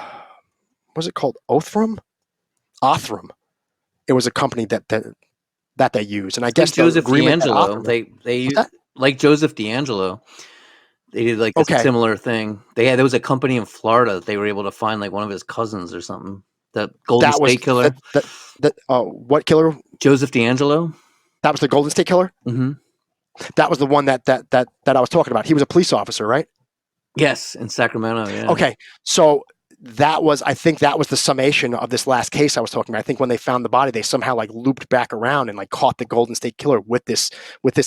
Othram? Othram. It was a company that they used, and I It's like guess the Joseph agreement at D'Angelo. Othram. They That, like Joseph D'Angelo. They did like a okay, similar thing. There was a company in Florida that they were able to find like one of his cousins or something. The Golden that was State Killer, that. What killer? Joseph D'Angelo. That was the Golden State Killer. Hmm. That was the one that I was talking about. He was a police officer, right? Yes, in Sacramento. Yeah. Okay, so I think that was the summation of this last case I was talking about. I think when they found the body, they somehow like looped back around and like caught the Golden State Killer with this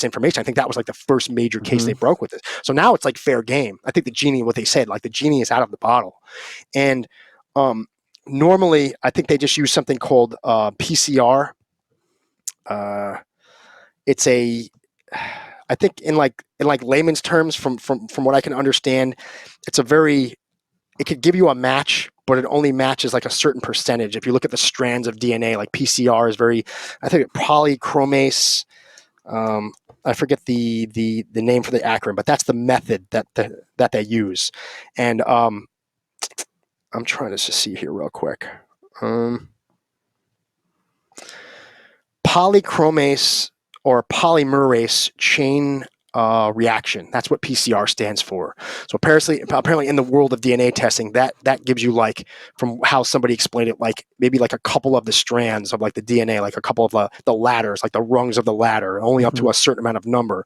information. I think that was like the first major case they broke with it. So now it's like fair game. I think the genie, what they said, like the genie is out of the bottle. And normally, I think they just use something called PCR. It's a, I think in layman's terms, from what I can understand, it's a very, it could give you a match, but it only matches like a certain percentage. If you look at the strands of DNA, like PCR is very, I think polychromase. I forget the name for the acronym, but that's the method that they use. And I'm trying to see here real quick. Polychromase or polymerase chain reaction. That's what PCR stands for. So apparently in the world of DNA testing, that gives you, like, from how somebody explained it, like maybe like a couple of the strands of like the DNA, like a couple of the ladders, like the rungs of the ladder, only up to a certain amount of number.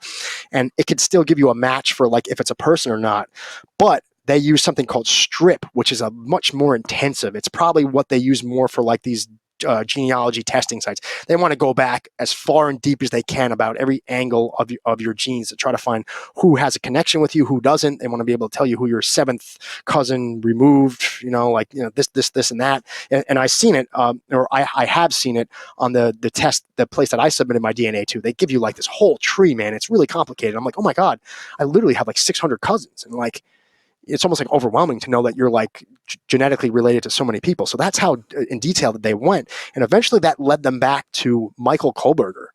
And it could still give you a match for like if it's a person or not. But they use something called strip, which is a much more intensive. It's probably what they use more for like these genealogy testing sites. They want to go back as far and deep as they can about every angle of your genes to try to find who has a connection with you, who doesn't. They want to be able to tell you who your seventh cousin removed, this and that. And I've seen it, or I have seen it on the test, the place that I submitted my DNA to. They give you like this whole tree, man. It's really complicated. I'm like, oh my God, I literally have like 600 cousins. And like, it's almost like overwhelming to know that you're like genetically related to so many people. So that's how in detail that they went. And eventually that led them back to Michael Kohlberger.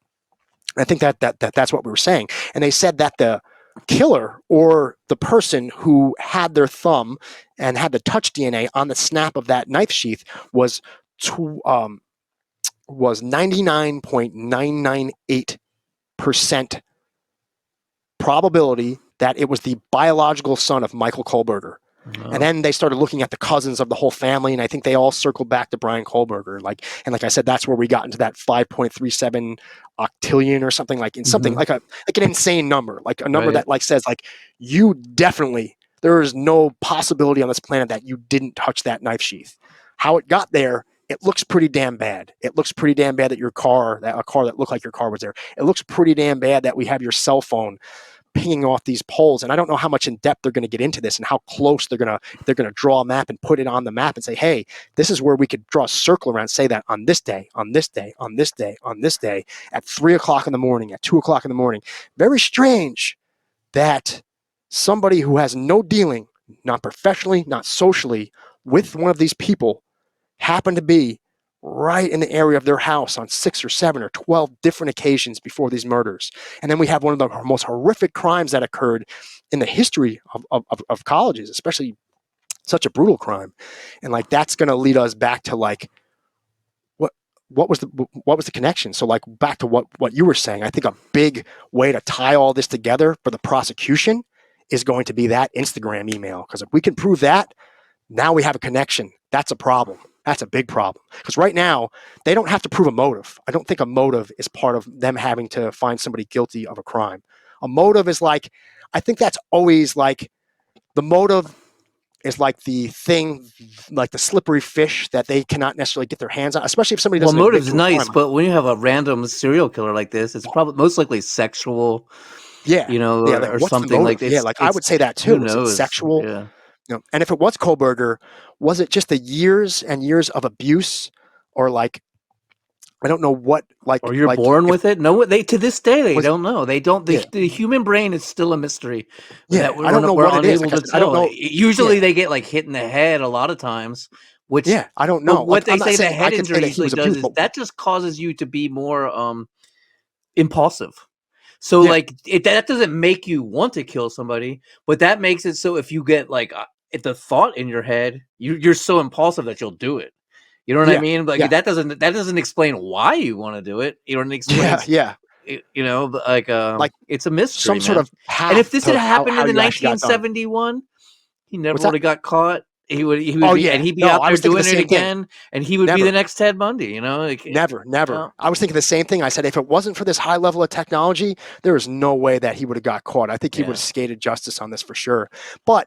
And I think that's what we were saying. And they said that the killer or the person who had their thumb and had the touch DNA on the snap of that knife sheath was 99.998% probability that it was the biological son of Michael Kohlberger. Oh. And then they started looking at the cousins of the whole family, and I think they all circled back to Brian Kohlberger. Like I said, that's where we got into that 5.37 octillion or something, like in something like an insane number, like a number that like says like you definitely, there is no possibility on this planet that you didn't touch that knife sheath. How it got there, it looks pretty damn bad. It looks pretty damn bad that a car that looked like your car was there. It looks pretty damn bad that we have your cell phone pinging off these poles. And I don't know how much in depth they're going to get into this and how close they're going to draw a map and put it on the map and say, hey, this is where we could draw a circle around, say that on this day, on this day, on this day, on this day, at 3:00 in the morning, at 2:00 in the morning. Very strange that somebody who has no dealing, not professionally, not socially, with one of these people happened to be right in the area of their house on 6 or 7 or 12 different occasions before these murders. And then we have one of the most horrific crimes that occurred in the history of colleges, especially such a brutal crime. And like, that's going to lead us back to like, what was the connection? So like back to what you were saying, I think a big way to tie all this together for the prosecution is going to be that Instagram email. Because if we can prove that, now we have a connection. That's a problem. That's a big problem. Because right now, they don't have to prove a motive. I don't think a motive is part of them having to find somebody guilty of a crime. A motive is like, I think that's always like, the motive is like the thing, like the slippery fish that they cannot necessarily get their hands on, especially if somebody Well, doesn't admit motive's to a nice, crime. but when you have a random serial killer like this, it's probably most likely sexual, Yeah, you know, yeah. Like, or what's the something like motive? Yeah, it's like I it's would say that who too. Is it knows? sexual? Yeah. And if it was Kohlberger, was it just the years and years of abuse, or like I don't know what, Or you're like born if with it. No, they to this day they was don't know. They don't. yeah, The human brain is still a mystery that yeah. I don't know we're what it is. unable Like I to said, I don't tell. know. Usually Yeah, they get like hit in the head a lot of times, which yeah. I don't but know. what Like they I'm not say the saying I head could say injury that he usually was does abused, is but that just causes you to be more impulsive. So yeah, like that doesn't make you want to kill somebody, but that makes it so if you get like if the thought in your head, you're so impulsive that you'll do it. You know what I yeah, mean? Like yeah, that doesn't explain why you want to do it. You know, it yeah, explains yeah. you know, but like Like it's a mystery, some sort man. of And if path this had to happened how in the you actually got done. 1971, he never What's would that? have got caught. He would Oh be and yeah, he'd be no, out I there was thinking the doing it same thing. again, and he would be the Never. next Ted Bundy. You know, like Never, never. well, I was thinking the same thing. I said, if it wasn't for this high level of technology, there is no way that he would have got caught. I think he would yeah, have skated justice on this for sure. But,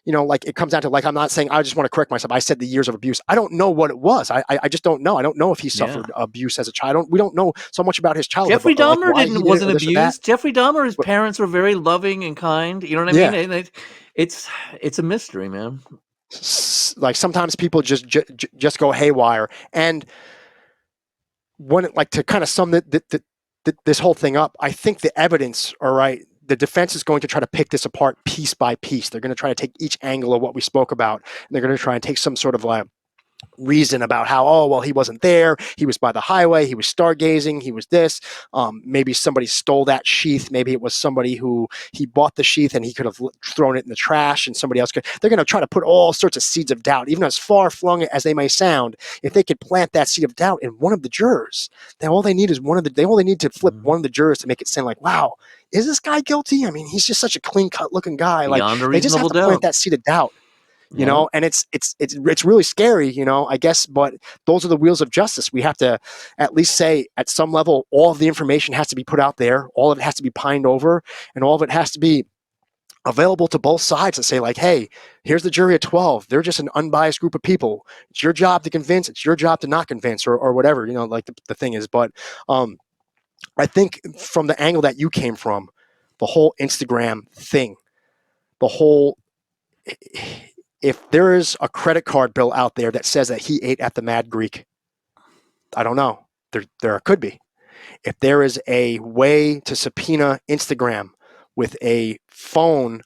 like it comes down to, like, I'm not saying, I just want to correct myself. I said the years of abuse. I don't know what it was. I just don't know. I don't know if he yeah. suffered abuse as a child. We don't know so much about his childhood, Jeffrey but like Dahmer why he didn't did it wasn't or this or that. abused. Jeffrey Dahmer, his But parents were very loving and kind. You know what I mean? yeah, And it's it's a mystery, man. like sometimes people just go haywire. And when like to kind of sum this whole thing up, I think the evidence, all right, the defense is going to try to pick this apart piece by piece. They're going to try to take each angle of what we spoke about, and they're going to try and take some sort of reason about how, oh well, he wasn't there, he was by the highway, he was stargazing, he was this, maybe somebody stole that sheath, maybe it was somebody who he bought the sheath and he could have thrown it in the trash and somebody else could. They're going to try to put all sorts of seeds of doubt, even as far flung as they may sound. If they could plant that seed of doubt in one of the jurors, then all they need is they only need to flip Mhm. one of the jurors to make it sound like, wow, is this guy guilty? I mean, he's just such a clean cut looking guy. Like, Beyond a they just have reasonable to plant doubt. that seed of doubt, Yeah. and it's really scary, I guess, but those are the wheels of justice. We have to at least say, at some level, all of the information has to be put out there, all of it has to be pined over, and all of it has to be available to both sides to say, like, hey, here's the jury at 12, they're just an unbiased group of people, it's your job to convince, it's your job to not convince, or whatever, like the thing is. But I think from the angle that you came from, the whole Instagram thing, the whole, if there is a credit card bill out there that says that he ate at the Mad Greek, I don't know. There could be. If there is a way to subpoena Instagram with a phone,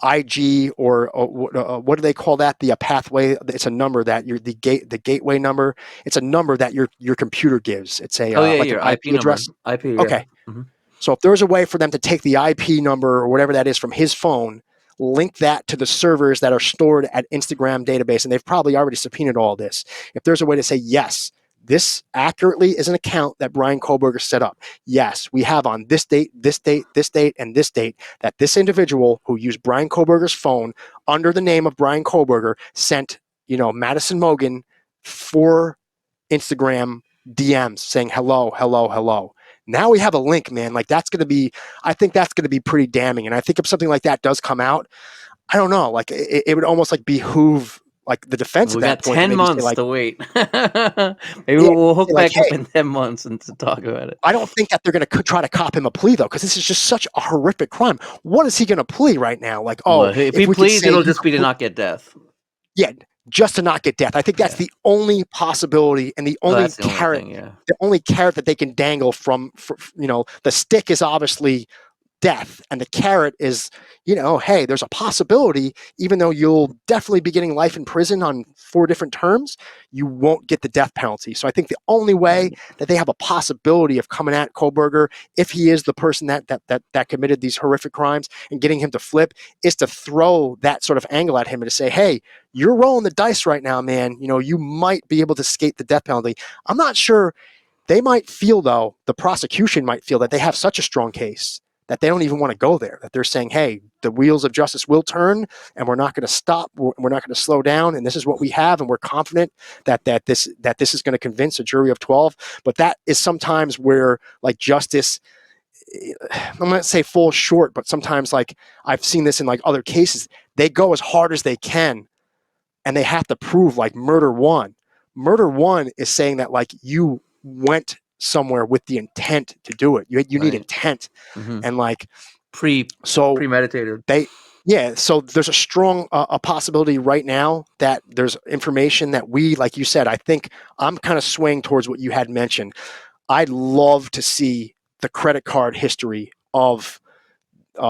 IG, or what do they call that? The pathway. It's a number that the gateway number. It's a number that your computer gives. It's a Oh yeah, like an your IP IP number. address. IP, yeah. Okay. Hmm. So if there's a way for them to take the IP number or whatever that is from his phone, link that to the servers that are stored at Instagram database, and they've probably already subpoenaed all this. If there's a way to say, yes, this accurately is an account that Brian Kohlberger set up. Yes, we have on this date, this date, this date, and this date that this individual who used Brian Kohlberger's phone under the name of Brian Kohlberger sent, Madison Mogan 4 Instagram DMs saying hello, hello, hello. Now we have a link, man. Like, I think that's going to be pretty damning. And I think if something like that does come out, I don't know, like it would almost like behoove like the defense at We that got point to 10 maybe say, months like, to wait. Maybe yeah, we'll say hook like, back up hey, in 10 months and to talk about it. I don't think that they're going to try to cop him a plea though, because this is just such a horrific crime. What is he going to plea right now? Like, oh, Well, if if he we could pleads, say it'll you just be to not get death. yeah, just to not get death. I think that's Yeah. the only possibility and Oh, that's the only thing, yeah. the only carrot that they can dangle for, the stick is obviously death, and the carrot is, hey, there's a possibility, even though you'll definitely be getting life in prison on 4 different terms, you won't get the death penalty. So I think the only way Right. that they have a possibility of coming at Kohlberger, if he is the person that committed these horrific crimes, and getting him to flip, is to throw that sort of angle at him and to say, hey, you're rolling the dice right now, man. You might be able to skate the death penalty. I'm not sure. They might feel, though, the prosecution might feel that they have such a strong case that they don't even want to go there, that they're saying, hey, the wheels of justice will turn, and we're not going to stop, we're not going to slow down, and this is what we have, and we're confident that this is going to convince a jury of 12. But that is sometimes where, like, justice I'm not say fall short, but sometimes like I've seen this in like other cases, they go as hard as they can, and they have to prove like murder one. Murder one is saying that like you went somewhere with the intent to do it. You need Right. intent, Mm-hmm. and like so Premeditated. they yeah, so there's a strong a possibility right now that there's information that we, like you said, I think I'm kind of swaying towards what you had mentioned. I'd love to see the credit card history of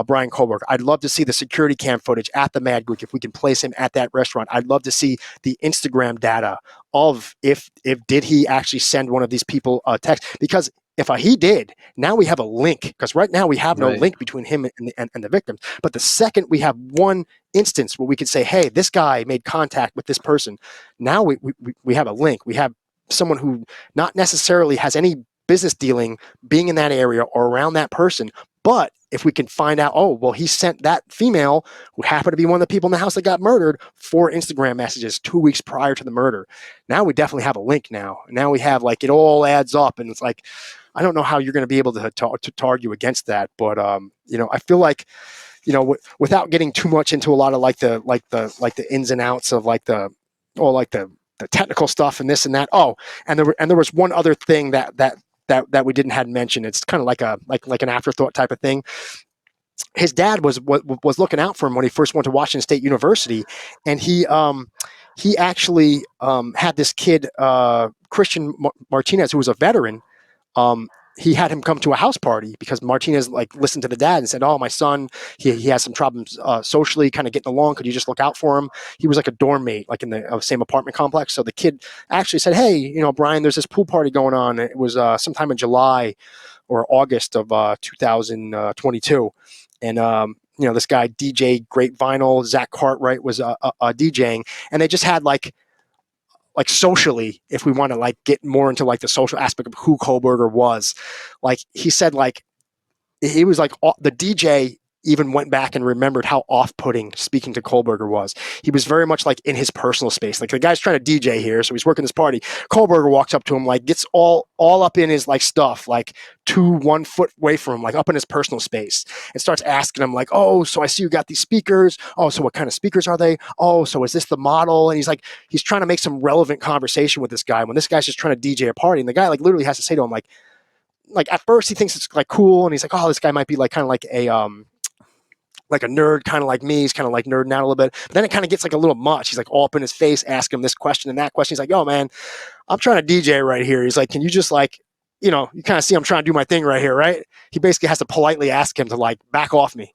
Brian Kohlberg. I'd love to see the security cam footage at the Mad Greek if we can place him at that restaurant. I'd love to see the Instagram data of if did he actually send one of these people a text, because if he did, now we have a link, because right now we have no Right. link between him and the victim. But the second we have one instance where we could say, hey, this guy made contact with this person, now we have a link. We have someone who not necessarily has any business dealing being in that area or around that person, but if we can find out, oh, well, he sent that female who happened to be one of the people in the house that got murdered 4 Instagram messages 2 weeks prior to the murder. Now we definitely have a link now. Now we have like, it all adds up, and it's like, I don't know how you're going to be able to argue against that. But, I feel like, without getting too much into a lot of the ins and outs of the technical stuff and this and that. Oh, and there was one other thing that we didn't had mentioned. It's kind of like an afterthought type of thing. His dad was looking out for him when he first went to Washington State University, and he actually had this kid, Christian Martinez, who was a veteran. Um, he had him come to a house party because Martinez like listened to the dad and said, "Oh, my son, he has some problems socially, kind of getting along. Could you just look out for him?" He was like a dorm mate, like in the same apartment complex. So the kid actually said, "Hey, Brian, there's this pool party going on." It was sometime in July or August of 2022, and this guy DJ Great Vinyl, Zach Cartwright was DJing, and they just had like socially, if we want to like get more into like the social aspect of who Kohlberger was, like he said, like he was like the DJ even went back and remembered how off-putting speaking to Kohlberger was. He was very much like in his personal space. Like the guy's trying to DJ here, so he's working this party. Kohlberger walks up to him, like gets all up in his like stuff, like 1 foot away from him, like up in his personal space, and starts asking him like, "Oh, so I see you got these speakers. Oh, so what kind of speakers are they? Oh, so is this the model?" And he's trying to make some relevant conversation with this guy when this guy's just trying to DJ a party, and the guy like literally has to say to him like at first he thinks it's like cool, and he's like, "Oh, this guy might be like kind of like a nerd, kind of like me. He's kind of like nerding out a little bit." But then it kind of gets like a little much. He's like all up in his face, asking him this question and that question. He's like, "Yo, man, I'm trying to DJ right here." He's like, "Can you just like, you kind of see I'm trying to do my thing right here, right?" He basically has to politely ask him to like back off me,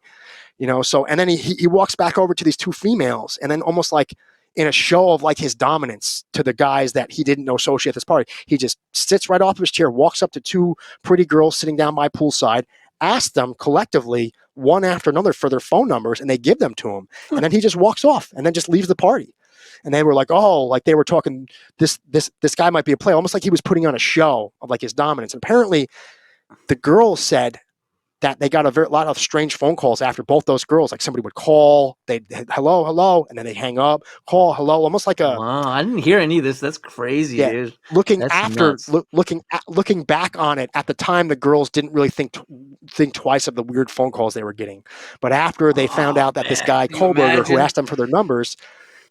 So, and then he walks back over to these 2 females, and then almost like in a show of like his dominance to the guys that he didn't know socially at this party, he just sits right off of his chair, walks up to 2 pretty girls sitting down by poolside, asks them collectively one after another for their phone numbers, and they give them to him, and then he just walks off and then just leaves the party. And they were like, oh, like they were talking, this guy might be a player, almost like he was putting on a show of like his dominance. And apparently the girls said that they got a lot of strange phone calls after both those girls. Like somebody would call, they'd hello, and then they hang up, call, hello, almost like a, Wow, I didn't hear any of this. That's crazy, yeah, dude. looking That's after, nuts. looking back on it. At the time, the girls didn't really think twice of the weird phone calls they were getting. But after they found Oh out that this man, guy can you Kohlberger, who imagine? asked them for their numbers,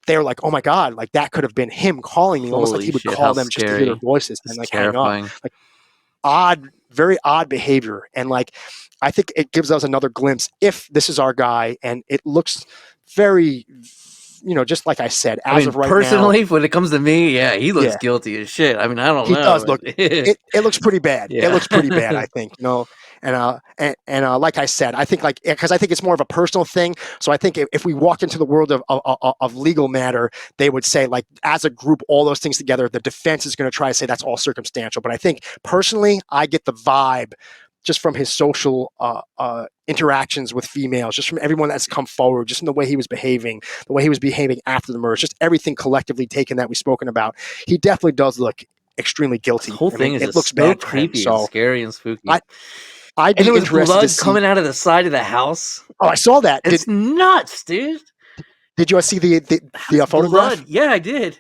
they were like, "Oh my god, like that could have been him calling me." Almost like Holy he would shit, call how them just to hear their scary. voices and That's like hang up. terrifying. Like odd, very odd behavior. And like, I think it gives us another glimpse if this is our guy, and it looks very, just like I said, I as mean, of right now, personally, when it comes to me, yeah, he looks yeah, guilty as shit. I mean, I don't he does know, look. but It looks pretty bad. It yeah. looks pretty bad, I think. And like I said, I think like because I think it's more of a personal thing. So I think if we walked into the world of legal matter, they would say like as a group, all those things together, the defense is going to try to say that's all circumstantial. But I think personally, I get the vibe just from his social interactions with females, just from everyone that's come forward, just in the way he was behaving, the way he was behaving after the murder, just everything collectively taken that we've spoken about. He definitely does look extremely This guilty. whole I mean, thing is it just looks so bad for him. creepy and So scary and spooky. I, I'd And be there was interested to blood see. coming out of the side of the house. Oh, I saw that. It's nuts, dude. Did you see the How's photograph? blood? Yeah, I did.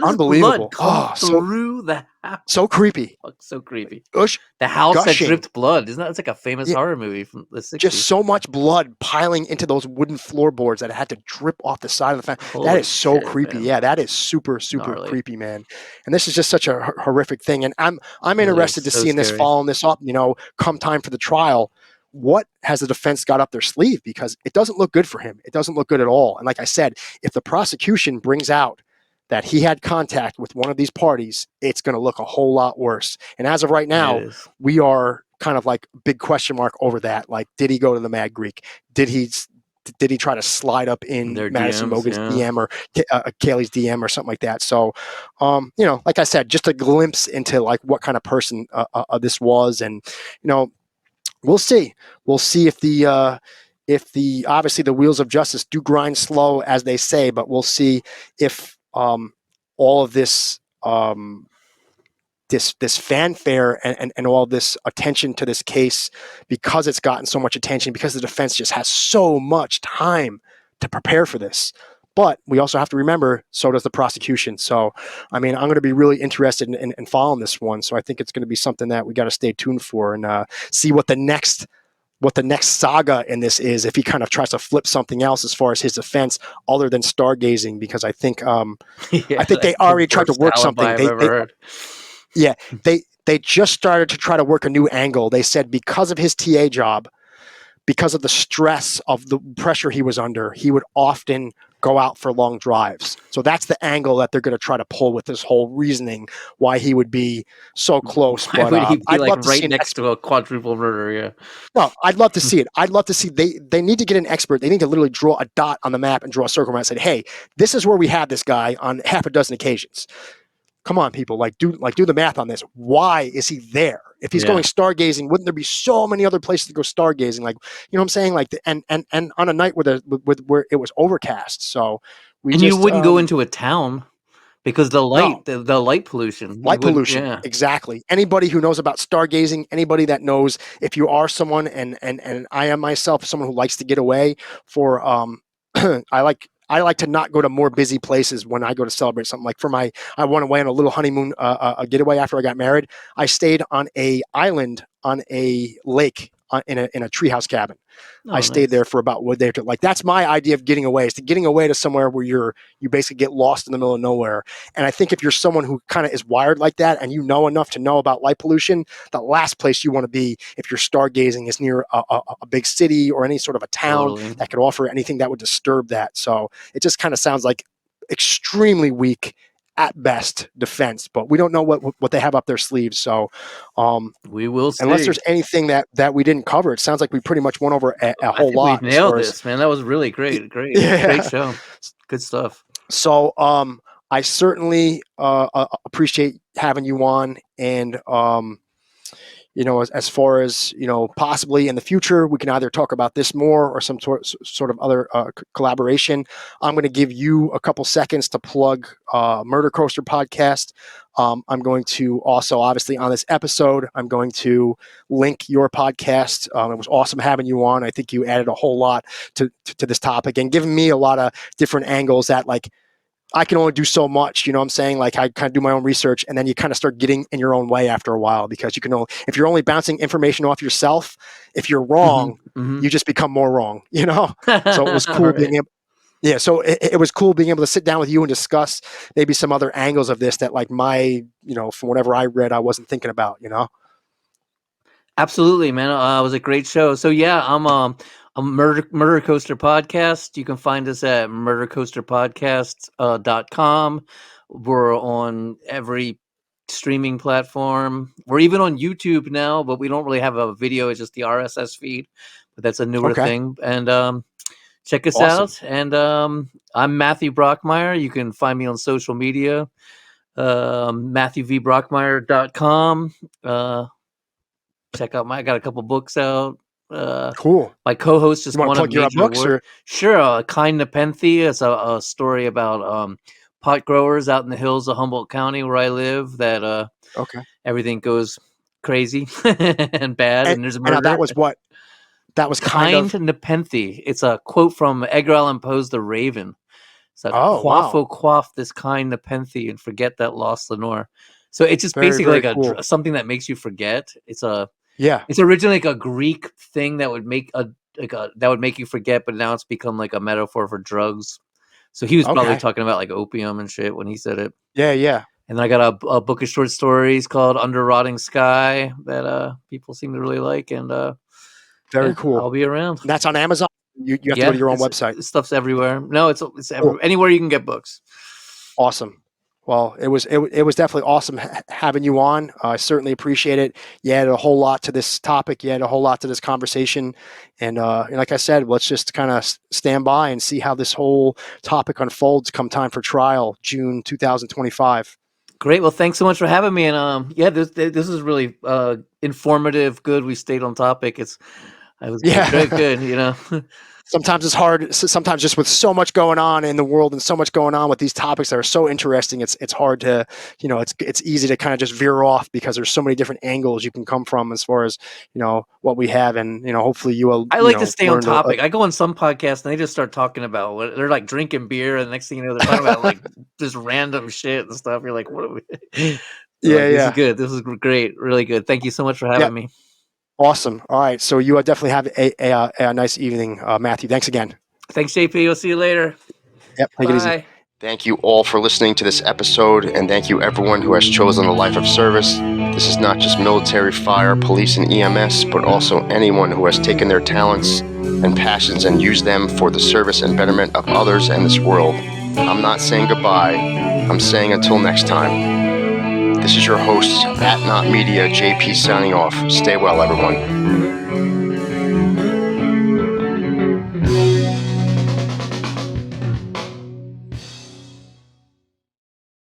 How does blood Unbelievable. come Oh, through the house? so creepy. Fuck, so creepy. Gush, The house that gushing. dripped blood. Isn't that it's like a famous Yeah, horror movie from the just 60s? so much blood piling into those wooden floorboards that it had to drip off the side of the fan. That Holy is so shit, creepy. man. Yeah, that is super, super Gnarly. creepy, man. And this is just such a horrific thing. And I'm It interested is to so see in this, scary. following this up, come time for the trial, what has the defense got up their sleeve? Because it doesn't look good for him. It doesn't look good at all. And like I said, if the prosecution brings out that he had contact with one of these parties, it's going to look a whole lot worse. And as of right It now, is. we are kind of like big question mark over that. Like, did he go to the Mad Greek? Did he try to slide up in Their Madison DMs, Mogan's yeah. DM or Kaylee's DM or something like that? So, like I said, just a glimpse into like what kind of person this was, and we'll see. We'll see if the obviously the wheels of justice do grind slow, as they say, but we'll see if all of this this fanfare and all this attention to this case, because it's gotten so much attention, because the defense just has so much time to prepare for this. But we also have to remember, so does the prosecution. So, I mean, I'm going to be really interested in following this one. So I think it's going to be something that we got to stay tuned for and see what the next saga in this is, if he kind of tries to flip something else as far as his defense other than stargazing, because I Yeah, think they that's the already tried to worst work alibi something. I've ever heard. Yeah, they just started to try to work a new angle. They said because of his TA job, because of the stress of the pressure he was under, he would often go out for long drives. So that's the angle that they're going to try to pull with this whole reasoning why he would be so close. Why But would he be I'd like love to see right an next expert. to a quadruple murder? Yeah. No, I'd love to see it. I'd love to see they need to get an expert. They need to literally draw a dot on the map and draw a circle around and say, hey, this is where we have this guy on half a dozen occasions. Come on, people, do the math on this. Why is he there? If he's Yeah. going stargazing, wouldn't there be so many other places to go stargazing? Like, you know what I'm saying? Like, and on a night where it was overcast. So we And you just wouldn't go into a town because the no. light, the light pollution. You Light wouldn't. pollution, Yeah. exactly. Anybody who knows about stargazing, anybody that knows, if you are someone, and I am myself someone who likes to get away for I like to not go to more busy places when I go to celebrate something. Like I went away on a little honeymoon, a getaway after I got married. I stayed on a island on a lake in a treehouse cabin. I Oh, stayed nice. there for about what day. Like, that's my idea of getting away, is to getting away to somewhere where you basically get lost in the middle of nowhere. And I think if you're someone who kind of is wired like that, and you know enough to know about light pollution, the last place you want to be if you're stargazing is near a big city or any sort of a town Totally. that could offer anything that would disturb that. So it just kind of sounds like extremely weak at best defense, but we don't know what they have up their sleeves. So We will unless see. there's anything that we didn't cover, it sounds like we pretty much went over a I whole think we lot as nailed far as this, man. That was really great. Great yeah. show. Good stuff. So I certainly appreciate having you on, and as far as possibly in the future, we can either talk about this more or some sort of other collaboration. I'm going to give you a couple seconds to plug Murder Coaster podcast. I'm going to also, obviously, on this episode, I'm going to link your podcast. It was awesome having you on. I think you added a whole lot to this topic and giving me a lot of different angles that, like, I can only do so much, you know what I'm saying? Like, I kind of do my own research, and then you kind of start getting in your own way after a while, because if you're only bouncing information off yourself, if you're wrong, Mm-hmm. you just become more wrong, you know? So it was All cool right. so it was cool being able to sit down with you and discuss maybe some other angles of this that, like, from whatever I read, I wasn't thinking about, Absolutely, man. It was a great show. So yeah, I'm a Murder Coaster podcast. You can find us at murdercoasterpodcast.com. We're on every streaming platform. We're even on YouTube now, but we don't really have a video. It's just the RSS feed. But that's a newer Okay. thing. And check us Awesome. out. And I'm Matthew Brockmeyer. You can find me on social media. MatthewVBrockmeyer.com. Check out I got a couple books out. Cool. My co-host You just want to won a plug your major books, award. or? Sure, Kind Nepenthe is a story about pot growers out in the hills of Humboldt County where I live. That Okay. everything goes crazy and bad, And, and there's and now murder. that was kind Kind of, Nepenthe. It's a quote from Edgar Allan Poe's The Raven. So Oh, quaff, wow. oh, quaff this kind Nepenthe and forget that lost Lenore. So it's just Very, basically very like cool. something that makes you forget. Yeah. It's originally like a Greek thing that would make that would make you forget, but now it's become like a metaphor for drugs. So he was probably Okay. talking about like opium and shit when he said it. Yeah, yeah. And then I got a book of short stories called Under Rotting Sky that people seem to really like. And Very yeah, cool. I'll be around. And that's on Amazon? You have to go to Yeah, your own website. stuff's everywhere. No, it's Cool. anywhere you can get books. Awesome. Well, it was definitely awesome having you on. I certainly appreciate it. You added a whole lot to this topic. You added a whole lot to this conversation. And like I said, let's just kind of stand by and see how this whole topic unfolds come time for trial, June 2025. Great. Well, thanks so much for having me. And yeah, this is really informative. Good. We stayed on topic. I was Yeah. good. Sometimes it's hard. Sometimes just with so much going on in the world and so much going on with these topics that are so interesting, it's hard to, it's easy to kind of just veer off because there's so many different angles you can come from as far as, what we have. And, hopefully you will, I like to stay on learn topic. I go on some podcasts and they just start talking about what they're like drinking beer, and the next thing you know, they're talking about like just random shit and stuff. You're like, what are we? You're Yeah, like, this is yeah. good. This is great. Really good. Thank you so much for Yeah. having me. Awesome. All right. So you definitely have a nice evening, Matthew. Thanks again. Thanks, JP. We'll see you later. Yep. Take it easy. Bye. Thank you all for listening to this episode, and thank you everyone who has chosen a life of service. This is not just military, fire, police, and EMS, but also anyone who has taken their talents and passions and used them for the service and betterment of others and this world. I'm not saying goodbye. I'm saying until next time. This is your host, @NotMedia, JP signing off. Stay well, everyone.